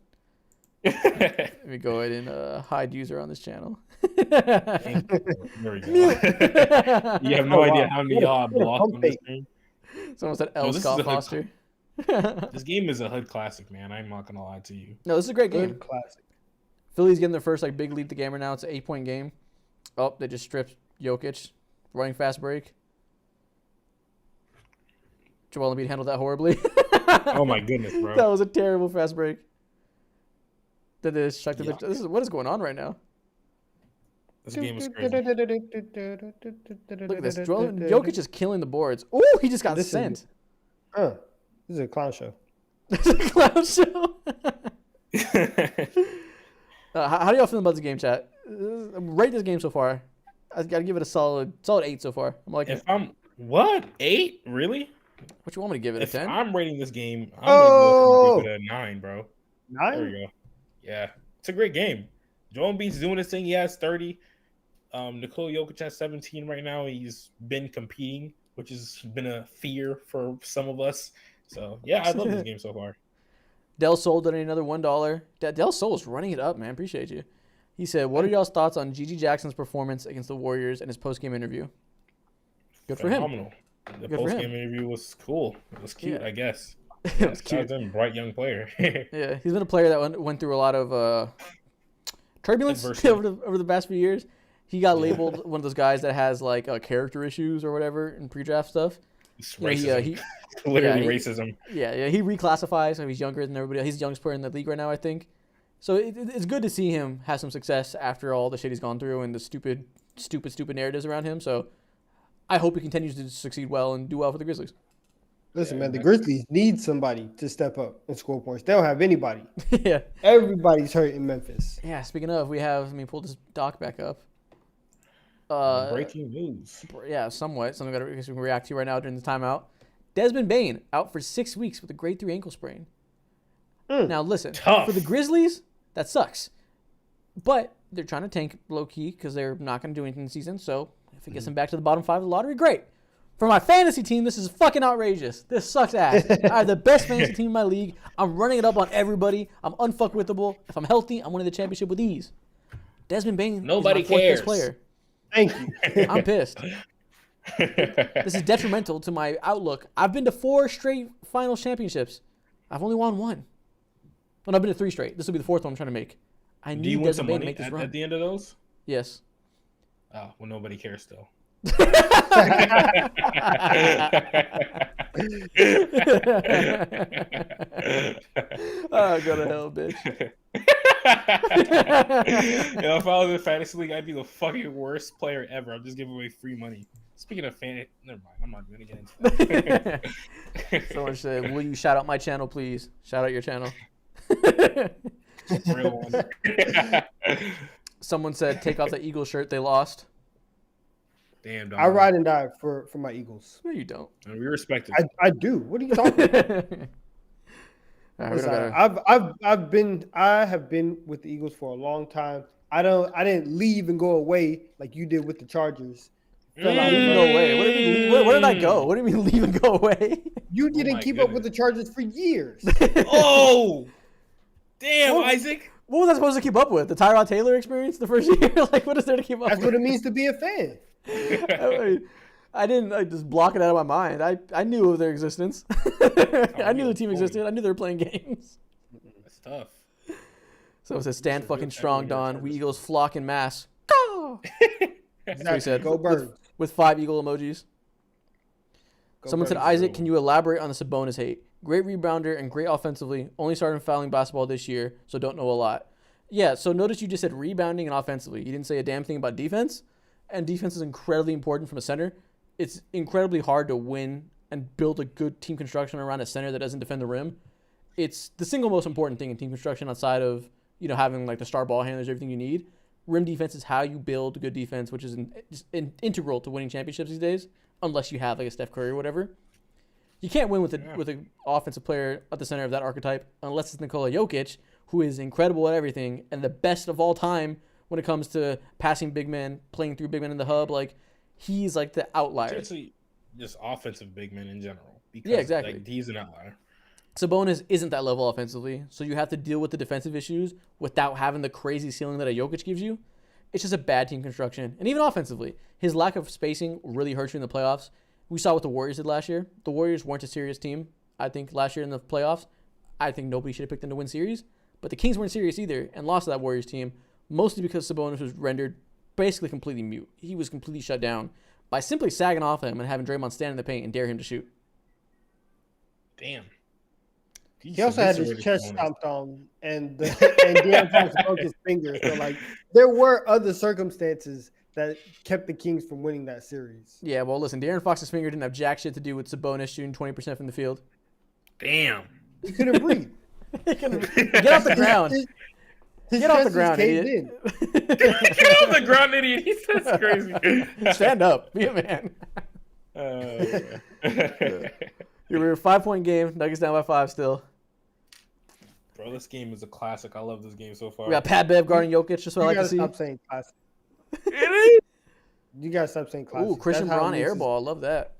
Let me go ahead and hide user on this channel. There we go. You have no idea how many y'all blocked on this game. Someone said L. Scott Foster. This game is a hood classic, man. I'm not gonna lie to you. No, this is a great game. Classic. Philly's getting their first like big lead to gamer now. It's an 8-point game. Oh, they just stripped Jokic. Running fast break. Joel Embiid handled that horribly. Oh my goodness, bro. That was a terrible fast break. What is going on right now? This game is crazy. Look at this. Jokic is killing the boards. Ooh, he just got sent. This is a clown show. This is a clown show. How do y'all feel about this game, chat? Rate this game so far. I gotta give it a solid 8 so far. I'm like, if I'm what 8? Really? What you want me to give it a 10? I'm rating this game, I'm gonna give it a 9, bro. 9? There we go. Yeah, it's a great game. Joel Embiid's doing his thing. He has 30. Nikola Jokic has 17 right now. He's been competing, which has been a fear for some of us. So yeah, I love this game so far. Del Sol donated another $1. Del Sol is running it up, man. Appreciate you. He said, "What are y'all's thoughts on Gigi Jackson's performance against the Warriors and his post-game interview?" Good for him. Phenomenal. The post-game interview was cool. It was cute, I guess. It was cute. Bright young player. Yeah, he's been a player that went through a lot of turbulence over the past few years. He got labeled one of those guys that has like character issues or whatever in pre-draft stuff. Racism. Racism. Yeah, he reclassifies. So he's younger than everybody else. He's the youngest player in the league right now, I think. So it's good to see him have some success after all the shit he's gone through and the stupid narratives around him. So I hope he continues to succeed well and do well for the Grizzlies. Listen, man, the Grizzlies need somebody to step up and score points. They don't have anybody. Yeah. Everybody's hurt in Memphis. Yeah, speaking of, let me pull this doc back up. Breaking news. Yeah, somewhat. Something that we can react to right now during the timeout. Desmond Bane out for 6 weeks with a grade 3 ankle sprain. Now, listen, Tough. For the Grizzlies, that sucks. But they're trying to tank low-key because they're not going to do anything this season. So if it gets them back to the bottom 5 of the lottery, great. For my fantasy team, this is fucking outrageous. This sucks ass. I have the best fantasy team in my league. I'm running it up on everybody. I'm unfuckwithable. If I'm healthy, I'm winning the championship with ease. Desmond Bane Nobody is my fourth cares. best player. Thank you. I'm pissed. This is detrimental to my outlook. I've been to 4 straight finals championships. I've only won 1. Well, I've been to 3 straight. This will be the 4th one I'm trying to make. I Do you need win some Desmond Bane to money make this run. at the end of those? Yes. Oh, well, nobody cares still. Oh, go to hell, bitch. If I was in fantasy league, I'd be the fucking worst player ever. I'm just giving away free money. Speaking of fantasy, never mind. I'm not going to get into that. Someone said, "Will you shout out my channel, please? Shout out your channel." Real one. Someone said, "Take off the Eagle shirt they lost." Damn, dog. I ride and die for my Eagles. No, you don't. And we respect it. I do. What are you talking about? Right, I have been with the Eagles for a long time. I didn't leave and go away like you did with the Chargers. Leave and go away. What do you mean? Where did I go? What do you mean leave and go away? You didn't keep up with the Chargers for years. Oh, damn, Isaac. What was I supposed to keep up with? The Tyrod Taylor experience the first year? Like, what is there to keep up That's with? what it means to be a fan. I didn't just block it out of my mind. I knew of their existence. I knew the team existed. I knew they were playing games. That's tough. So it says, "Stand fucking strong, Don. We Eagles flock in mass." Go! That's what he said. Go Birds. With 5 eagle emojis. Someone said, "Isaac, can you elaborate on the Sabonis hate? Great rebounder and great offensively. Only started fouling basketball this year, so don't know a lot." Yeah, so notice you just said rebounding and offensively. You didn't say a damn thing about defense. and defense is incredibly important from a center, it's incredibly hard to win and build a good team construction around a center that doesn't defend the rim. It's the single most important thing in team construction outside of, having like the star ball handlers, everything you need. Rim defense is how you build good defense, which is integral to winning championships these days, unless you have like a Steph Curry or whatever. You can't win with an offensive player at the center of that archetype unless it's Nikola Jokic, who is incredible at everything and the best of all time when it comes to passing big men, playing through big men in the hub. Like, he's like the outlier. Actually, just offensive big men in general. Because, yeah, exactly. Like, he's an outlier. Sabonis isn't that level offensively, so you have to deal with the defensive issues without having the crazy ceiling that a Jokic gives you. It's just a bad team construction. And even offensively, his lack of spacing really hurts you in the playoffs. We saw what the Warriors did last year. The Warriors weren't a serious team, I think, last year in the playoffs. I think nobody should have picked them to win series. But the Kings weren't serious either and lost to that Warriors team, mostly because Sabonis was rendered basically completely mute. He was completely shut down by simply sagging off him and having Draymond stand in the paint and dare him to shoot. Damn. He also had his chest stomped on, and De'Aaron Fox broke his finger. So, like, there were other circumstances that kept the Kings from winning that series. Yeah, well, listen, De'Aaron Fox's finger didn't have jack shit to do with Sabonis shooting 20% from the field. Damn. He couldn't breathe. Get off the ground. Get off the ground, idiot. Get off the ground, idiot. That's crazy. Stand up. Be a man. You're a 5-point game. Nuggets down by 5 still. Bro, this game is a classic. I love this game so far. We got Pat Bev guarding Jokic, just what I like to see. You gotta stop saying classic. You gotta stop saying classic. Ooh, Christian Brun airball. I love that.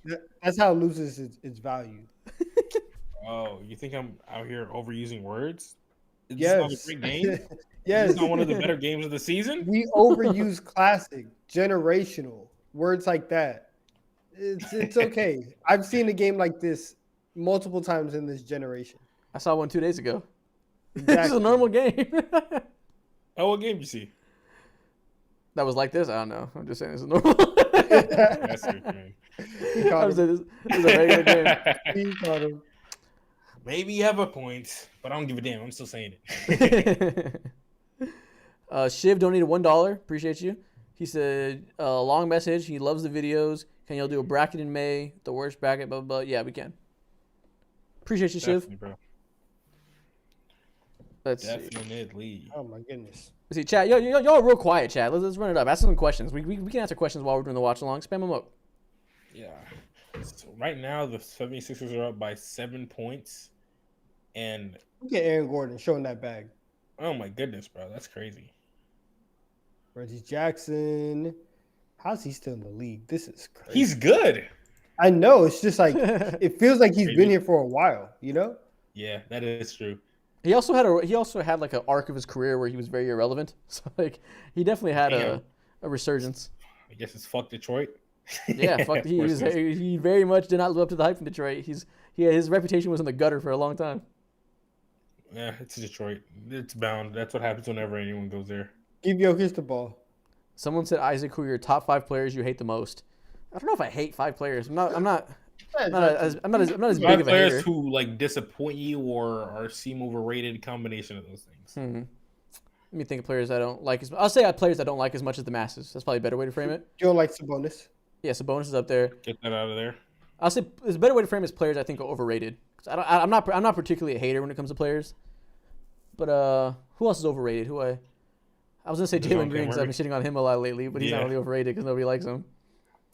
That's how it loses its value. Oh, you think I'm out here overusing words? Is Yes. this not a great game? Yes. Is this not one of the better games of the season? We overuse classic, generational, words like that. It's okay. I've seen a game like this multiple times in this generation. I saw one 2 days ago. Exactly. This is a normal game. Oh, what game did you see? That was like this? I don't know. I'm just saying this is normal. That's it, man. I'm saying this is a regular game. He caught him. Maybe you have a point, but I don't give a damn. I'm still saying it. Shiv donated $1. Appreciate you. He said, long message. He loves the videos. Can y'all do a bracket in May? The worst bracket, blah, blah, blah. Yeah, we can. Appreciate you, Shiv. Bro. Let's Definitely. Oh my goodness. see, chat. Y'all are real quiet, chat. Let's run it up. Ask some questions. We can answer questions while we're doing the watch along. Spam them up. Yeah. So right now, the 76ers are up by 7 points. And Look at Aaron Gordon showing that bag. oh my goodness, bro, that's crazy. Reggie Jackson. How's he still in the league? This is crazy. He's good. I know. It's just like it feels like he's been here for a while. You know. Yeah, that is true. He also had like an arc of his career where he was very irrelevant. So like he definitely had a resurgence. I guess it's fuck Detroit. Yeah, fuck. He very much did not live up to the hype in Detroit. His reputation was in the gutter for a long time. Yeah, it's Detroit. It's bound. That's what happens whenever anyone goes there. Give Jokic the ball. Someone said, Isaac, who are your top 5 players you hate the most? I don't know if I hate 5 players. I'm not as big of a hater. Players who like disappoint you or seem overrated. Combination of those things. Mm-hmm. Let me think of players I don't like. I'll say players I don't like as much as the masses. That's probably a better way to frame it. You don't like Sabonis? Yeah, Sabonis is up there. Get that out of there. I'll say there's a better way to frame it as players I think are overrated. I'm not particularly a hater when it comes to players. But who else is overrated? I was gonna say Jalen Green because I've been shitting on him a lot lately, but he's not really overrated because nobody likes him.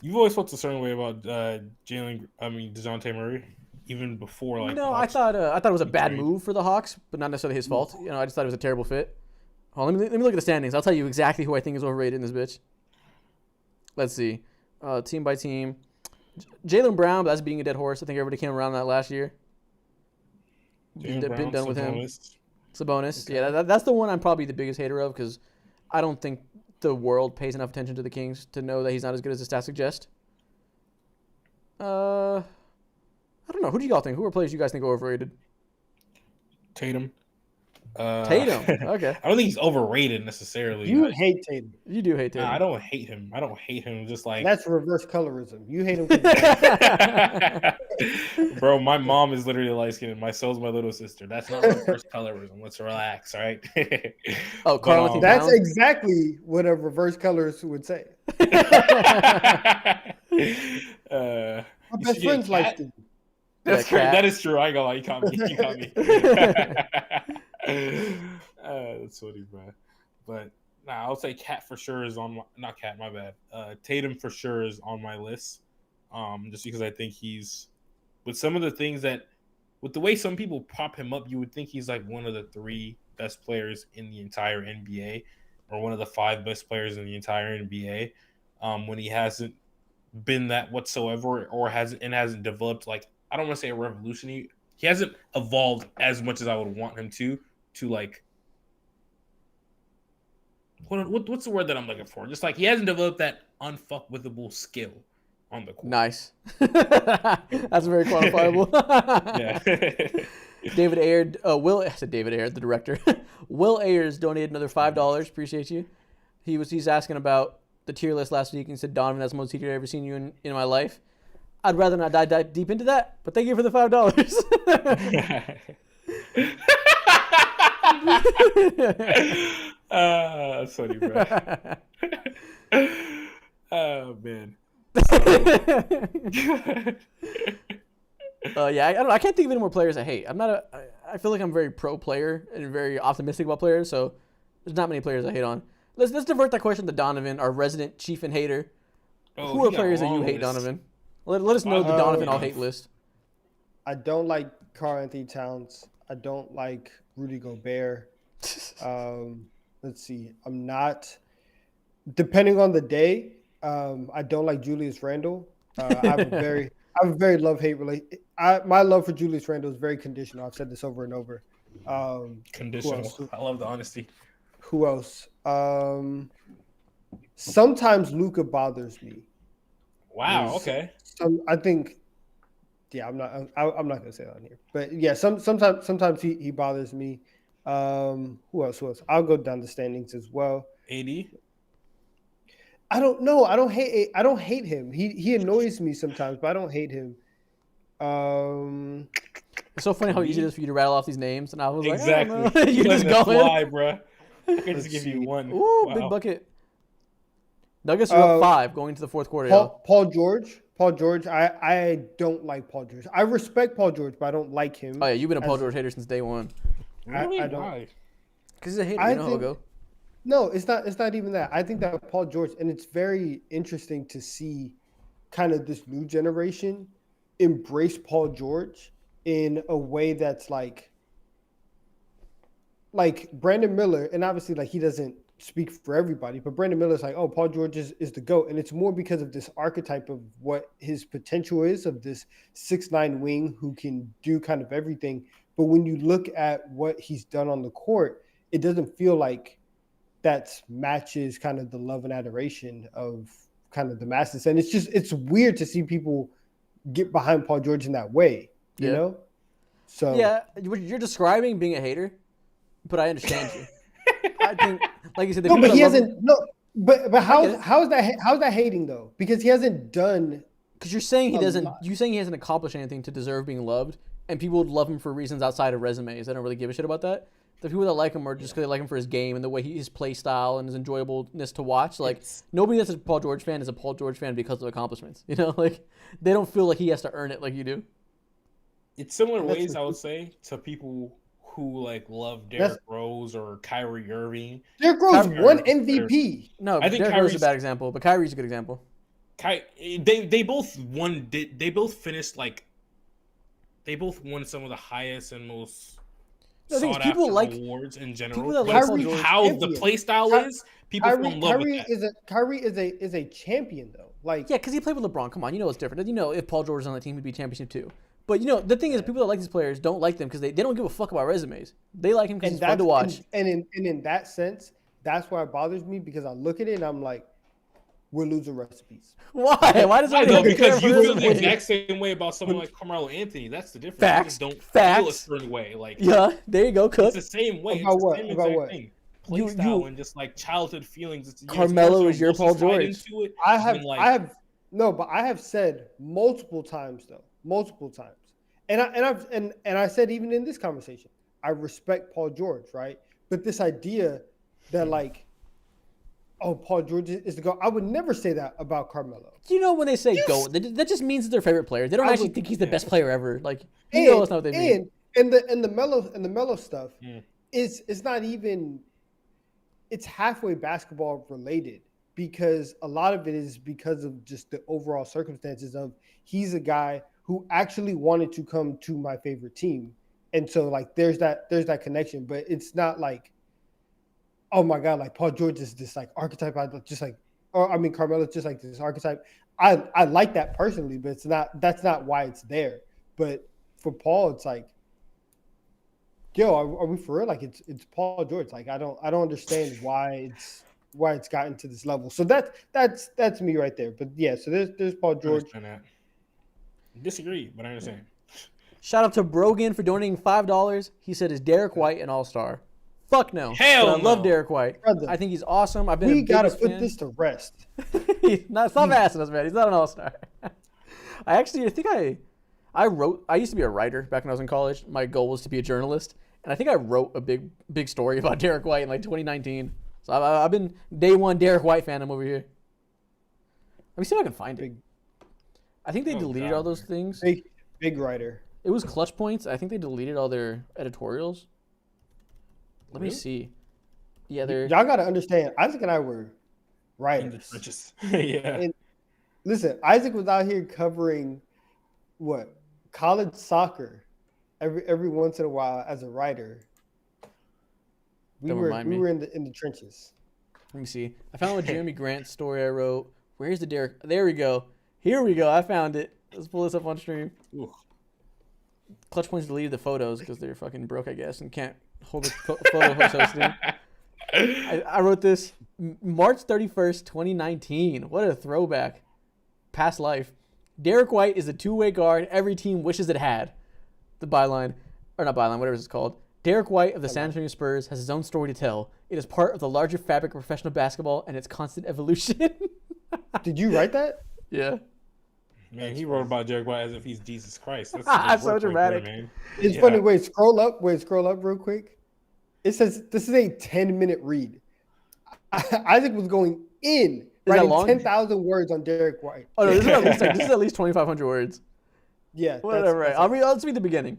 You've always felt a certain way about DeJounte Murray, even before like. No, I thought it was a bad move for the Hawks, but not necessarily his fault. I just thought it was a terrible fit. Let me look at the standings. I'll tell you exactly who I think is overrated in this bitch. Let's see, team by team. Jaylen Brown, but that's being a dead horse. I think everybody came around that last year. Been done with him. Sabonis. Okay. Yeah, that's the one I'm probably the biggest hater of because I don't think the world pays enough attention to the Kings to know that he's not as good as the stats suggest. I don't know. Who do y'all think? Who are players you guys think are overrated? Tatum. Tatum. Okay. I don't think he's overrated necessarily. You hate Tatum. You do hate Tatum. I don't hate him. I don't hate him. Just like That's reverse colorism. You hate him. Bro, my mom is literally light skinned. So's my little sister. That's not reverse colorism. Let's relax, all right? Oh, Carl. That's exactly what a reverse colorist would say. My best friend's light skinned. That is true. I ain't gonna lie. You caught me. That's funny, bro. But nah, I'll say Cat for sure is on my not Cat, my bad. Tatum for sure is on my list. Just because I think he's with some of the things with the way some people prop him up, you would think he's like one of the 3 best players in the entire NBA, or one of the 5 best players in the entire NBA. When he hasn't been that whatsoever, or hasn't developed like, I don't want to say a revolutionary. He hasn't evolved as much as I would want him to like. What's the word that I'm looking for? Just like he hasn't developed that unfuckwithable skill on the court. Nice. That's very quantifiable. Yeah. David Ayer, I said David Ayer, the director. Will Ayers donated another $5. Appreciate you. He's asking about the tier list last week, and he said, Donovan, that's the most heated I've ever seen you in my life. I'd rather not dive deep into that, but thank you for the $5. That's funny, bro. Oh man. Yeah, I don't know. I can't think of any more players I hate. I feel like I'm very pro player and very optimistic about players, so there's not many players I hate on. Let's divert that question to Donovan, our resident chief and hater. Who are players that you hate, Donovan? Let us know the Donovan all hate list. I don't like Karl Anthony Towns. I don't like Rudy Gobert. Let's see. I'm not. Depending on the day, I don't like Julius Randle. I have a very love-hate relation. My love for Julius Randle is very conditional. I've said this over and over. Conditional. I love the honesty. Who else? Sometimes Luka bothers me. Wow. Okay. I think. Yeah, I'm not gonna say that on here, but yeah, sometimes he bothers me. Who else? I'll go down the standings as well. AD. I don't know. I don't hate him. He annoys me sometimes, but I don't hate him. It's so funny how easy it is for you to rattle off these names, and I was exactly. Like, you just go fly, bro. I can just give you one. Ooh, wow. Big bucket. Nuggets are up 5 going into the fourth quarter. Paul George. I don't like Paul George. I respect Paul George, but I don't like him. Oh yeah, you've been a Paul George hater since day one. Really? I don't. Because he's a hater. You know how it go. No, it's not even that. I think that Paul George, and it's very interesting to see kind of this new generation embrace Paul George in a way that's like Brandon Miller, and obviously like he doesn't speak for everybody, but Brandon Miller's like, oh, Paul George is the GOAT. And it's more because of this archetype of what his potential is, of this 6'9" wing who can do kind of everything. But when you look at what he's done on the court, it doesn't feel like that matches kind of the love and adoration of kind of the masses. And it's weird to see people get behind Paul George in that way, you know? So yeah, you're describing being a hater, but I understand you. I think, like you said, but he hasn't. But how's that hating though? Because he hasn't done. Because you're saying he doesn't. You're saying he hasn't accomplished anything to deserve being loved, and people would love him for reasons outside of resumes. They don't really give a shit about that. The people that like him are just because they like him for his game and the way his play style and his enjoyableness to watch. Like nobody that's a Paul George fan is a Paul George fan because of accomplishments. You know, like they don't feel like he has to earn it like you do. It's similar ways I would say to people who like love Derrick Rose or Kyrie Irving. Derrick Rose won MVP. No, I think Derrick Rose is a bad example, but Kyrie's a good example. They both won. They both finished like. They both won some of the highest and most sought after awards in general. How the play style is, people fall in love with that. Kyrie is a champion though. Like yeah, because he played with LeBron. Come on, you know it's different. You know if Paul George was on the team, he'd be championship too. But, you know, the thing is, people that like these players don't like them because they don't give a fuck about resumes. They like him because he's fun to watch. And in that sense, that's why it bothers me because I look at it and I'm like, we're losing recipes. Why? Why does I everybody know have to care because if a you person feel the wins? exact same way about someone like Carmelo Anthony. That's the difference. You just don't feel a Facts. certain way. Like Yeah, there you go, it's Cook. the same way. About It's the what? same About exact what? thing. Play You- style you- and just like childhood feelings. It's Carmelo is your Paul emotions tied George. into it. I and have, then, like, I have no, but I have said multiple times, and I said even in this conversation, I respect Paul George, right? But this idea that like, oh, Paul George is the GOAT, I would never say that about Carmelo. You know when they say GOAT, that just means it's their favorite player. They don't actually think he's the best player ever. Like, you know that's not what they mean. And the Melo stuff Mm. is not even. It's halfway basketball related because a lot of it is because of just the overall circumstances of he's a guy who actually wanted to come to my favorite team, and so like there's that connection, but it's not like, oh my god, like Paul George is this like archetype, Carmelo's just like this archetype. I like that personally, but that's not why it's there. But for Paul, it's like, yo, are we for real? Like it's Paul George. Like I don't understand why it's gotten to this level. So that's me right there. But yeah, so there's Paul George. Disagree, but I understand. Shout out to Brogan for donating $5. He said, "Is Derek White an all-star?" Fuck no. Hell But I love no. Derek White. Brother, I think he's awesome. I've been. We a gotta biggest put fan. this to rest. Stop asking us, man. He's not an all-star. I think I wrote. I used to be a writer back when I was in college. My goal was to be a journalist, and I think I wrote a big story about Derek White in like 2019. So I've been day one Derek White fan. I'm over here. Let me see if I can find it. I think they deleted all those things. Big writer. It was Clutch Points. I think they deleted all their editorials. Let me Really? see. Yeah, they're. Y'all gotta understand. Isaac and I were In the writers. trenches. Yeah. And listen, Isaac was out here covering what college soccer every once in a while as a writer. We Don't were remind me. in the trenches. Let me see. I found a Jeremy Grant story I wrote. Where's the Derek? There we go. Here we go. I found it. Let's pull this up on stream. Ooh. Clutch Points deleted the photos because they're fucking broke, I guess, and can't hold the photo hosting. I wrote this March 31st, 2019. What a throwback. Past life. Derek White is a two-way guard every team wishes it had. The byline, or not byline, whatever it's called. Derek White of the San Antonio Spurs has his own story to tell. It is part of the larger fabric of professional basketball and its constant evolution. Did you write that? Yeah. Man, he wrote about Derek White as if he's Jesus Christ. That's That's so work right dramatic. there, man. It's Yeah. funny. Wait, scroll up real quick. It says this is a 10-minute read. Isaac was going in, that writing long? 10,000 words on Derek White. Oh no, this is at least 2,500 words. Yeah, Whatever. Right. Let's read the beginning.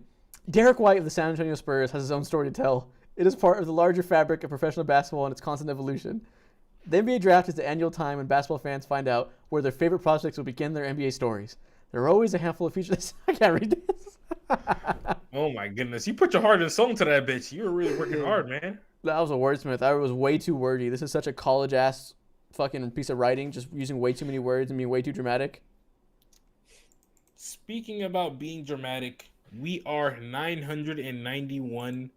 Derek White of the San Antonio Spurs has his own story to tell. It is part of the larger fabric of professional basketball and its constant evolution. The NBA draft is the annual time when basketball fans find out where their favorite prospects will begin their NBA stories. There are always a handful of features. I can't read this. Oh my goodness. You put your heart and soul into that bitch. You were really working hard, man. That was a wordsmith. I was way too wordy. This is such a college-ass fucking piece of writing, just using way too many words and being way too dramatic. Speaking about being dramatic, we are 991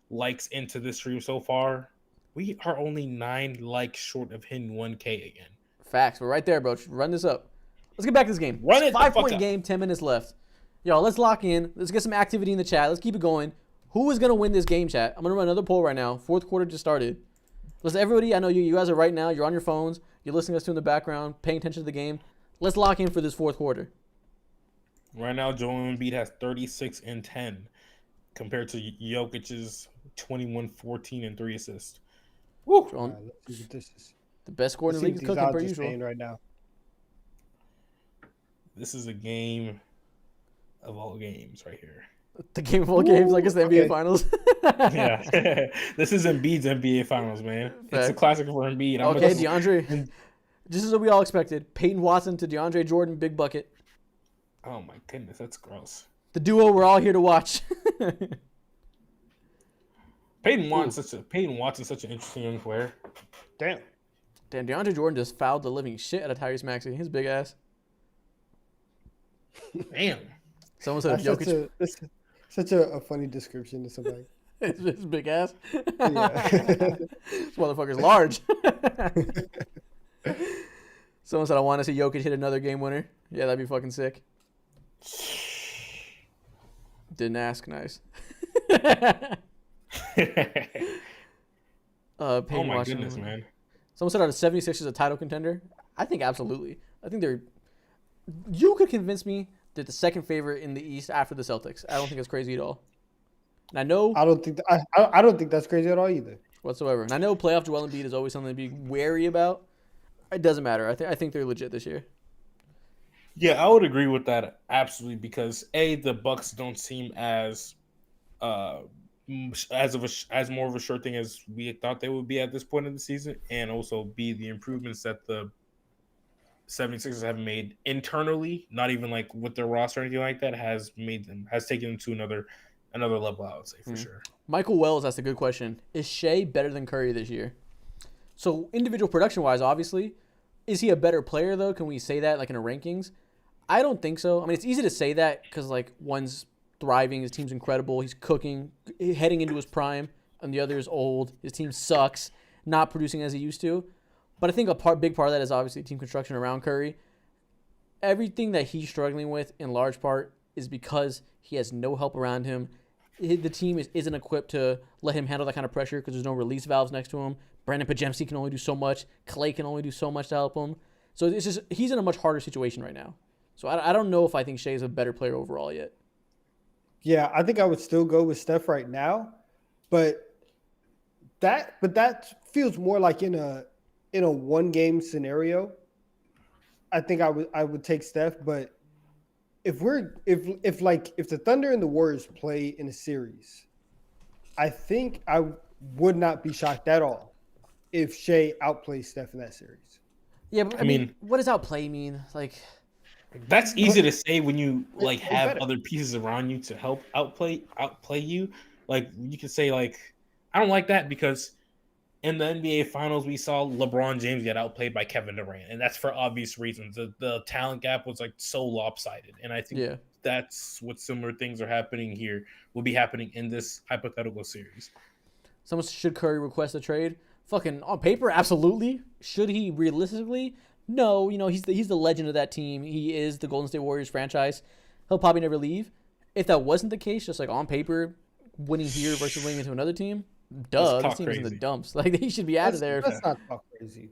likes into this stream so far. We are only 9 likes short of hitting 1K again. Facts. We're right there, bro. Run this up. Let's get back to this game. Run it the fuck 5-point up. game, 10 minutes left. Y'all, let's lock in. Let's get some activity in the chat. Let's keep it going. Who is going to win this game, chat? I'm going to run another poll right now. Fourth quarter just started. Listen, everybody, I know you guys are right now. You're on your phones. You're listening to us in the background, paying attention to the game. Let's lock in for this fourth quarter. Right now, Joel Embiid has 36 and 10 compared to Jokic's 21, 14, and 3 assists. Woo! Joel, Let's see what this is. the best scorer in the league is These cooking odds per are usual. saying right now. This is a game of all games right here. The game of all games, like it's the NBA okay. Finals. Yeah. This is Embiid's NBA Finals, man. It's a Fact. classic for Embiid. Okay, DeAndre. Just as we all expected. Peyton Watson to DeAndre Jordan, big bucket. Oh my goodness, that's gross. The duo we're all here to watch. Peyton Watson's such an interesting young player. Damn. Damn, DeAndre Jordan just fouled the living shit out of Tyrese Maxey. His big ass. Damn. Someone said That's Jokic. such a funny description to somebody. His big ass. Yeah. This motherfucker's large. Someone said I want to see Jokic hit another game winner. Yeah, that'd be fucking sick. Didn't ask. Nice. Oh my goodness, man. Someone said, are the 76ers a title contender? I think absolutely. I think they're... You could convince me they're the second favorite in the East after the Celtics. I don't think it's crazy at all. And I know... I don't think that's crazy at all either. Whatsoever. And I know playoff Joel Embiid is always something to be wary about. It doesn't matter. I think they're legit this year. Yeah, I would agree with that absolutely because the Bucks don't seem as more of a sure thing as we thought they would be at this point in the season, and also B, the improvements that the 76ers have made internally, not even like with their roster or anything like that, has taken them to another level, I would say, for sure. Michael Wells asked a good question. Is Shea better than Curry this year? So individual production-wise, obviously. Is he a better player, though? Can we say that, like, in the rankings? I don't think so. I mean, it's easy to say that because, like, one's thriving, his team's incredible, he's cooking, heading into his prime, and the other is old, his team sucks, not producing as he used to. But I think big part of that is obviously team construction around Curry. Everything that he's struggling with, in large part, is because he has no help around him. The team isn't equipped to let him handle that kind of pressure because there's no release valves next to him. Brandon Pajemski can only do so much. Clay can only do so much to help him. So it's just he's in a much harder situation right now. So I don't know if I think Shea is a better player overall yet. Yeah, I think I would still go with Steph right now, but that feels more like in a one game scenario. I think I would take Steph, but if the Thunder and the Warriors play in a series, I think I would not be shocked at all if Shea outplays Steph in that series. Yeah, but I mean, what does outplay mean? Like, that's easy to say when you like have other pieces around you to help outplay you. Like you can say like, I don't like that because in the NBA Finals we saw LeBron James get outplayed by Kevin Durant, and that's for obvious reasons. The talent gap was like so lopsided, and I think that's what similar things are happening here. Will be happening in this hypothetical series. Should Curry request a trade? Fucking on paper, absolutely. Should he realistically? No. You know, he's the legend of that team. He is the Golden State Warriors franchise. He'll probably never leave. If that wasn't the case, just like on paper, winning here versus winning into another team, this team is in the dumps. Like he should be out of there. That's not talk crazy.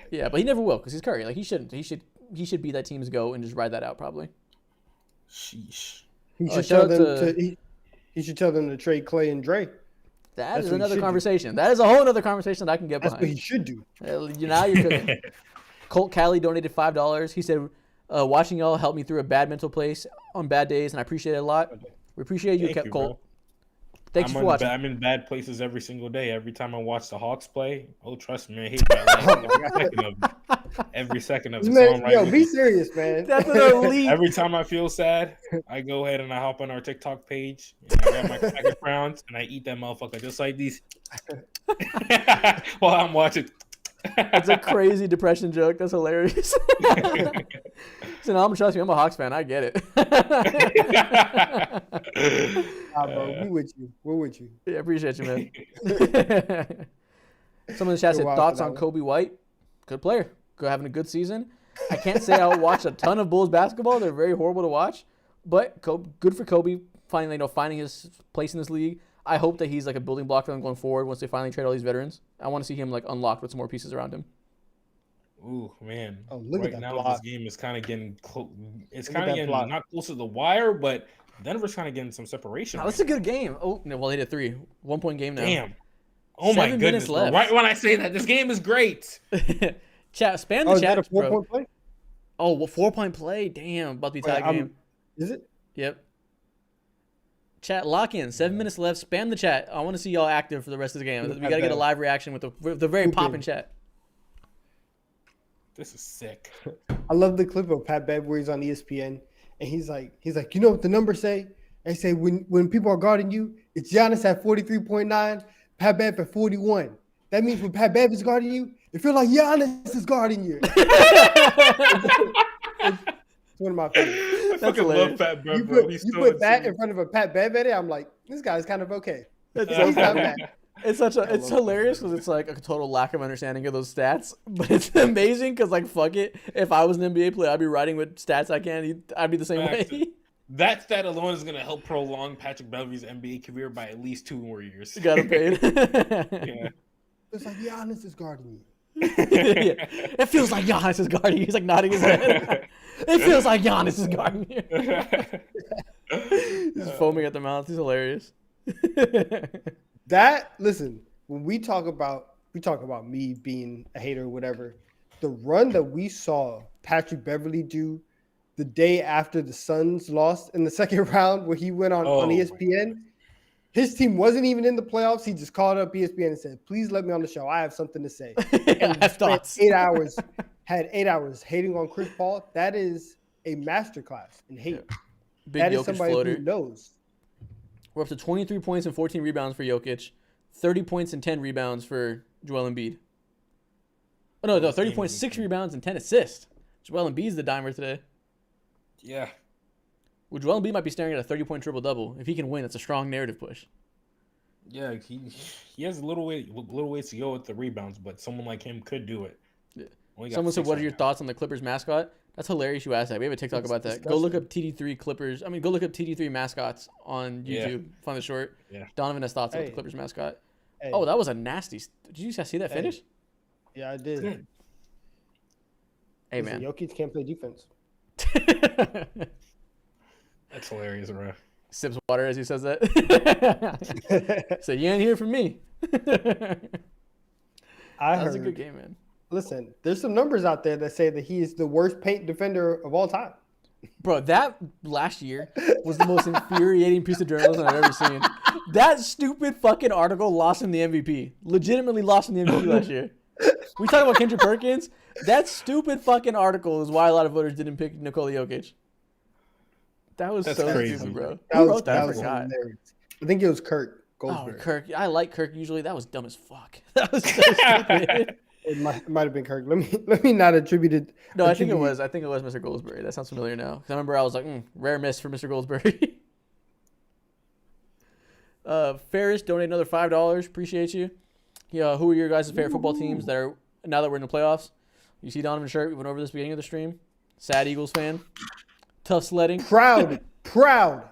Yeah, but he never will because he's Curry. Like he shouldn't. He should be that team's go and just ride that out probably. Sheesh. He should tell them he should tell them to trade Clay and Dre. That's another conversation. That is a whole other conversation that I can get behind. That's what he should do. Now you're cooking. Colt Cali donated $5. He said, watching y'all helped me through a bad mental place on bad days, and I appreciate it a lot. We appreciate you, Colt. Bro. Thanks for watching. I'm in bad places every single day. Every time I watch the Hawks play, trust me, I hate that every second of it. Man, be serious, man. That's an elite. Every time I feel sad, I go ahead and I hop on our TikTok page and I grab my pack of crowns and I eat that motherfucker just like these while I'm watching. That's a crazy depression joke. That's hilarious. So no, trust me, I'm a Hawks fan. I get it. Bro, we're with you. Yeah, I appreciate you, man. Someone in the chat said thoughts on Kobe White. Good player. Having a good season. I can't say I'll watch a ton of Bulls basketball. They're very horrible to watch. But good for Kobe finding his place in this league. I hope that he's like a building block for them going forward once they finally trade all these veterans. I want to see him like unlocked with some more pieces around him. Ooh, man. Oh, look at that now block. This game is kind of getting close. It's kind of getting not close to the wire, but Denver's kind of getting some separation. That's a good game. Oh, no, well, they did 3. 1 point game now. Damn. Oh, my goodness. Left. Right when I say that, this game is great. Chat, spam the chat. Is that a 4-point play? Oh, well, 4-point play. Damn, about to be tied game. Is it? Yep. Chat, lock in. 7 minutes left. Spam the chat. I want to see y'all active for the rest of the game. We got to get a live reaction with the very popping chat. This is sick. I love the clip of Pat Bev where he's on ESPN and he's like, you know what the numbers say? They say when people are guarding you, it's Giannis at 43.9, Pat Bev at 41. That means when Pat Bev is guarding you, it feels like Giannis is guarding you. It's one of my favorites. I fucking love Pat Bev, bro. You put that in front of a Pat Bev edit, I'm like, this guy's kind of okay. That's so funny. It's hilarious because it's like a total lack of understanding of those stats, but it's amazing because like fuck it, if I was an NBA player, I'd be writing with stats I can. I'd be the same way. That stat alone is gonna help prolong Patrick Beverley's NBA career by at least 2 more years. You got him paid. Yeah. It's like Giannis is guarding you. Yeah. It feels like Giannis is guarding you. He's like nodding his head. It feels like Giannis is guarding you. He's foaming at the mouth. He's hilarious. Listen, when we talk about me being a hater or whatever, the run that we saw Patrick Beverley do the day after the Suns lost in the second round, where he went on ESPN. His team wasn't even in the playoffs. He just called up ESPN and said, "Please let me on the show. I have something to say." And I have thoughts. 8 hours, had 8 hours hating on Chris Paul. That is a masterclass in hate. Yeah. Big That is Jokic somebody floater. who knows. We're up to 23 points and 14 rebounds for Jokic, 30 points and 10 rebounds for Joel Embiid. Oh no, 30 points, 6 rebounds, and 10 assists. Joel Embiid's the dimer today. Yeah. Well, Joel Embiid might be staring at a 30-point triple-double. If he can win, it's a strong narrative push. Yeah, he has a little ways to go with the rebounds, but someone like him could do it. Yeah. Only got Someone said, 6 "What are right your now. thoughts on the Clippers mascot?" That's hilarious. You asked that. We have a TikTok It's about that. disgusting. Go look up TD3 Clippers. Go look up TD3 mascots on YouTube. Find the short. Yeah. Donovan has thoughts about Hey. the Clippers mascot. Hey. Oh, that was a nasty. Did you guys see that Hey. finish? Yeah, I did. Good. Hey Listen, man. Jokic can't play defense. That's hilarious, bro. Sips water as he says that. So you ain't here for me. I That was a heard. good game, man. Listen, there's some numbers out there that say that he is the worst paint defender of all time. Bro, that last year was the most infuriating piece of journalism I've ever seen. That stupid fucking article lost him the MVP. Legitimately lost him the MVP last year. We talk about Kendrick Perkins. That stupid fucking article is why a lot of voters didn't pick Nikola Jokic. That's so crazy. stupid, bro. That Who was, wrote that? I that was forgot. hilarious. I think it was Kurt Oh, Goldsberry. Kirk. I like Kirk usually. That was dumb as fuck. That was so stupid. It might have been Kirk. Let me not attribute it. No, I think it was Mr. Goldsberry. That sounds familiar now. 'Cause I remember I was like, rare miss for Mr. Goldsberry. Ferris donated another $5. Appreciate you. Yeah, who are your guys' favorite football teams that are now that we're in the playoffs? You see Donovan's shirt. We went over this beginning of the stream. Sad Eagles fan. Tough sledding. Proud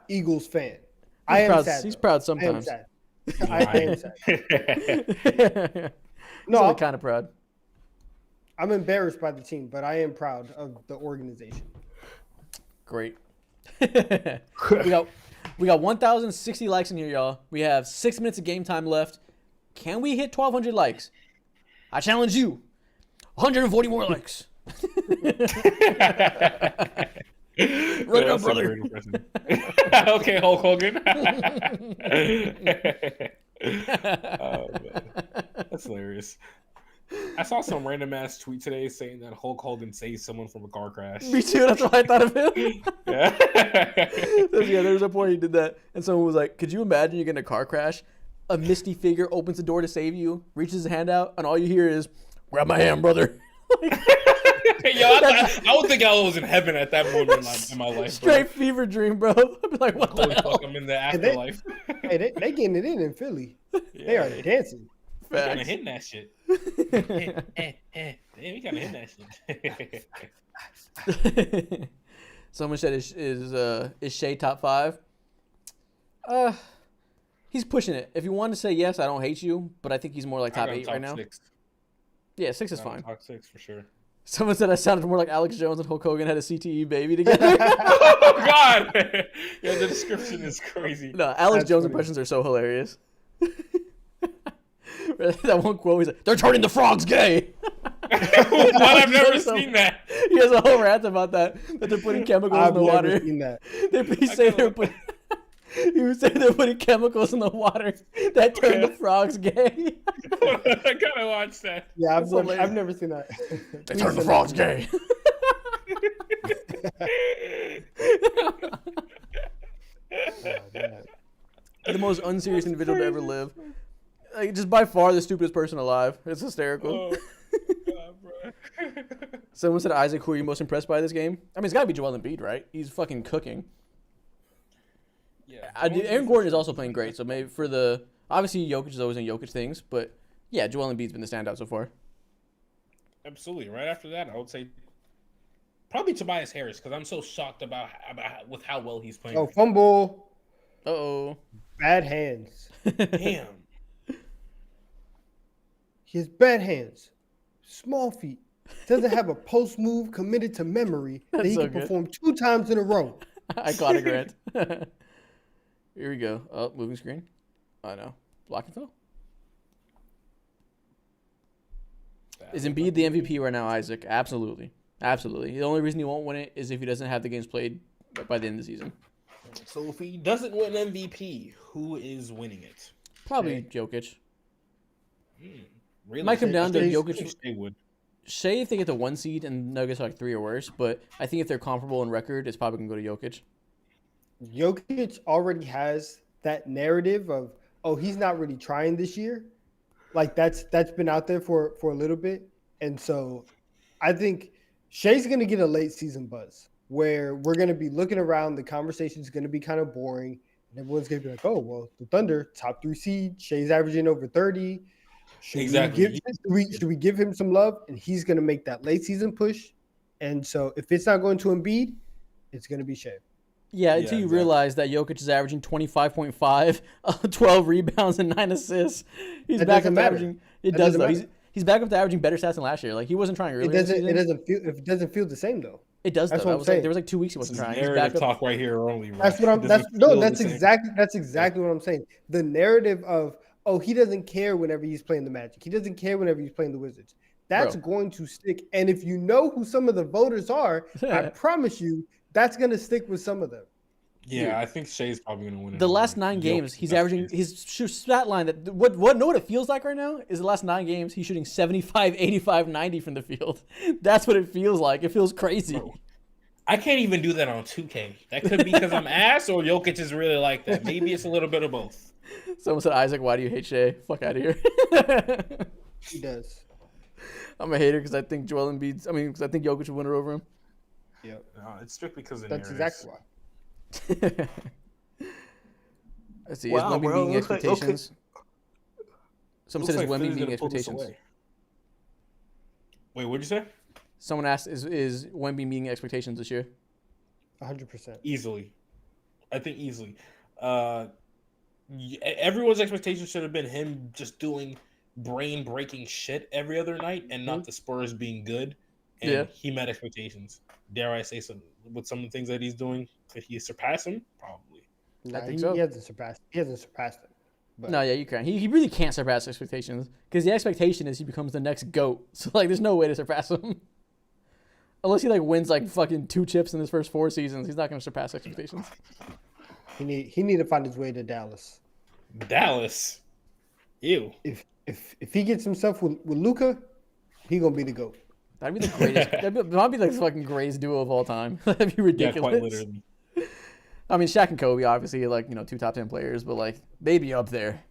Eagles fan. I am proud. sad. He's though. proud I am sometimes. sad. I am sad. No, No, I'm kind of proud. I'm embarrassed by the team, but I am proud of the organization. Great. we got 1,060 likes in here, y'all. We have 6 minutes of game time left. Can we hit 1,200 likes? I challenge you. 140 more likes. Run it up, brother. Okay, Hulk Hogan. Oh, man. That's hilarious. I saw some random ass tweet today saying that Hulk Hogan saved someone from a car crash. Me too. That's what I thought of him. Yeah. Yeah, there was a point he did that, and someone was like, "Could you imagine you get in a car crash? A misty figure opens the door to save you, reaches his hand out, and all you hear is, 'Grab my hand, brother.'" Yo, I don't think I was in heaven at that moment in my life. Straight fever dream, bro. I'd be like, "What the Holy hell?" fuck, I'm in the afterlife. Hey, they getting it in Philly. They are dancing. We kind of Facts. hitting that shit. We kind of hitting that shit. Someone said is Shea top 5? He's pushing it. If you want to say yes, I don't hate you, but I think he's more like top 8 right now. 6. Yeah, 6 is fine. Top 6 for sure. Someone said I sounded more like Alex Jones and Hulk Hogan had a CTE baby together. Oh God! Yeah, the description is crazy. No, Alex That's Jones funny. impressions are so hilarious. That one quote, he's like, "They're turning the frogs gay." What? I've never seen that. He has a whole rant about that they're putting chemicals I've in the never water. seen that. He would say they're putting chemicals in the water that turn the frogs gay. I gotta watch that. Yeah, That's hilarious. I've never seen that. They turn the frogs gay. The most unserious individual to ever live. Like, just by far the stupidest person alive. It's hysterical. Oh, God, bro. Someone said, Isaac, who are you most impressed by this game? I mean, it's got to be Joel Embiid, right? He's fucking cooking. Yeah. Aaron Gordon is also playing great, so maybe for the Obviously, Jokic is always in Jokic things, but yeah, Joel Embiid's been the standout so far. Absolutely. Right after that, I would say probably Tobias Harris because I'm so shocked about with how well he's playing. Oh, fumble. Uh-oh. Bad hands. Damn. He has bad hands. Small feet. Doesn't have a post move committed to memory that he so can good. perform 2 times in a row. Iconic Grant. Here we go. Oh, moving screen. Oh, no. Block and fill. Is Embiid the MVP right now, Isaac? Absolutely. Absolutely. The only reason he won't win it is if he doesn't have the games played by the end of the season. So if he doesn't win MVP, who is winning it? Probably Jokic. Really? Might come down to Jokic. They would. Shea if they get the 1 seed and Nuggets are like 3 or worse, but I think if they're comparable in record, it's probably going to go to Jokic. Jokic already has that narrative of, oh, he's not really trying this year. Like that's been out there for a little bit. And so I think Shea's going to get a late season buzz where we're going to be looking around. The conversation is going to be kind of boring. And everyone's going to be like, oh, well, the Thunder, top 3 seed. Shea's averaging over 30. Should we give him some love? And he's going to make that late season push. And so if it's not going to Embiid, it's going to be Shea. Yeah, until you realize that Jokic is averaging 25.5, 12 rebounds, and 9 assists. He's back up to averaging. It does though. He's back up to averaging better stats than last year. Like he wasn't trying earlier. It doesn't feel the same though. It does. That's though. what I'm saying. There was like 2 weeks he wasn't trying. He's Narrative back talk right here only. Right? That's what I'm. That's exactly what I'm saying. The narrative of he doesn't care whenever he's playing the Magic. He doesn't care whenever he's playing the Wizards. That's going to stick. And if you know who some of the voters are, I promise you that's going to stick with some of them. Yeah, dude. I think Shea's probably going to win it. The last 9 games, he's averaging his stat line that what it feels like right now is the last 9 games he's shooting 75, 85, 90 from the field. That's what it feels like. It feels crazy. Bro, I can't even do that on 2K. That could be because I'm ass or Jokic is really like that. Maybe it's a little bit of both. Someone said, Isaac, why do you hate Shea? Fuck out of here. He does. I'm a hater because I think Joel Embiid's. Because I think Jokic will win it over him. Yeah, no, it's strictly because of that's narratives. exactly why. Let's see. Is Wemby meeting expectations? Someone said, is Wemby meeting expectations? Wait, what'd you say? Someone asked, is Wemby meeting expectations this year? 100%. Easily. I think easily. Everyone's expectations should have been him just doing brain-breaking shit every other night and not the Spurs being good. And he met expectations. Dare I say so? With some of the things that he's doing, could he surpass him? Probably. No, I think so. He hasn't surpassed him. But. No, yeah, you can. He really can't surpass expectations because the expectation is he becomes the next GOAT. So like, there's no way to surpass him unless he like wins like fucking 2 chips in his first 4 seasons. He's not going to surpass expectations. He need to find his way to Dallas. Dallas. Ew. If he gets himself with Luka, he gonna be the GOAT. That'd be the greatest. That'd be like the fucking greatest duo of all time. That'd be ridiculous. Yeah, quite literally. I mean, Shaq and Kobe, obviously, like 2 top 10 players, but like they'd be up there.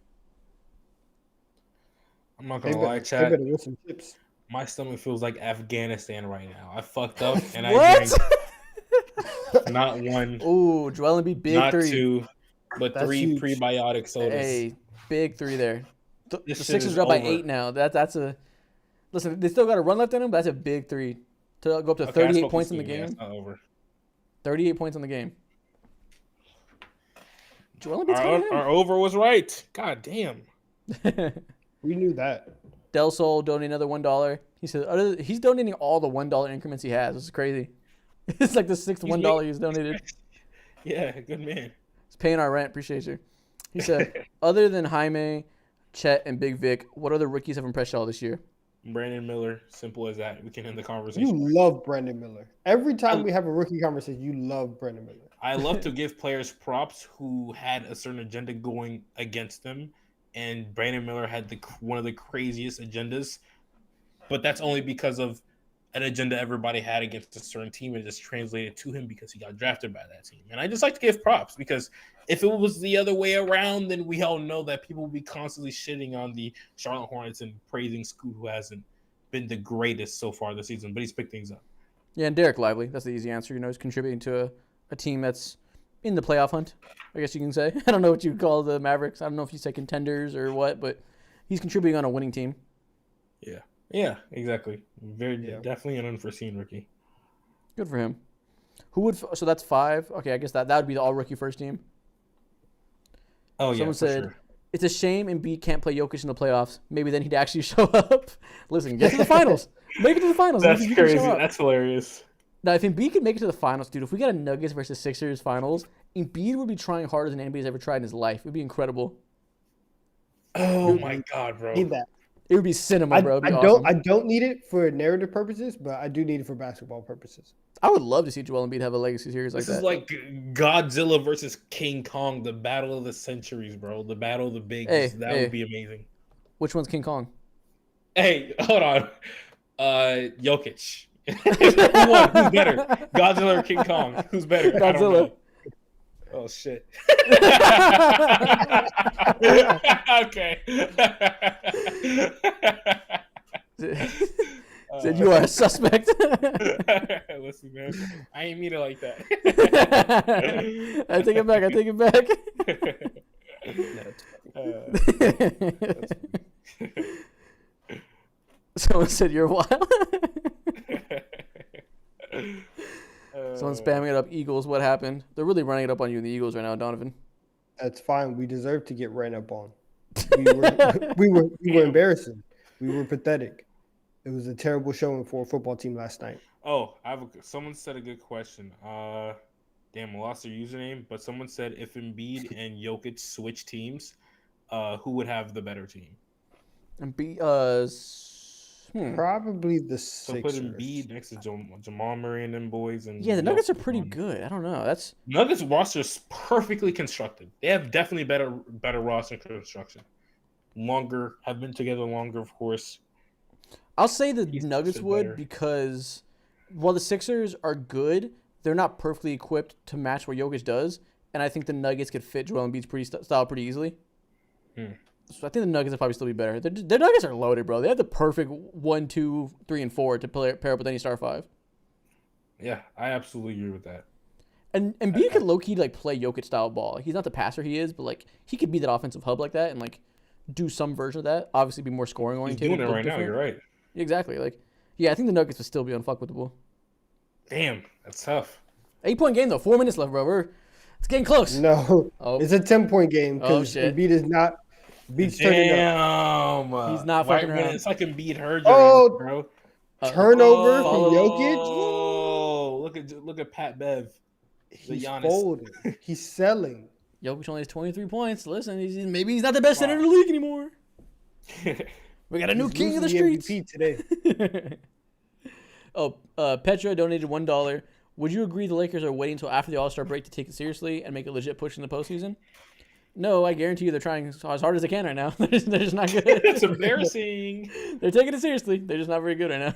I'm not gonna lie, Chad. They better win some chips. My stomach feels like Afghanistan right now. I fucked up and What? I drank not 1. Ooh, Joel Embiid, big not 3. 2, but That's 3 huge. prebiotic sodas. Hey, big 3 there. The shit Sixers is are up by over. 8 now. That's a listen. They still got a run left in them, but that's a big 3 to go up to Okay, 38 points in the game. It's not over. 38 points in the game. Joel Embiid's Our over was right. God damn. We knew that. Del Sol donating another $1. He said he's donating all the $1 increments he has. This is crazy. It's like the 6th $1 he's donated. Yeah, good man. He's paying our rent. Appreciate you. He said, other than Jaime, Chet, and Big Vic, what other rookies have impressed y'all this year? Brandon Miller, simple as that. We can end the You conversation. love Brandon Miller. Every time we have a rookie conversation, you love Brandon Miller. I love to give players props who had a certain agenda going against them, and Brandon Miller had one of the craziest agendas, but that's only because of an agenda everybody had against a certain team, and it just translated to him because he got drafted by that team. And I just like to give props because if it was the other way around, then we all know that people would be constantly shitting on the Charlotte Hornets and praising Scoot, who hasn't been the greatest so far this season, but he's picked things up. Yeah, and Derek Lively. That's the easy answer. He's contributing to a team that's in the playoff hunt, I guess you can say. I don't know what you call the Mavericks. I don't know if you say contenders or what, but he's contributing on a winning team. Yeah, exactly. Definitely an unforeseen rookie. Good for him. Who would? So that's 5. Okay, I guess that would be the all rookie first team. Oh Someone yeah, said, for sure. it's a shame Embiid can't play Jokic in the playoffs. Maybe then he'd actually show up. Listen, get to the finals. Make it to the finals. That's Maybe you can crazy. show up. That's hilarious. Now, if Embiid could make it to the finals, dude, if we got a Nuggets versus Sixers finals, Embiid would be trying harder than anybody's ever tried in his life. It would be incredible. Oh my god, bro. Need that. It would be cinema, bro. It'd be I awesome. don't need it for narrative purposes, but I do need it for basketball purposes. I would love to see Joel Embiid have a legacy series like This that. is like Godzilla versus King Kong, the battle of the centuries, bro. The battle of the bigs. That would be amazing. Which one's King Kong? Hey, hold on. Jokic. Who won? Who's better? Godzilla or King Kong? Who's better? I don't Godzilla. know. Oh shit. Okay. Said you are a suspect. Listen, man. I ain't mean it like that. I take it back. I take it back. Someone said you're wild. Someone's spamming it up. Eagles. What happened? They're really running it up on you in the Eagles right now, Donovan. That's fine. We deserve to get ran up on. We were embarrassing. We were pathetic. It was a terrible showing for a football team last night. Oh, someone said a good question. Damn, I lost their username, but someone said if Embiid and Jokic switch teams, who would have the better team? Probably the So Sixers. put Embiid next to Jamal Murray and them boys. And Yeah, the Nuggets are pretty good. I don't know. Nuggets roster is perfectly constructed. They have definitely better roster construction. Have been together longer, of course. I'll say the He's Nuggets better. would because while the Sixers are good, they're not perfectly equipped to match what Jokic does, and I think the Nuggets could fit Joel Embiid's style pretty easily. So I think the Nuggets would probably still be better. Their Nuggets are loaded, bro. They have the perfect 1, 2, 3, and 4 to pair up with any star 5. Yeah, I absolutely agree with that. And Embiid could low key like play Jokic style ball. He's not the passer he is, but like he could be that offensive hub like that and like do some version of that. Obviously, be more scoring He's oriented. doing it right now. You're right. Exactly. Like, yeah, I think the Nuggets would still be unfuckwittable. Damn, that's tough. 8-point game though. 4 minutes left, bro. It's getting close. No, Oh. it's a 10-point game because shit. Embiid is not. Embiid's turning up. Damn, He's not fucking around. It's like Embiid heard Oh, bro. Turnover from Jokic. Oh, look at Pat Bev. He's Giannis. folding. He's selling. Jokic only has 23 points. Listen, maybe he's not the best center in the league anymore. We got a new He's king of the losing streets. MVP today. Petra donated $1. Would you agree the Lakers are waiting until after the All-Star break to take it seriously and make a legit push in the postseason? No, I guarantee you they're trying as hard as they can right now. They're just not good. It's embarrassing. They're taking it seriously. They're just not very good right now.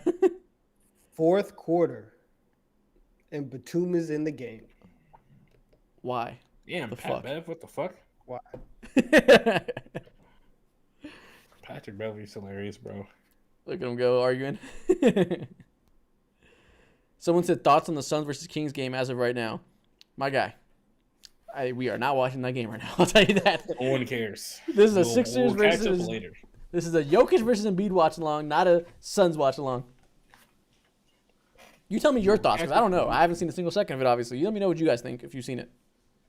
Fourth quarter, and Batum is in the game. Why? Damn, Pat Bev, what the fuck? Why? Patrick Beverley's hilarious, bro. Look at him go arguing. Someone said thoughts on the Suns versus Kings game as of right now. My guy. We are not watching that game right now. I'll tell you that. No one cares. This is a Sixers we'll catch up versus. later. This is a Jokic versus Embiid watch along, not a Suns watch along. You tell me your thoughts, because I don't know. I haven't seen a single second of it, obviously. You let me know what you guys think if you've seen it.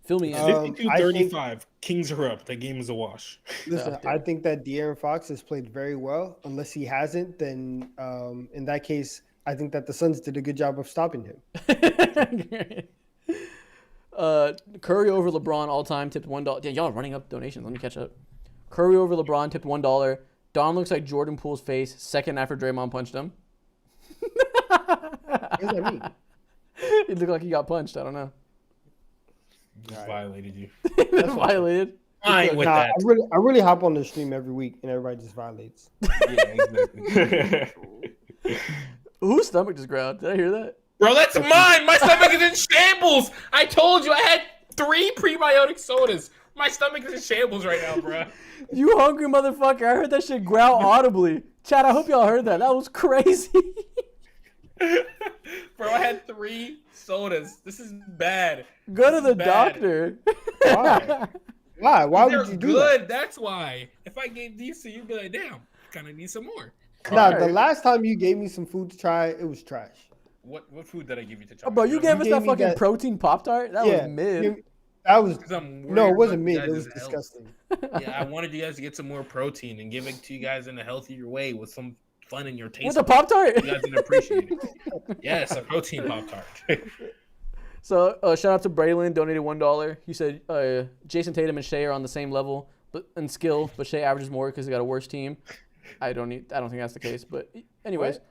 Fill me in. 52-35. Kings are up. That game is a wash. Listen, I think that De'Aaron Fox has played very well. Unless he hasn't, then in that case, I think that the Suns did a good job of stopping him. Curry over LeBron all time tipped $1. Yeah, y'all are running up donations. Let me catch up. Curry over LeBron tipped $1. Don looks like Jordan Poole's face second after Draymond punched him. What does that mean? It looked like he got punched. I don't know. Just violated you. Violated. I ain't with that. I really hop on the stream every week and everybody just violates. Yeah, exactly. Whose stomach just growled? Did I hear that? Bro, that's mine. My stomach is in shambles. I told you I had 3 prebiotic sodas. My stomach is in shambles right now, bro. You hungry motherfucker. I heard that shit growl audibly. Chad, I hope y'all heard that. That was crazy. Bro, I had 3 sodas. This is bad. Go to the bad. doctor. Why? Why? Why They're would you do good. that? That's why. If I gave these to you, you'd be like, damn, I kind of need some more. Nah, Alright. the last time you gave me some food to try, it was trash. What food did I give you to try? Oh, bro, you gave us gave that me fucking that- protein Pop-Tart? That was mid. That was Because I'm no, worried it wasn't about mid. you It was guys' health. disgusting. Yeah, I wanted you guys to get some more protein and give it to you guys in a healthier way with some fun in your taste. With a Pop-Tart? You guys didn't appreciate it. Yes, a protein Pop-Tart. So, shout out to Braylon, donated $1. He said Jason Tatum and Shea are on the same level but in skill, but Shea averages more because he got a worse team. I don't think that's the case, but anyways. What?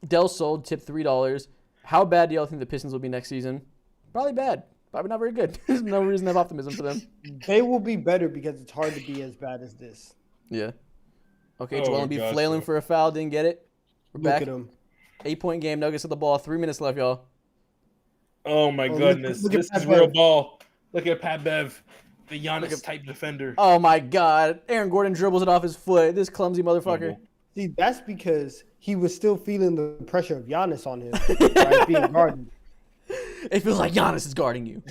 Del Sold tipped $3. How bad do y'all think the Pistons will be next season? Probably bad. Probably not very good. There's no reason to have optimism for them. They will be better because it's hard to be as bad as this. Yeah. Okay, Oh, Joel Embiid gosh, flailing bro. for a foul, didn't get it. We're Look back. at him. 8-point game, Nuggets at the ball. 3 minutes left, y'all. Oh my Oh, goodness. look at This Pat is real Bev. ball. Look at Pat Bev, the Giannis type defender. Oh my God. Aaron Gordon dribbles it off his foot. This clumsy motherfucker. See, that's because he was still feeling the pressure of Giannis on him, right? Being guarded. It feels like Giannis is guarding you.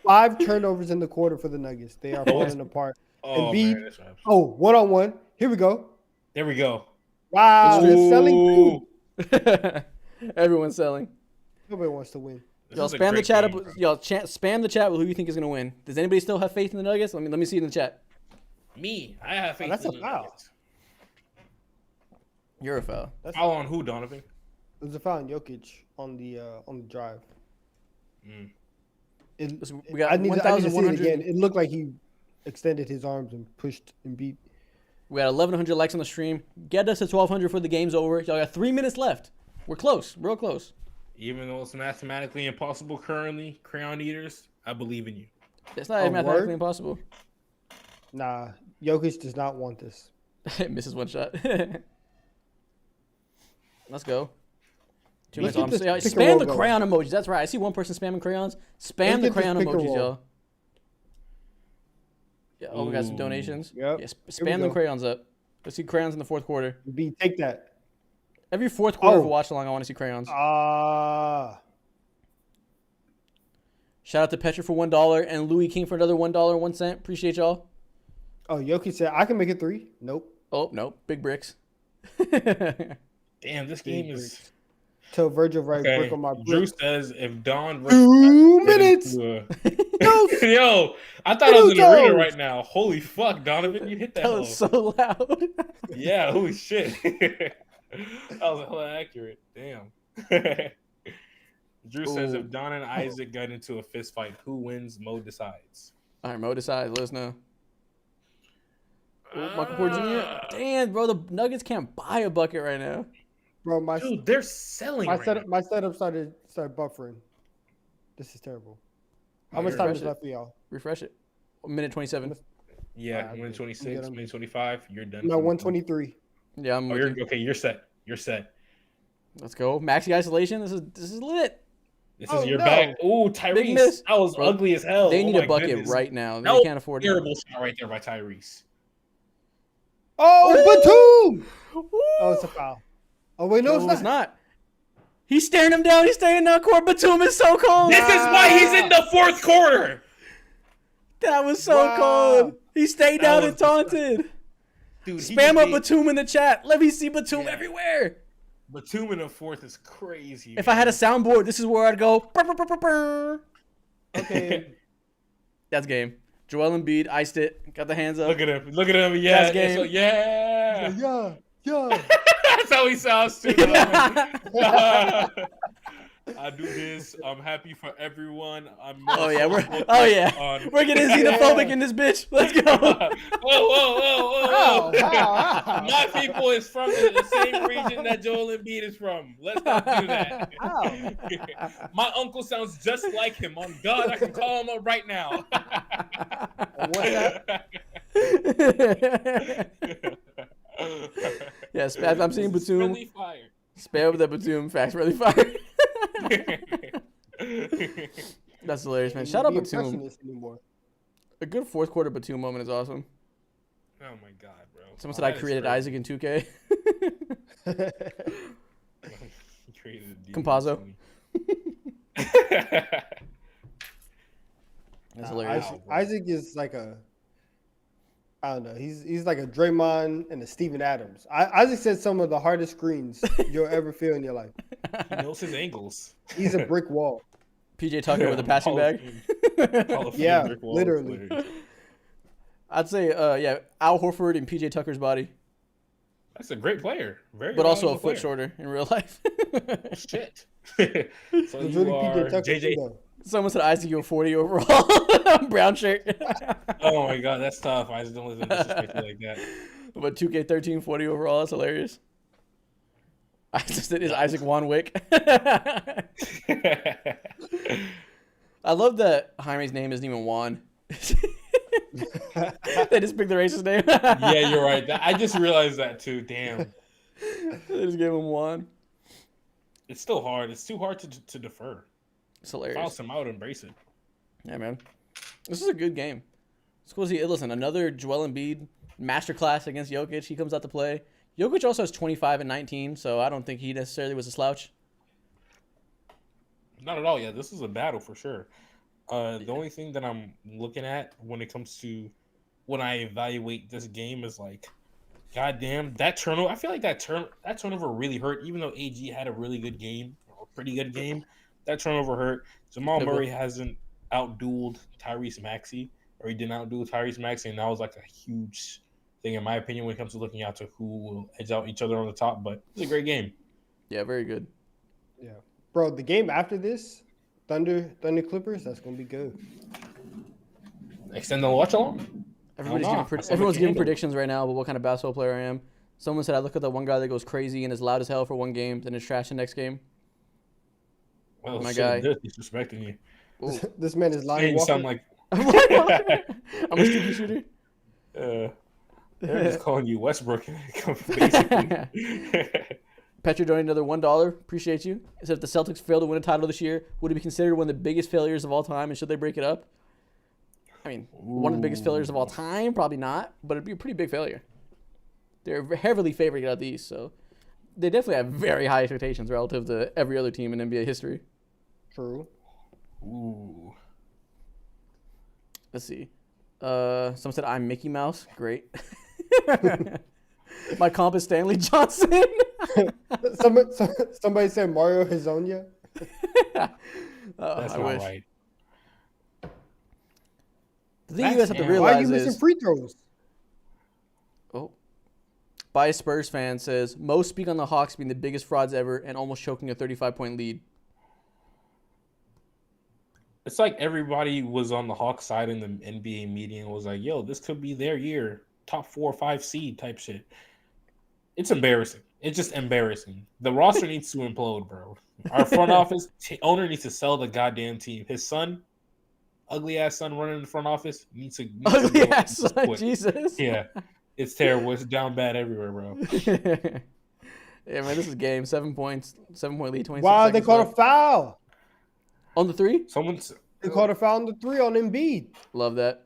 5 turnovers in the quarter for the Nuggets. They are falling apart. Oh, Embiid. man, that's what happens. Oh, 1-on-1. Here we go. There we go. Wow, they're selling Ooh. food. Everyone's selling. Nobody wants to win. This Y'all is a spam the great chat game, up. bro. Y'all spam the chat with who you think is gonna win. Does anybody still have faith in the Nuggets? Let me see it in the chat. Me, I have faith that's in a the foul. Nuggets. You're a foul. Foul on who, Donovan? There's a foul on Jokic on the drive. Mm. Listen, we got I need to see it 1,100. again. It looked like he extended his arms and pushed and beat. We got 1,100 likes on the stream. Get us to 1,200 for the game's over. Y'all got 3 minutes left. We're close, real close. Even though it's mathematically impossible currently, Crayon Eaters, I believe in you. It's not A mathematically word? impossible. Nah, Jokic does not want this. Misses one shot. Let's go. 2 Look minutes. at Yeah, this pick and spam roll the going. crayon emojis. That's right. I see one person spamming crayons. Spam Look the at this crayon pick and emojis, roll. y'all. Yeah, oh, we got some Ooh. donations. Yep. Yeah, Here we spam them go. crayons up. Let's see crayons in the fourth quarter. B, take that. Every fourth quarter of a Oh. watch along, I want to see crayons. Ah, Shout out to Petra for $1 and Louis King for another $1.01. Appreciate y'all. oh, Jokic said I can make it 3. Nope. Oh, no. Big bricks. Damn, this game is. Till Virgil right Okay. brick on my Drew brick. says if Don. 2 minutes. Minutes. Yo, I thought I was in the arena right now. Holy fuck, Donovan, you hit that. That was so loud. Yeah, holy shit. That was hella accurate. Damn. Drew says if Don and Isaac got into a fist fight, who wins? Mo decides. All right, Mo decides. Let us know. Oh, Michael Porter Jr. Damn, bro, the Nuggets can't buy a bucket right now. Bro, my Dude, they're selling. my right setup now. my setup started buffering. This is terrible. How much Refresh time is it. left for y'all? Refresh it. Minute 27. Yeah, Alright, minute 26, get 'em. minute 25. You're done. No, 123. Yeah, I'm Oh, with you're you. okay. You're set. You're set. Let's go. Maxi isolation. This is lit. This Oh, is your no. back. Ooh, Big Tyrese. miss. That was Bro, ugly as hell. They Oh need my a bucket goodness. right now. That They was can't afford it. Terrible shot right there by Tyrese. Oh, Batum! Ooh. Oh, it's a foul. Oh, wait, no, No, it's not. He's staring him down. He's staying down court. Batum is so cold. This is why he's in the fourth quarter. That was so Wow. cold. He stayed That down was and taunted. Dude, he Spam just up gave- Batum in the chat. Let me see Batum Yeah. everywhere. Batum in the fourth is crazy. If I had a soundboard, this is where I'd go. Brr, brr, brr, brr, brr. Okay. That's game. Joel Embiid iced it. Got the hands up. Look at him. Look at him. Yeah. That's game. So, yeah. Yeah. That's how he sounds too. I do this. I'm happy for everyone. I'm more Oh yeah, we're focused on- we're getting xenophobic in this bitch. Let's go. whoa. Ow. My people is from the same region that Joel Embiid is from. Let's not do that. Ow. My uncle sounds just like him. On God, I can call him up right now. What's Yes, I'm seeing This is Batum. really fire. Spam the Batum facts really fire. That's hilarious, man. Shout out Be Batum. impressionist anymore. A good fourth quarter Batum moment is awesome. Oh my God, bro. Someone said I created Isaac in 2K. created a Compazzo. DD3. That's hilarious. Isaac is like I don't know. He's like a Draymond and a Steven Adams. Isaac said some of the hardest screens you'll ever feel in your life. He knows his angles. He's a brick wall. PJ Tucker with a passing bag. Yeah, literally. I'd say, Al Horford and PJ Tucker's body. That's a great player. But also a foot shorter in real life. Shit. So It's really PJ Tucker JJ. too, though. Someone said Isaac, you 40 overall. Brown shirt. Oh my god, that's tough. I just don't listen to disrespect you like that. But 2K13, 40 overall. That's hilarious. Is Isaac Wanwick. I love that Jaime's name isn't even Juan. They just picked the racist name. Yeah, you're right. I just realized that too. Damn. They just gave him Juan. It's still hard. It's too hard to defer. It's hilarious. Toss him out, embrace it. Yeah, man. This is a good game. It's cool to see. Listen, another Joel Embiid masterclass against Jokic. He comes out to play. Jokic also has 25 and 19, so I don't think he necessarily was a slouch. Not at all. Yeah, this is a battle for sure. The only thing that I'm looking at when it comes to when I evaluate this game is like, goddamn, that turnover. I feel like that turnover really hurt. Even though AG had a really good game, or a pretty good game, that turnover hurt. Jamal Murray hasn't outdueled Tyrese Maxey, or he didn't outduel Tyrese Maxey, and that was like a huge thing in my opinion when it comes to looking out to who will edge out each other on the top. But it's a great game. Yeah, very good. Yeah, bro. The game after this, Thunder Clippers, that's gonna be good. Extend the watch along. Everyone's giving predictions right now about what kind of basketball player I am. Someone said I look at the one guy that goes crazy and is loud as hell for one game, then is trash the next game. Well, My shit, guy. they're disrespecting you. This man is lying. You sound like I'm a streaky shooter. they're just calling you Westbrook, basically. Petro donated another $1. Appreciate you. It said if the Celtics fail to win a title this year, would it be considered one of the biggest failures of all time, and should they break it up? I mean, one of the biggest failures of all time? Probably not, but it'd be a pretty big failure. They're heavily favored out of the East, so they definitely have very high expectations relative to every other team in NBA history. True. Ooh. Let's see. Someone said I'm Mickey Mouse. Great. My comp is Stanley Johnson. Somebody said Mario Hezonja. That's I not wish. right. The thing you guys have to Why are realize you missing is, free throws? by a Spurs fan says, most speak on the Hawks being the biggest frauds ever and almost choking a 35-point lead. It's like everybody was on the Hawks side in the NBA meeting and was like, yo, this could be their year. Top 4 or 5 seed type shit. It's embarrassing. It's just embarrassing. The roster needs to implode, bro. Our front office owner needs to sell the goddamn team. His son, ugly ass son running in the front office, needs to Ugly ass son, quit. Jesus. Yeah. It's terrible. It's down bad everywhere, bro. Yeah, man, this is game. 7 points. 7-point lead, 26 Wow, they seconds called a left. foul. On the 3? They called a foul on the 3 on Embiid. Love that.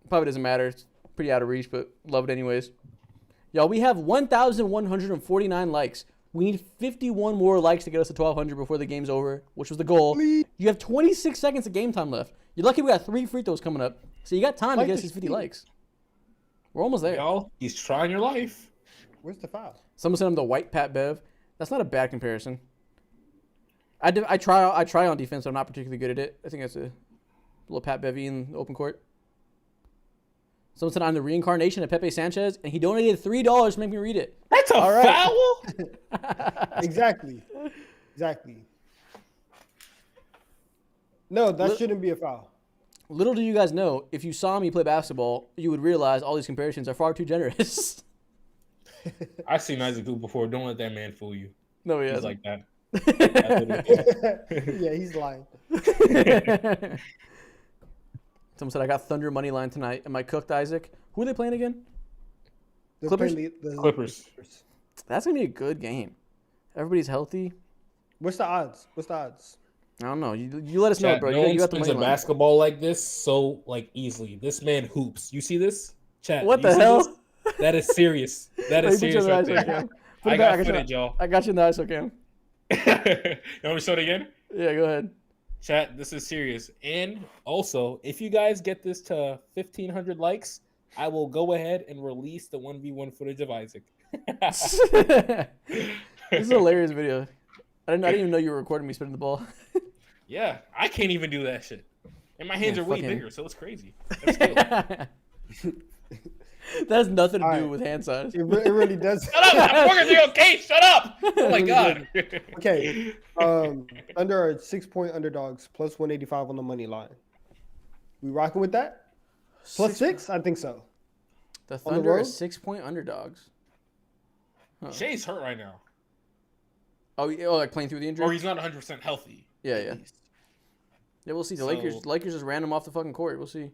Probably doesn't matter. It's pretty out of reach, but love it anyways. Y'all, we have 1,149 likes. We need 51 more likes to get us to 1,200 before the game's over, which was the goal. Please. You have 26 seconds of game time left. You're lucky we got 3 free throws coming up, so you got time to get us these 50 likes. We're almost there. Y'all, he's trying your life. Where's the foul? Someone said I'm the white Pat Bev. That's not a bad comparison. I try on defense. I'm not particularly good at it. I think that's a little Pat Bevy in the open court. Someone said I'm the reincarnation of Pepe Sanchez, and he donated $3 to make me read it. That's a All right. foul? Exactly. No, that shouldn't be a foul. Little do you guys know, if you saw me play basketball, you would realize all these comparisons are far too generous. I've seen Isaac do before. Don't let that man fool you. No, he He's hasn't. like that. Yeah, he's lying. Someone said I got Thunder money line tonight. Am I cooked, Isaac? Who are they playing again? They're Clippers? playing the Clippers. That's gonna be a good game. Everybody's healthy. What's the odds? I don't know. You let us know, Chat, bro. no You one got the spins money a line. basketball like this so easily. This man hoops. You see this? Chat. What you the see hell? This? That is serious. That is Wait, put you serious in the right ISO there. cam. Put I it back. got footage, y'all. I got you in the ISO cam. You want me to show it again? Yeah, go ahead. Chat, this is serious. And also, if you guys get this to 1,500 likes, I will go ahead and release the 1v1 footage of Isaac. This is a hilarious video. I didn't even know you were recording me spinning the ball. Yeah, I can't even do that shit. And my hands are way bigger, so it's crazy. That has nothing to do with hand size. It really does. Shut up! I'm working there, okay? Shut up! Oh my god. Okay. Under our 6-point underdogs, plus 185 on the money line. We rocking with that? Plus 6? I think so. The Thunder are 6-point underdogs. Huh. Shay's hurt right now. Oh, like playing through the injury? Or he's not 100% healthy. Yeah. Yeah, we'll see. The Lakers just ran him off the fucking court. We'll see.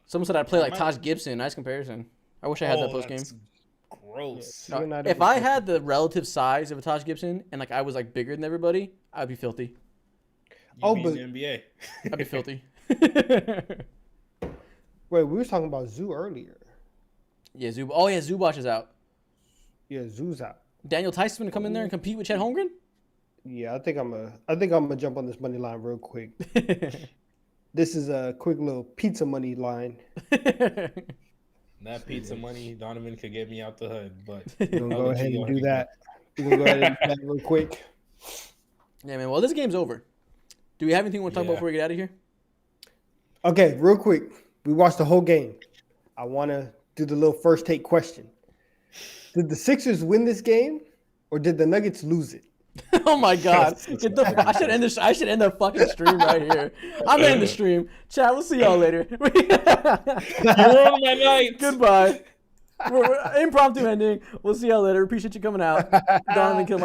Someone said I'd play like Taj Gibson. Nice comparison. I wish I had that post game. Gross. No, if I had the relative size of a Taj Gibson and like I was like bigger than everybody, I'd be filthy. But the NBA. I'd be filthy. Wait, we were talking about Zoo earlier. Yeah, Zub. Oh yeah, Zubac is out. Yeah, Zoo's out. Daniel Tyson's gonna come in there and compete with Chet Holmgren. Yeah, I think I'm gonna jump on this money line real quick. This is a quick little pizza money line. That pizza money, Donovan could get me out the hood, but we're gonna go ahead and do that. We're gonna go ahead and do that real quick. Yeah, man. Well, this game's over. Do we have anything we want to talk about before we get out of here? Okay, real quick. We watched the whole game. I want to do the little first take question. Did the Sixers win this game, or did the Nuggets lose it? Oh my god! I should end this. I should end the fucking stream right here. I'm ending the stream. Chat. We'll see y'all later. you ruined my night. Goodbye. We're impromptu ending. We'll see y'all later. Appreciate you coming out. Donovan killed my